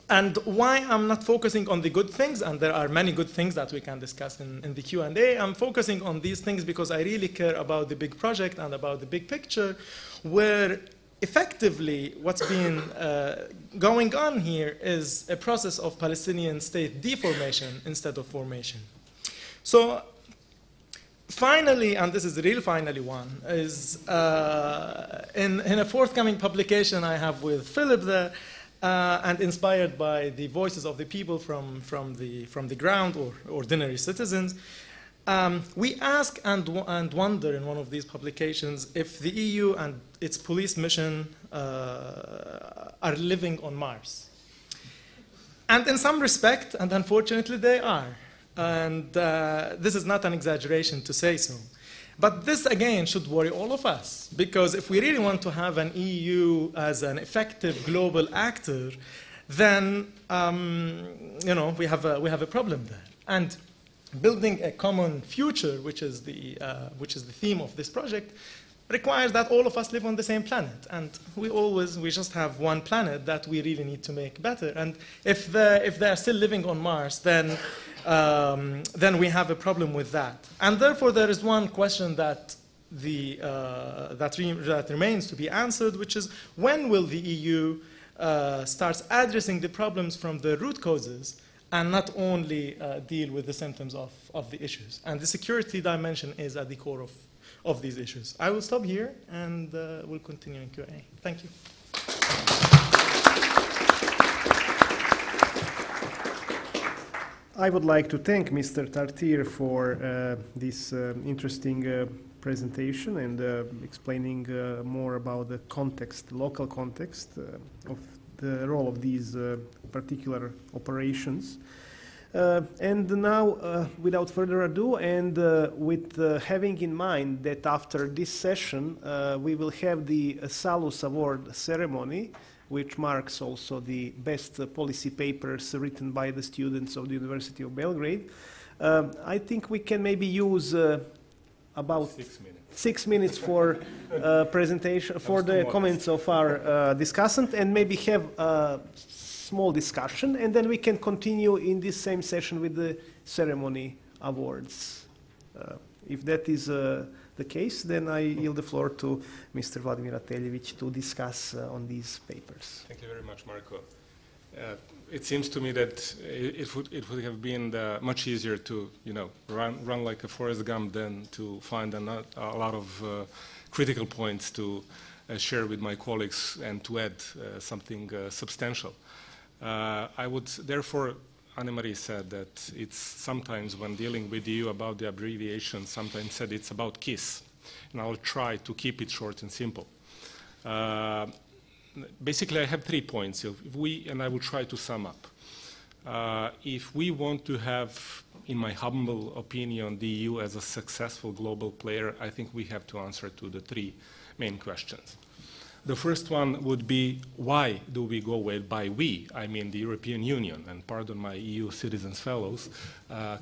and why I'm not focusing on the good things, and there are many good things that we can discuss in the Q&A, I'm focusing on these things because I really care about the big project and about the big picture, where effectively what's been going on here is a process of Palestinian state deformation instead of formation. So finally, and this is the real finally one, is in a forthcoming publication I have with Philip there, and inspired by the voices of the people from the ground or ordinary citizens, we ask and wonder in one of these publications if the EU and its police mission are living on Mars. And in some respect, and unfortunately they are, and this is not an exaggeration to say so. But this, again, should worry all of us, because if we really want to have an EU as an effective global actor, then we have a problem there. And building a common future, which is the theme of this project, requires that all of us live on the same planet. And we just have one planet that we really need to make better. And if they are still living on Mars, then we have a problem with that. And therefore, there is one question that remains to be answered, which is, when will the EU start addressing the problems from the root causes and not only deal with the symptoms of the issues? And the security dimension is at the core of these issues. I will stop here, and we'll continue in Q&A. Thank you. I would like to thank Mr. Tartir for this interesting presentation and explaining more about the context, local context of the role of these particular operations. And now, without further ado, and with having in mind that after this session we will have the Salus Award ceremony, which marks also the best policy papers written by the students of the University of Belgrade, I think we can maybe use about 6 minutes for presentation, for the comments of our discussant, and maybe have a small discussion, and then we can continue in this same session with the ceremony awards. If that is the case, then I yield the floor to Mr. Vladimir Ateljevic to discuss on these papers. Thank you very much, Marko. It seems to me that it would have been much easier to run like a Forrest Gump than to find a lot of critical points to share with my colleagues and to add something substantial. I would therefore, Annemarie said that it's sometimes when dealing with you about the abbreviation, sometimes said it's about KISS, and I'll try to keep it short and simple. Basically, I have 3 points, and I will try to sum up. If we want to have, in my humble opinion, the EU as a successful global player, I think we have to answer to the 3 main questions. The first one would be, why do we go away? By we, I mean the European Union, and pardon my EU citizens fellows,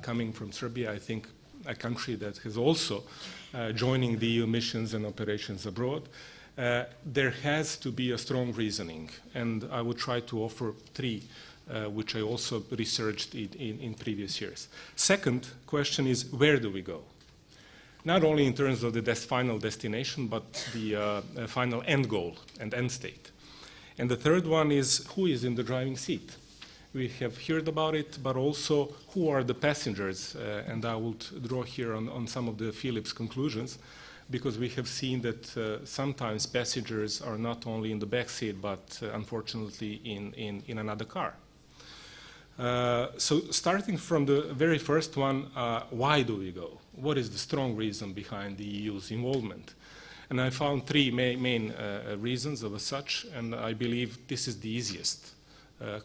coming from Serbia, I think a country that is also joining the EU missions and operations abroad. There has to be a strong reasoning, and I will try to offer 3, which I also researched in previous years. Second question is, where do we go? Not only in terms of the final destination, but the final end goal and end state. And the third one is, who is in the driving seat? We have heard about it, but also who are the passengers? And I will draw here on some of the Philip's conclusions, because we have seen that sometimes passengers are not only in the back seat, but unfortunately in another car. So starting from the very first one, why do we go? What is the strong reason behind the EU's involvement? And I found 3 main reasons of such, and I believe this is the easiest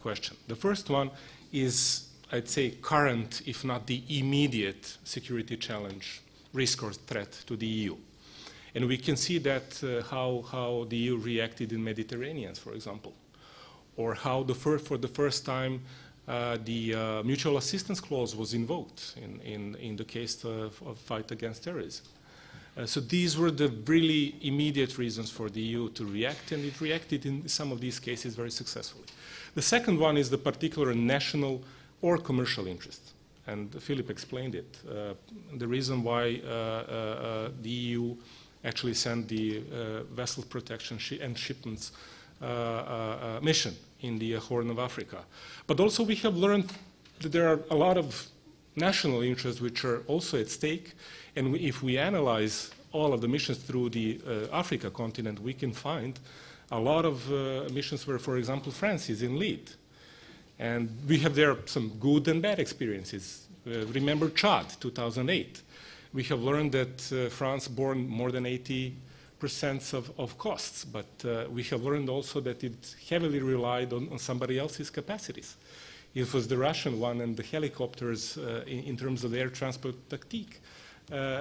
question. The first one is, I'd say, current, if not the immediate security challenge, risk or threat to the EU. And we can see that how the EU reacted in Mediterranean, for example, or how for the first time the mutual assistance clause was invoked in the case of fight against terrorism. So these were the really immediate reasons for the EU to react, and it reacted in some of these cases very successfully. The second one is the particular national or commercial interest, and Philip explained it. The reason why the EU actually sent the vessel protection and shipments mission in the Horn of Africa. But also we have learned that there are a lot of national interests which are also at stake, and if we analyze all of the missions through the Africa continent, we can find a lot of missions where, for example, France is in lead. And we have there some good and bad experiences. Remember Chad, 2008. We have learned that France borne more than 80% of costs, but we have learned also that it heavily relied on somebody else's capacities. It was the Russian one and the helicopters in terms of the air transport tactique,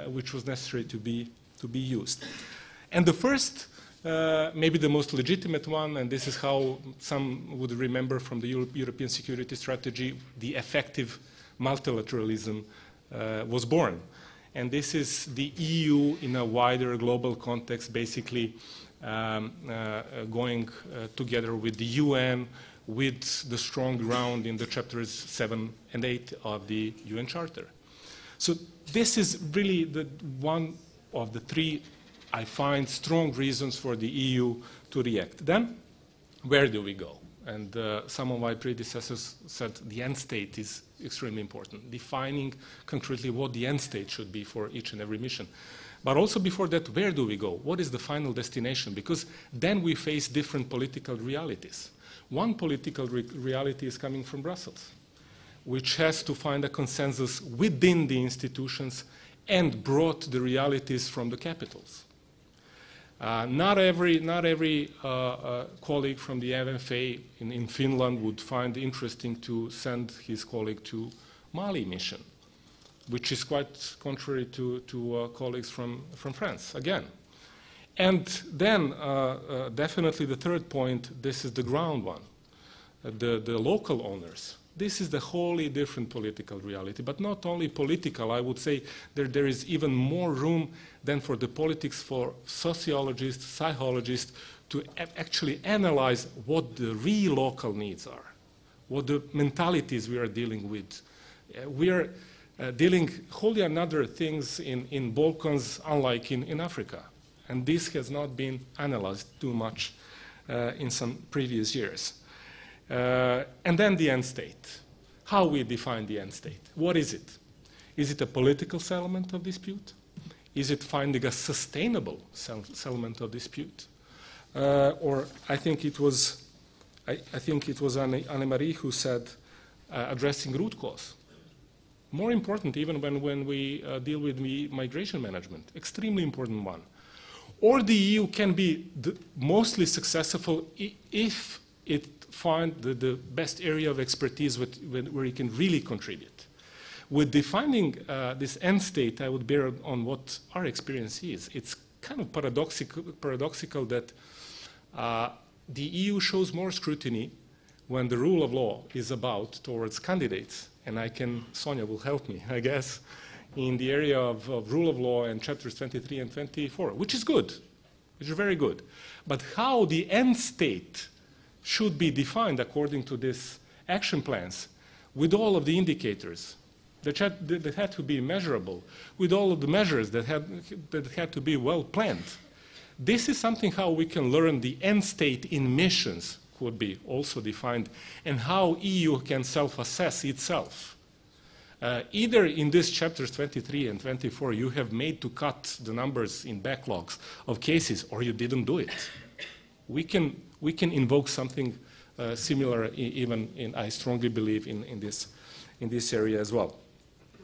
which was necessary to be used. And the first, maybe the most legitimate one, and this is how some would remember from the European security strategy, the effective multilateralism was born. And this is the EU in a wider global context, basically going together with the UN, with the strong ground in the chapters 7 and 8 of the UN Charter. So this is really the one of the 3, I find, strong reasons for the EU to react. Then, where do we go? And some of my predecessors said the end state is extremely important, defining concretely what the end state should be for each and every mission. But also before that, where do we go? What is the final destination? Because then we face different political realities. One political reality is coming from Brussels, which has to find a consensus within the institutions and brought the realities from the capitals. Not every colleague from the MFA in Finland would find interesting to send his colleague to Mali mission, which is quite contrary to colleagues from France, again. And then, definitely the third point, this is the ground one, the local owners. This is the wholly different political reality, but not only political. I would say there is even more room than for the politics for sociologists, psychologists to actually analyze what the real local needs are, what the mentalities we are dealing with. We are dealing wholly another things in Balkans, unlike in Africa. And this has not been analyzed too much in some previous years. And then the end state. How we define the end state. What is it? Is it a political settlement of dispute? Is it finding a sustainable settlement of dispute? Or I think it was Anne-Marie who said addressing root cause. More important even when we deal with migration management. Extremely important one. Or the EU can be mostly successful if it finds the best area of expertise where it can really contribute. With defining this end state, I would bear on what our experience is. It's kind of paradoxical that the EU shows more scrutiny when the rule of law is about towards candidates. And Sonja will help me, I guess, in the area of rule of law and chapters 23 and 24, which is good, which is very good. But how the end state should be defined according to these action plans, with all of the indicators that had to be measurable, with all of the measures that had to be well planned. This is something how we can learn the end state in missions could be also defined, and how EU can self-assess itself. Either in these chapters 23 and 24, you have made to cut the numbers in backlogs of cases, or you didn't do it. We can invoke something similar, I strongly believe in this area as well.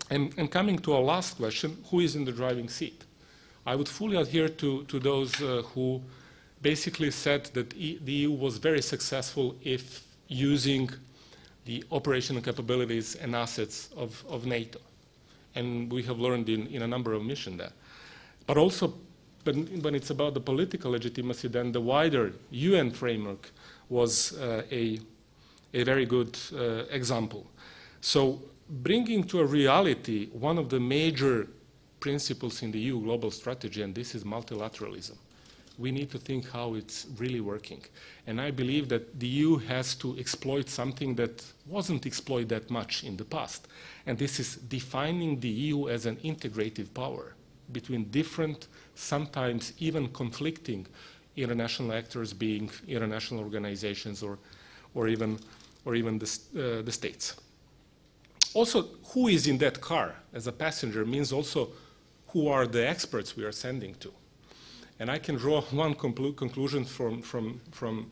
And coming to our last question, who is in the driving seat? I would fully adhere to those who basically said that the EU was very successful if using the operational capabilities and assets of NATO. And we have learned in a number of missions there. But also, when it's about the political legitimacy, then the wider UN framework was a very good example. So bringing to a reality one of the major principles in the EU global strategy, and this is multilateralism. We need to think how it's really working. And I believe that the EU has to exploit something that wasn't exploited that much in the past. And this is defining the EU as an integrative power between different, sometimes even conflicting international actors, being international organizations or even the states. Also, who is in that car as a passenger means also who are the experts we are sending to. And I can draw one conclusion from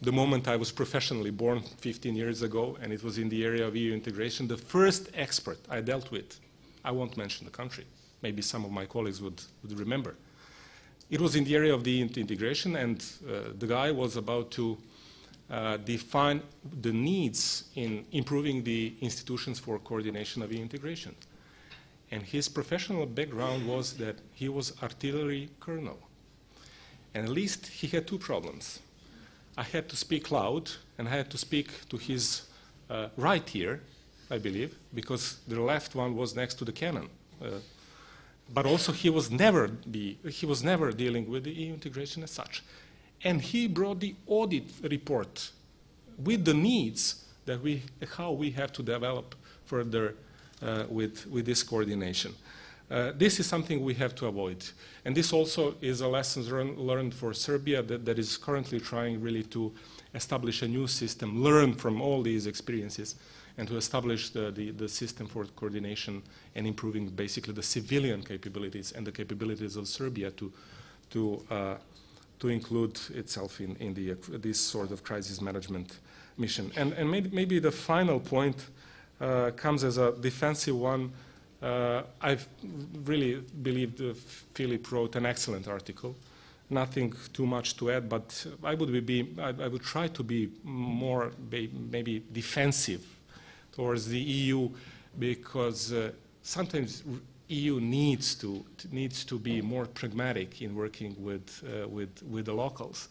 the moment I was professionally born 15 years ago, and it was in the area of EU integration. The first expert I dealt with, I won't mention the country, maybe some of my colleagues would remember. It was in the area of the integration, and the guy was about to define the needs in improving the institutions for coordination of EU integration. And his professional background was that he was artillery colonel. And at least he had two problems. I had to speak loud, and I had to speak to his right ear, I believe, because the left one was next to the cannon. But also he was never dealing with the EU integration as such. And he brought the audit report with the needs that how we have to develop further with this coordination. This is something we have to avoid. And this also is a lesson learned for Serbia that is currently trying really to establish a new system, learn from all these experiences, and to establish the system for coordination and improving basically the civilian capabilities and the capabilities of Serbia to include itself in this sort of crisis management mission. And maybe the final point comes as a defensive one. I really believe Philip wrote an excellent article. nothing too much to add, but I would try to be more maybe defensive towards the EU, because sometimes EU needs to be more pragmatic in working with the locals.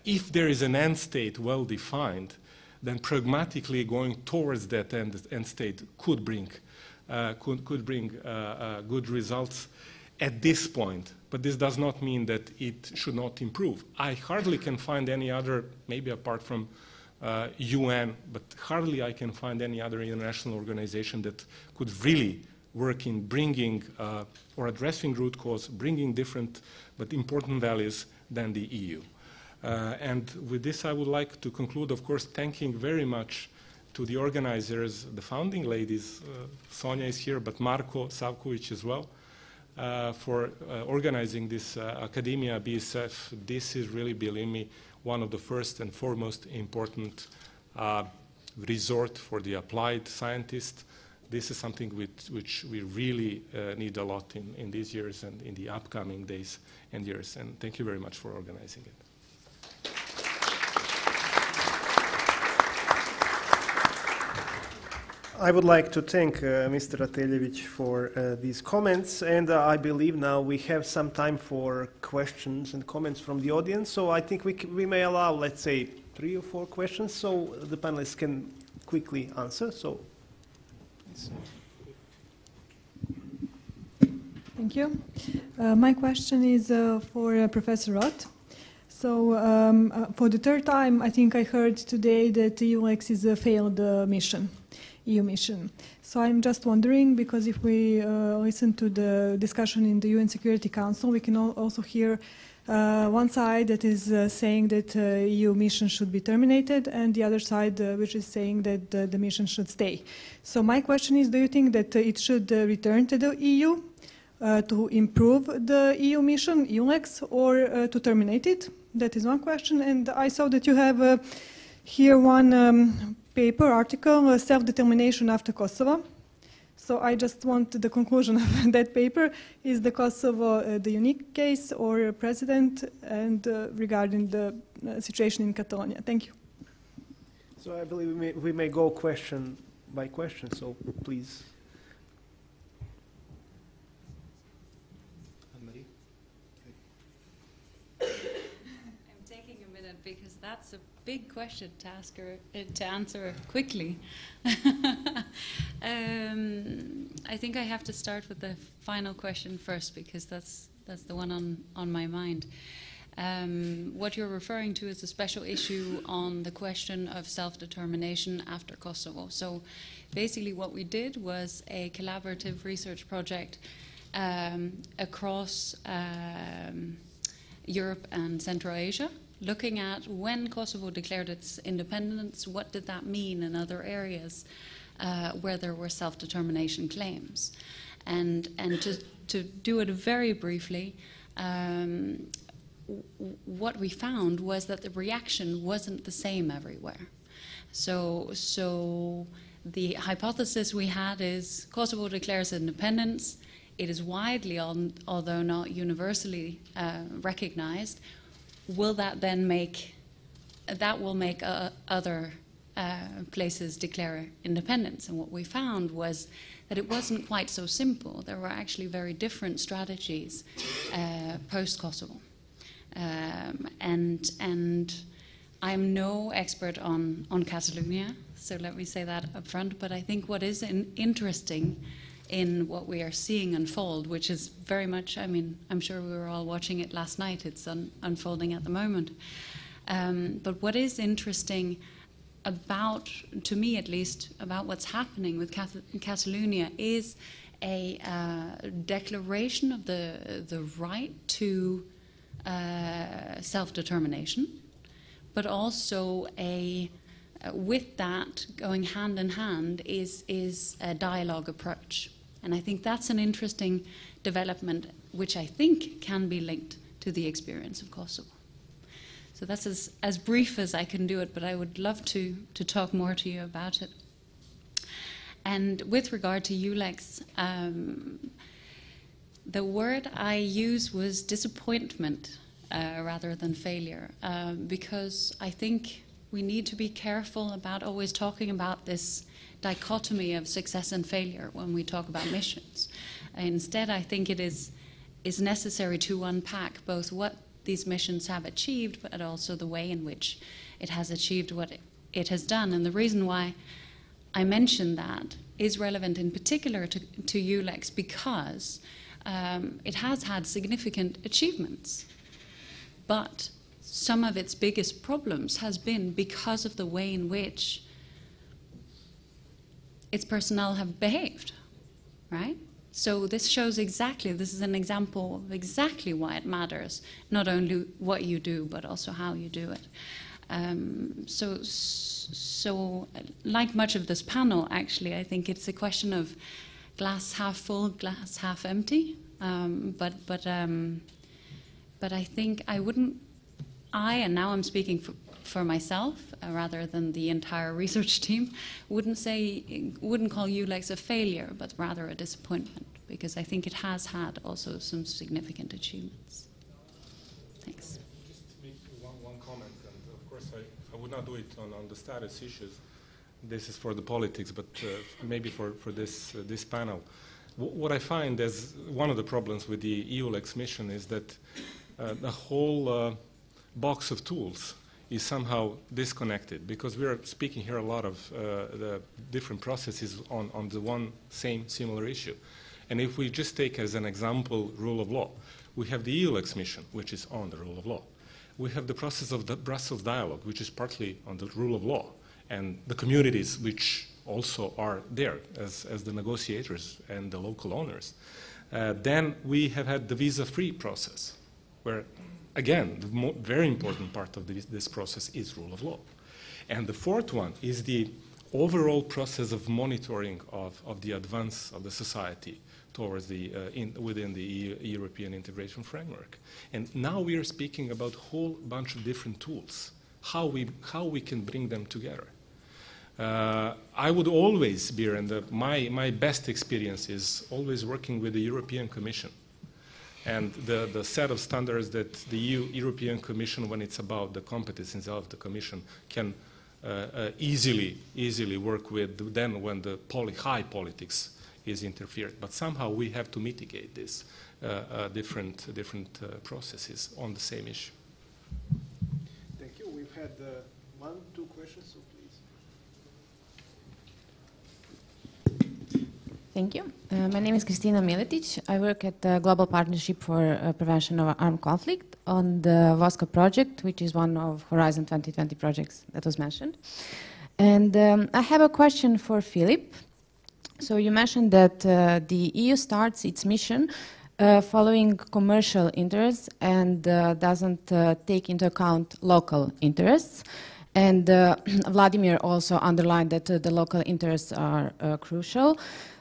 If there is an end state well defined, then pragmatically going towards that end state could bring good results at this point. But this does not mean that it should not improve. I hardly can find any other, maybe apart from UN, but hardly I can find any other international organization that could really work in bringing or addressing root cause, bringing different but important values than the EU. And with this, I would like to conclude, of course, thanking very much to the organizers, the founding ladies. Sonja is here, but Marko Savkovic as well, for organizing this Academia BSF. This is really, believe me, one of the first and foremost important resort for the applied scientist. This is something which we really need a lot in these years and in the upcoming days and years. And thank you very much for organizing it. I would like to thank Mr. Rateljevic for these comments, and I believe now we have some time for questions and comments from the audience. So I think we may allow, let's say, 3 or 4 questions, so the panelists can quickly answer. So, please. Thank you. My question is for Professor Roth. So for the 3rd time, I think I heard today that EULEX is a failed mission. EU mission. So I'm just wondering, because if we listen to the discussion in the UN Security Council, we can also hear one side that is saying that EU mission should be terminated, and the other side which is saying that the mission should stay. So my question is, do you think that it should return to the EU to improve the EU mission, EULEX, or to terminate it? That is one question. And I saw that you have here one paper, article, Self-Determination After Kosovo. So I just want the conclusion of that paper. Is the Kosovo the unique case or precedent, and regarding the situation in Catalonia? Thank you. So I believe we may go question by question, so please. I'm taking a minute because that's a big question to answer quickly. I think I have to start with the final question first, because that's the one on my mind. What you're referring to is a special issue on the question of self-determination after Kosovo. So basically what we did was a collaborative research project across Europe and Central Asia, looking at when Kosovo declared its independence, what did that mean in other areas where there were self-determination claims. And to do it very briefly, what we found was that the reaction wasn't the same everywhere. So the hypothesis we had is Kosovo declares independence. It is widely, although not universally, recognized. Will that then make other places declare independence? And what we found was that it wasn't quite so simple. There were actually very different strategies post-Kosovo. And I'm no expert on Catalonia, so let me say that up front, but I think what is interesting in what we are seeing unfold, which is very much, I mean, I'm sure we were all watching it last night, it's unfolding at the moment. But what is interesting about, to me at least, about what's happening with Catalonia is a declaration of the right to self-determination, but also with that going hand in hand is a dialogue approach. And I think that's an interesting development, which I think can be linked to the experience of Kosovo. So that's as brief as I can do it, but I would love to talk more to you about it. And with regard to EULEX, the word I used was disappointment. rather than failure, because I think we need to be careful about always talking about this dichotomy of success and failure when we talk about missions. Instead, I think it is necessary to unpack both what these missions have achieved, but also the way in which it has achieved what it has done. And the reason why I mention that is relevant in particular to ULEX because it has had significant achievements. But some of its biggest problems has been because of the way in which its personnel have behaved, right? So this shows exactly, this is an example of exactly why it matters, not only what you do, but also how you do it. So like much of this panel, actually, I think it's a question of glass half full, glass half empty. But I think and now I'm speaking for myself rather than the entire research team, wouldn't call ULEX a failure, but rather a disappointment, because I think it has had also some significant achievements. Thanks. Just make one comment, and of course I would not do it on the status issues. This is for the politics, but maybe for this panel. What I find as one of the problems with the ULEX mission is that the whole box of tools is somehow disconnected, because we are speaking here a lot of the different processes on the one similar issue. And if we just take as an example rule of law, we have the ULEX mission, which is on the rule of law. We have the process of the Brussels dialogue, which is partly on the rule of law, and the communities which also are there as the negotiators and the local owners. Then we have had the visa-free process, where again, the very important part of this process is rule of law. And the fourth one is the overall process of monitoring of the advance of the society towards within the European integration framework. And now we are speaking about a whole bunch of different tools, how we can bring them together. I would always be, and my best experience is always working with the European Commission. And the set of standards that the European Commission, when it's about the competencies of the Commission, can easily work with then when the high politics is interfered. But somehow we have to mitigate these different processes on the same issue. Thank you. We've had 2 questions, so please. Thank you. My name is Kristina Miletic. I work at the Global Partnership for Prevention of Armed Conflict on the VOSCA project, which is one of Horizon 2020 projects that was mentioned. And I have a question for Philip. So you mentioned that the EU starts its mission following commercial interests and doesn't take into account local interests. And Vladimir also underlined that the local interests are crucial.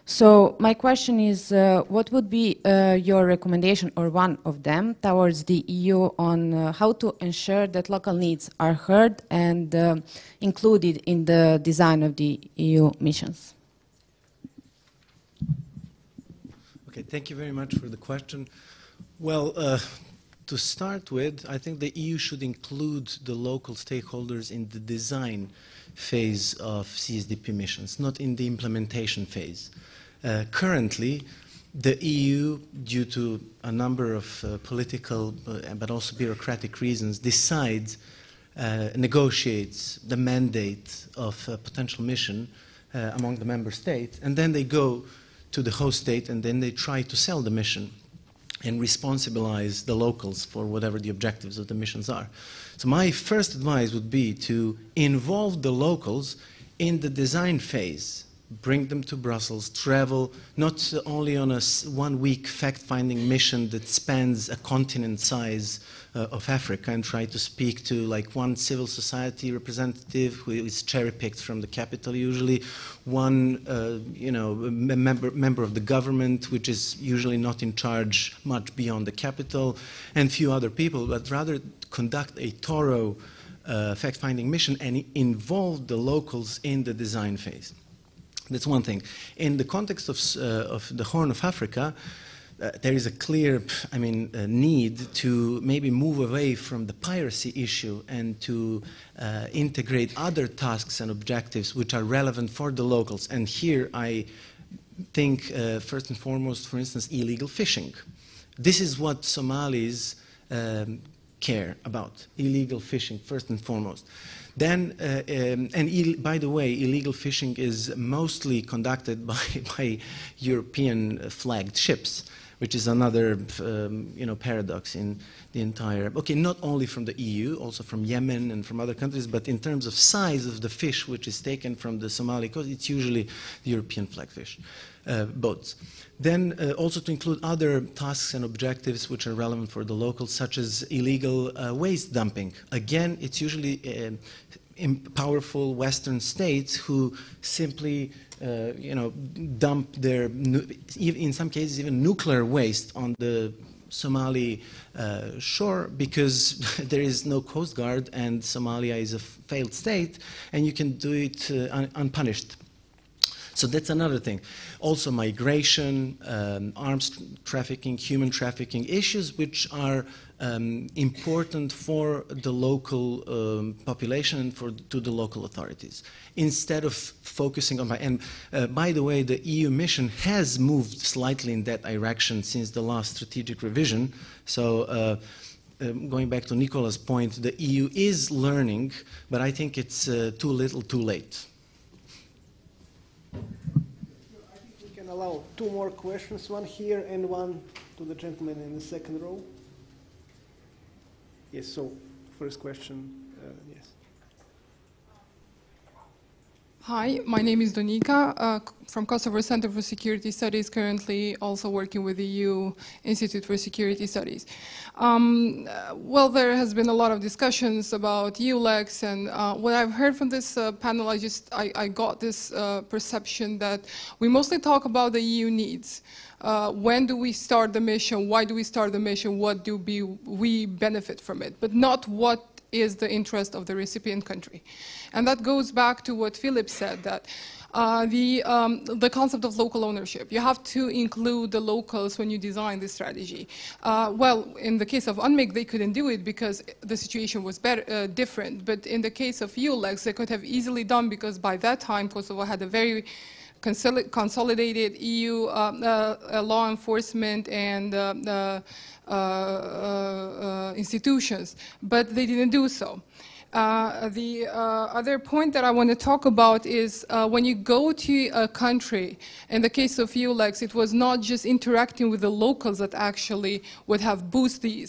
So my question is, what would be your recommendation, or one of them, towards the EU on how to ensure that local needs are heard and included in the design of the EU missions? Okay, thank you very much for the question. Well, to start with, I think the EU should include the local stakeholders in the design phase of CSDP missions, not in the implementation phase. Currently, the EU, due to a number of political but also bureaucratic reasons, negotiates the mandate of a potential mission among the member states, and then they go to the host state and then they try to sell the mission and responsibilize the locals for whatever the objectives of the missions are. So my first advice would be to involve the locals in the design phase. Bring them to Brussels, travel not only on a 1-week fact-finding mission that spans a continent size of Africa and try to speak to like one civil society representative who is cherry-picked from the capital usually, one member of the government which is usually not in charge much beyond the capital, and few other people, but rather conduct a thorough fact-finding mission and involve the locals in the design phase. That's one thing. In the context of the Horn of Africa, there is a clear, need to maybe move away from the piracy issue and to integrate other tasks and objectives which are relevant for the locals. And here I think, first and foremost, for instance, illegal fishing. This is what Somalis care about, illegal fishing, first and foremost. Then, by the way, illegal fishing is mostly conducted by European flagged ships, which is another, paradox in the entire. Okay, not only from the EU, also from Yemen and from other countries, but in terms of size of the fish which is taken from the Somali coast, it's usually the European flag fish boats. Then also to include other tasks and objectives which are relevant for the locals, such as illegal waste dumping. Again, it's usually powerful Western states who simply dump their, in some cases, even nuclear waste on the Somali shore because there is no coast guard and Somalia is a failed state and you can do it unpunished. So that's another thing. Also migration, arms trafficking, human trafficking, issues which are important for the local population and to the local authorities. Instead of focusing on, and by the way, the EU mission has moved slightly in that direction since the last strategic revision. So going back to Nikola's point, the EU is learning, but I think it's too little, too late. I think we can allow two more questions, one here and one to the gentleman in the second row. Yes, so first question, yes. Hi, my name is Donica from Kosovo Center for Security Studies, currently also working with the EU Institute for Security Studies. Well, there has been a lot of discussions about EULEX, and what I've heard from this panel, I got this perception that we mostly talk about the EU needs. When do we start the mission? Why do we start the mission? What do we benefit from it? But not what is the interest of the recipient country. And that goes back to what Philip said, that the concept of local ownership. You have to include the locals when you design this strategy. Well, in the case of UNMIC, they couldn't do it because the situation was different. But in the case of EULEX, they could have easily done, because by that time, Kosovo had a very consolidated EU law enforcement and institutions, but they didn't do so. The other point that I want to talk about is when you go to a country, in the case of EULEX, it was not just interacting with the locals that actually would have boosted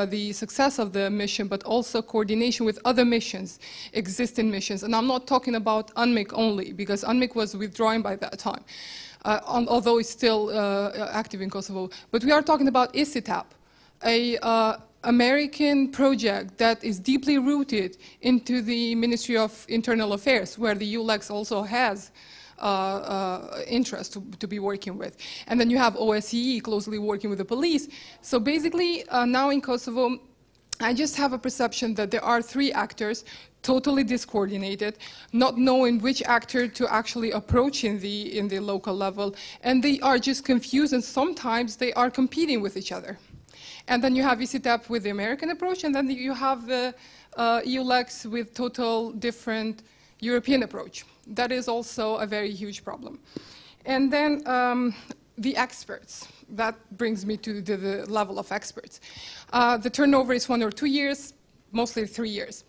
the success of the mission, but also coordination with other missions, existing missions. And I'm not talking about UNMIC only, because UNMIC was withdrawing by that time, although it's still active in Kosovo. But we are talking about ISITAP, a American project that is deeply rooted into the Ministry of Internal Affairs, where the EULEX also has interest to be working with. And then you have OSCE closely working with the police. So basically, now in Kosovo, I just have a perception that there are three actors, totally discoordinated, not knowing which actor to actually approach in the local level, and they are just confused, and sometimes they are competing with each other. And then you have ISITAP with the American approach, and then you have the EULEX with total different European approach. That is also a very huge problem. And then the experts. That brings me to the level of experts. The turnover is 1 or 2 years, mostly 3 years.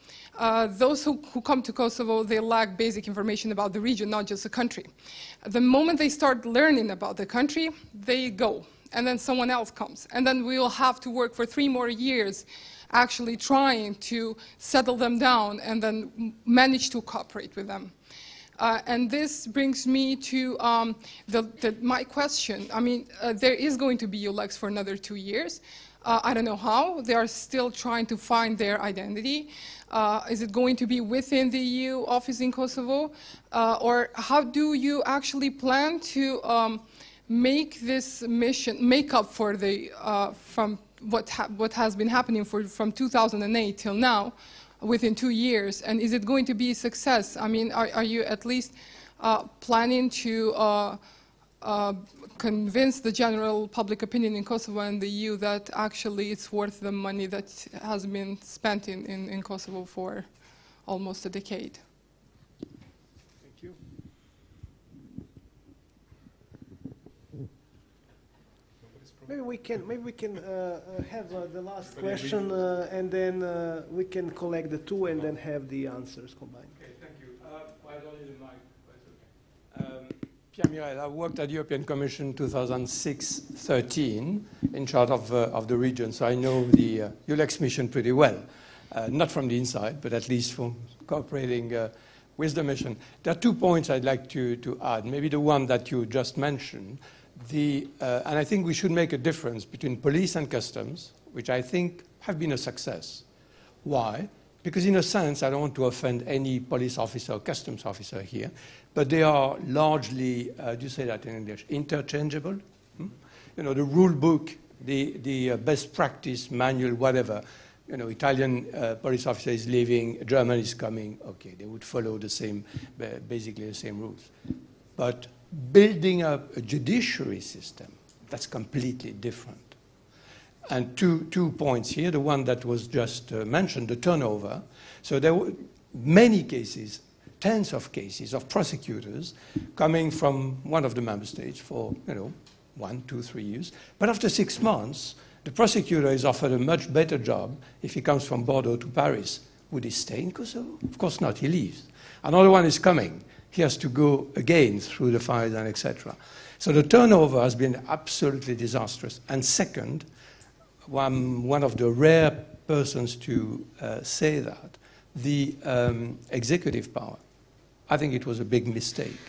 Those who come to Kosovo, they lack basic information about the region, not just the country. The moment they start learning about the country, they go. And then someone else comes. And then we will have to work for 3 more years actually trying to settle them down and then manage to cooperate with them. And this brings me to my question. I mean, there is going to be EULEX for another 2 years. I don't know how. They are still trying to find their identity. Is it going to be within the EU office in Kosovo? Or how do you actually plan to make this mission, make up for the, from what has been happening from 2008 till now, within 2 years, and is it going to be a success? I mean, are you at least planning to convince the general public opinion in Kosovo and the EU that actually it's worth the money that has been spent in Kosovo for almost a decade. Thank you. Maybe we can have the last question, and then we can collect the two and then have the answers combined. Okay, thank you. I don't need a mic, but it's okay. Pierre Mirel, I worked at the European Commission 2006-13 in charge of the region, so I know the ULEX mission pretty well. Not from the inside, but at least from cooperating with the mission. There are 2 points I'd like to add. Maybe the one that you just mentioned. And I think we should make a difference between police and customs, which I think have been a success. Why? Because in a sense, I don't want to offend any police officer or customs officer here, but they are largely, do you say that in English, interchangeable? You know, the rule book, the best practice manual, whatever. You know, Italian police officer is leaving, a German is coming, okay, they would follow the same, basically the same rules. But building up a judiciary system, that's completely different. And two points here, the one that was just mentioned, the turnover. So there were many cases, tens of cases of prosecutors coming from one of the member states for, 1, 2, 3 years. But after 6 months, the prosecutor is offered a much better job if he comes from Bordeaux to Paris. Would he stay in Kosovo? Of course not, he leaves. Another one is coming. He has to go again through the fires and etc. So the turnover has been absolutely disastrous. And second, one of the rare persons to say that, the executive power. I think it was a big mistake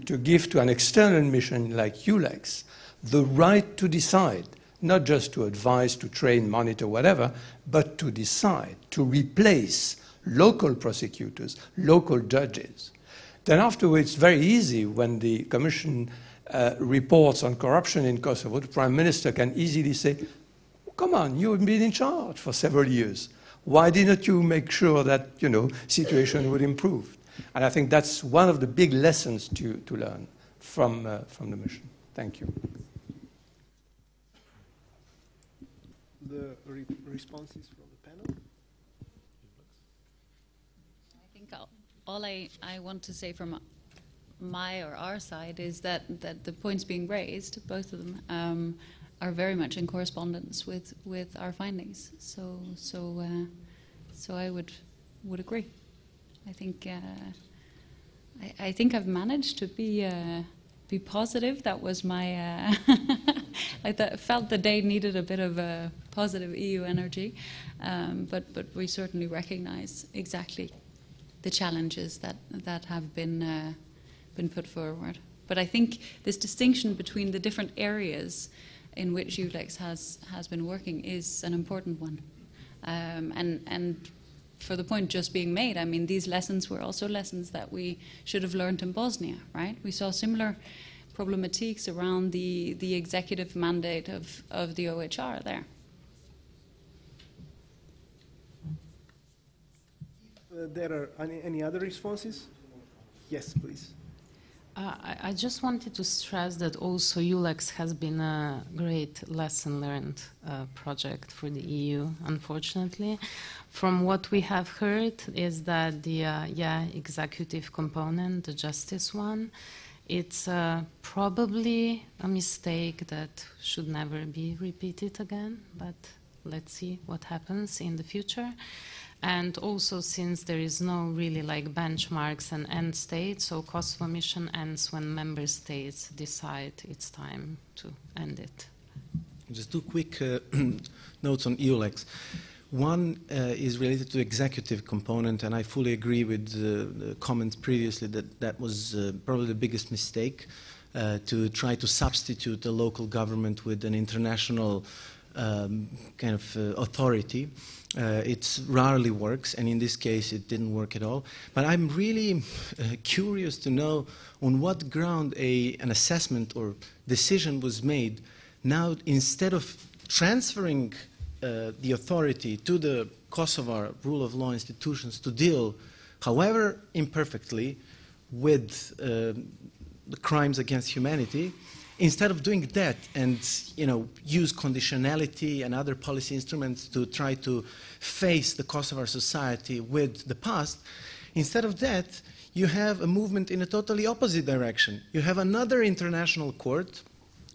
to give to an external mission like ULEX the right to decide, not just to advise, to train, monitor, whatever, but to decide, to replace local prosecutors, local judges. Then afterwards, it's very easy when the Commission reports on corruption in Kosovo, the Prime Minister can easily say, come on, you've been in charge for several years. Why didn't you make sure that, situation would improve? And I think that's one of the big lessons to learn from the mission. Thank you. The responses from the panel? I think all I want to say from my or our side is that the points being raised, both of them, are very much in correspondence with our findings. So I would agree. I think I've managed to be positive. That was my. I felt the day needed a bit of a positive EU energy, but we certainly recognise exactly the challenges that have been put forward. But I think this distinction between the different areas in which ULEX has been working is an important one, and for the point just being made, I mean, these lessons were also lessons that we should have learned in Bosnia, right? We saw similar problematiques around the executive mandate of the OHR there. There are any other responses? Yes, please. I just wanted to stress that also ULEX has been a great lesson learned project for the EU, unfortunately. From what we have heard is that the executive component, the justice one, it's probably a mistake that should never be repeated again, but let's see what happens in the future. And also, since there is no really like benchmarks and end state, so Kosovo mission ends when member states decide it's time to end it. Just two quick notes on EULEX. One is related to executive component, and I fully agree with the comments previously that was probably the biggest mistake, to try to substitute a local government with an international kind of authority. It rarely works, and in this case it didn't work at all. But I'm really curious to know on what ground an assessment or decision was made. Now, instead of transferring the authority to the Kosovar rule of law institutions to deal, however imperfectly, with the crimes against humanity, instead of doing that and use conditionality and other policy instruments to try to face the cost of our society with the past, instead of that, you have a movement in a totally opposite direction. You have another international court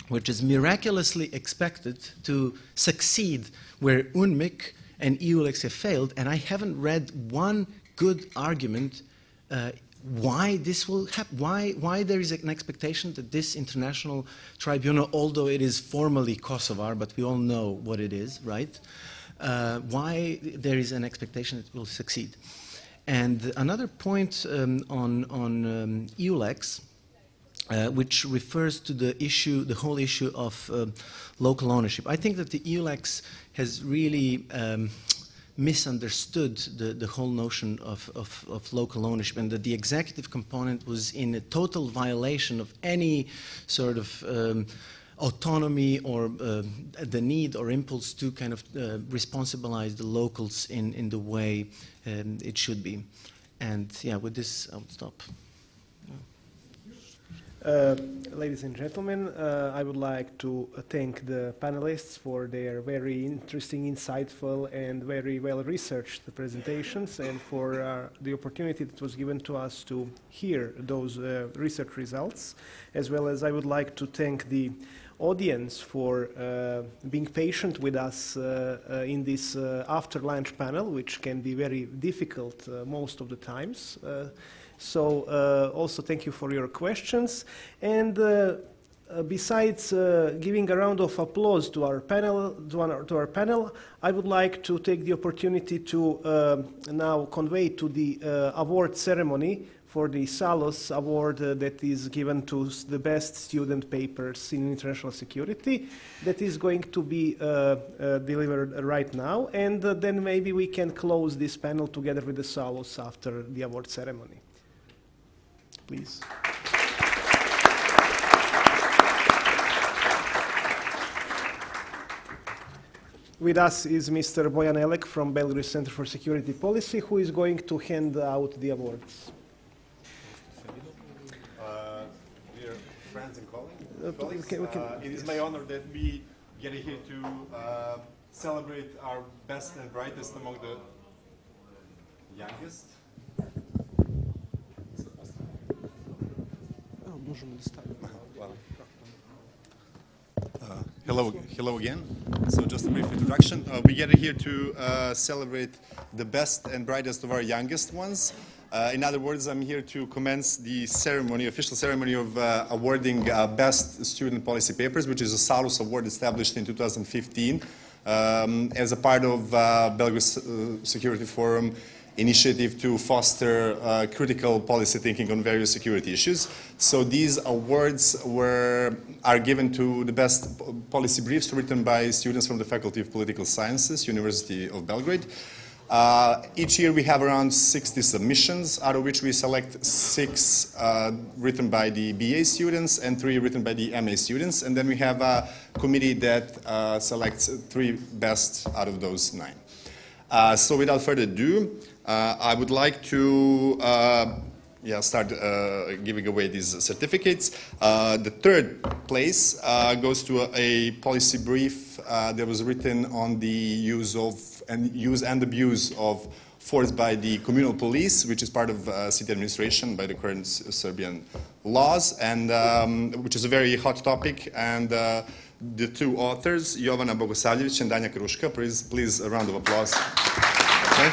which is miraculously expected to succeed where UNMIC and EULEX have failed, and I haven't read one good argument why this will happen, why there is an expectation that this international tribunal, although it is formally Kosovar, but we all know what it is, right? Why there is an expectation it will succeed. And another point on EULEX, which refers to the whole issue of local ownership. I think that the EULEX has really misunderstood the whole notion of local ownership, and that the executive component was in a total violation of any sort of autonomy or the need or impulse to kind of responsibilize the locals in the way it should be. And yeah, with this I would stop. Ladies and gentlemen, I would like to thank the panelists for their very interesting, insightful, and very well-researched presentations, and for the opportunity that was given to us to hear those research results, as well as I would like to thank the audience for being patient with us in this after-lunch panel, which can be very difficult most of the times. So also thank you for your questions. And besides giving a round of applause to our panel, I would like to take the opportunity to now convey to the award ceremony for the Salos Award that is given to the best student papers in international security, that is going to be delivered right now, and then maybe we can close this panel together with the Salos after the award ceremony. Please. With us is Mr. Bojan Elek from Belgrade Center for Security Policy, who is going to hand out the awards. Dear friends and colleagues, it is my honor that we get here to celebrate our best and brightest among the youngest. Hello again. So just a brief introduction. We gather here to celebrate the best and brightest of our youngest ones. In other words, I'm here to commence the ceremony, official ceremony of awarding best student policy papers, which is a Salos Award established in 2015 as a part of Belgrade Security Forum initiative to foster critical policy thinking on various security issues. So these awards are given to the best policy briefs written by students from the Faculty of Political Sciences, University of Belgrade. Each year we have around 60 submissions, out of which we select 6 written by the BA students and 3 written by the MA students, and then we have a committee that selects 3 best out of those 9. So without further ado, I would like to start giving away these certificates. The third place goes to a policy brief that was written on the use and abuse of force by the communal police, which is part of city administration by the current Serbian laws, and which is a very hot topic. And the 2 authors, Jovana Bogosavljević and Danja Kruška, please a round of applause. Okay.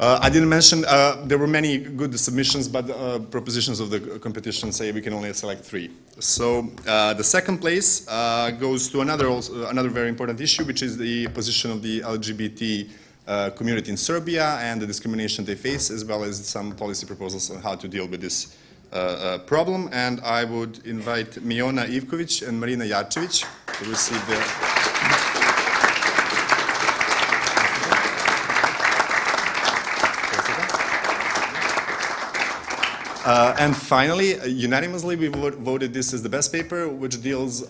I didn't mention, there were many good submissions, but propositions of the competition say we can only select 3. So the second place goes to another very important issue, which is the position of the LGBT community in Serbia and the discrimination they face, as well as some policy proposals on how to deal with this problem. And I would invite Miona Ivković and Marina Jarčević to receive the... And finally, unanimously, we voted this as the best paper, which deals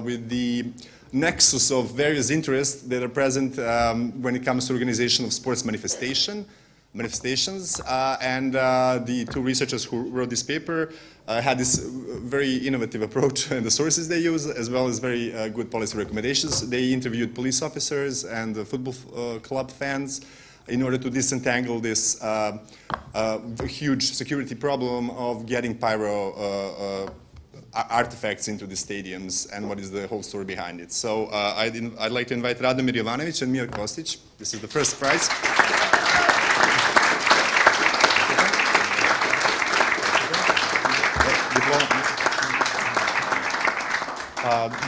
with the nexus of various interests that are present when it comes to organization of sports manifestations. The two researchers who wrote this paper had this very innovative approach in the sources they use, as well as very good policy recommendations. They interviewed police officers and football club fans in order to disentangle this huge security problem of getting pyro artifacts into the stadiums and what is the whole story behind it. So I'd like to invite Radomir Jovanovic and Mio Kostic. This is the first prize.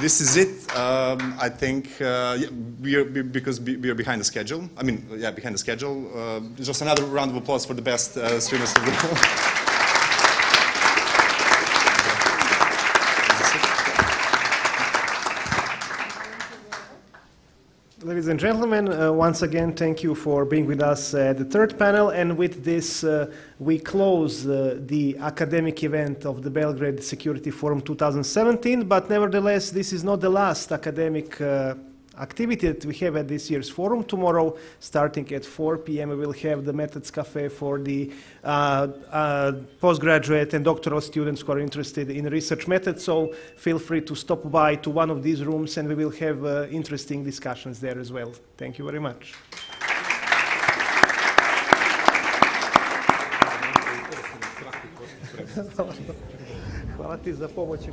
This is it. I think because we are behind the schedule. I mean, yeah, behind the schedule. Just another round of applause for the best streamers of the world. Ladies and gentlemen, once again, thank you for being with us at the third panel. And with this, we close the academic event of the Belgrade Security Forum 2017. But nevertheless, this is not the last academic activity that we have at this year's forum. Tomorrow, starting at 4 p.m., we will have the Methods Cafe for the postgraduate and doctoral students who are interested in research methods. So feel free to stop by to one of these rooms, and we will have interesting discussions there as well. Thank you very much. Hvala ti za pomoć.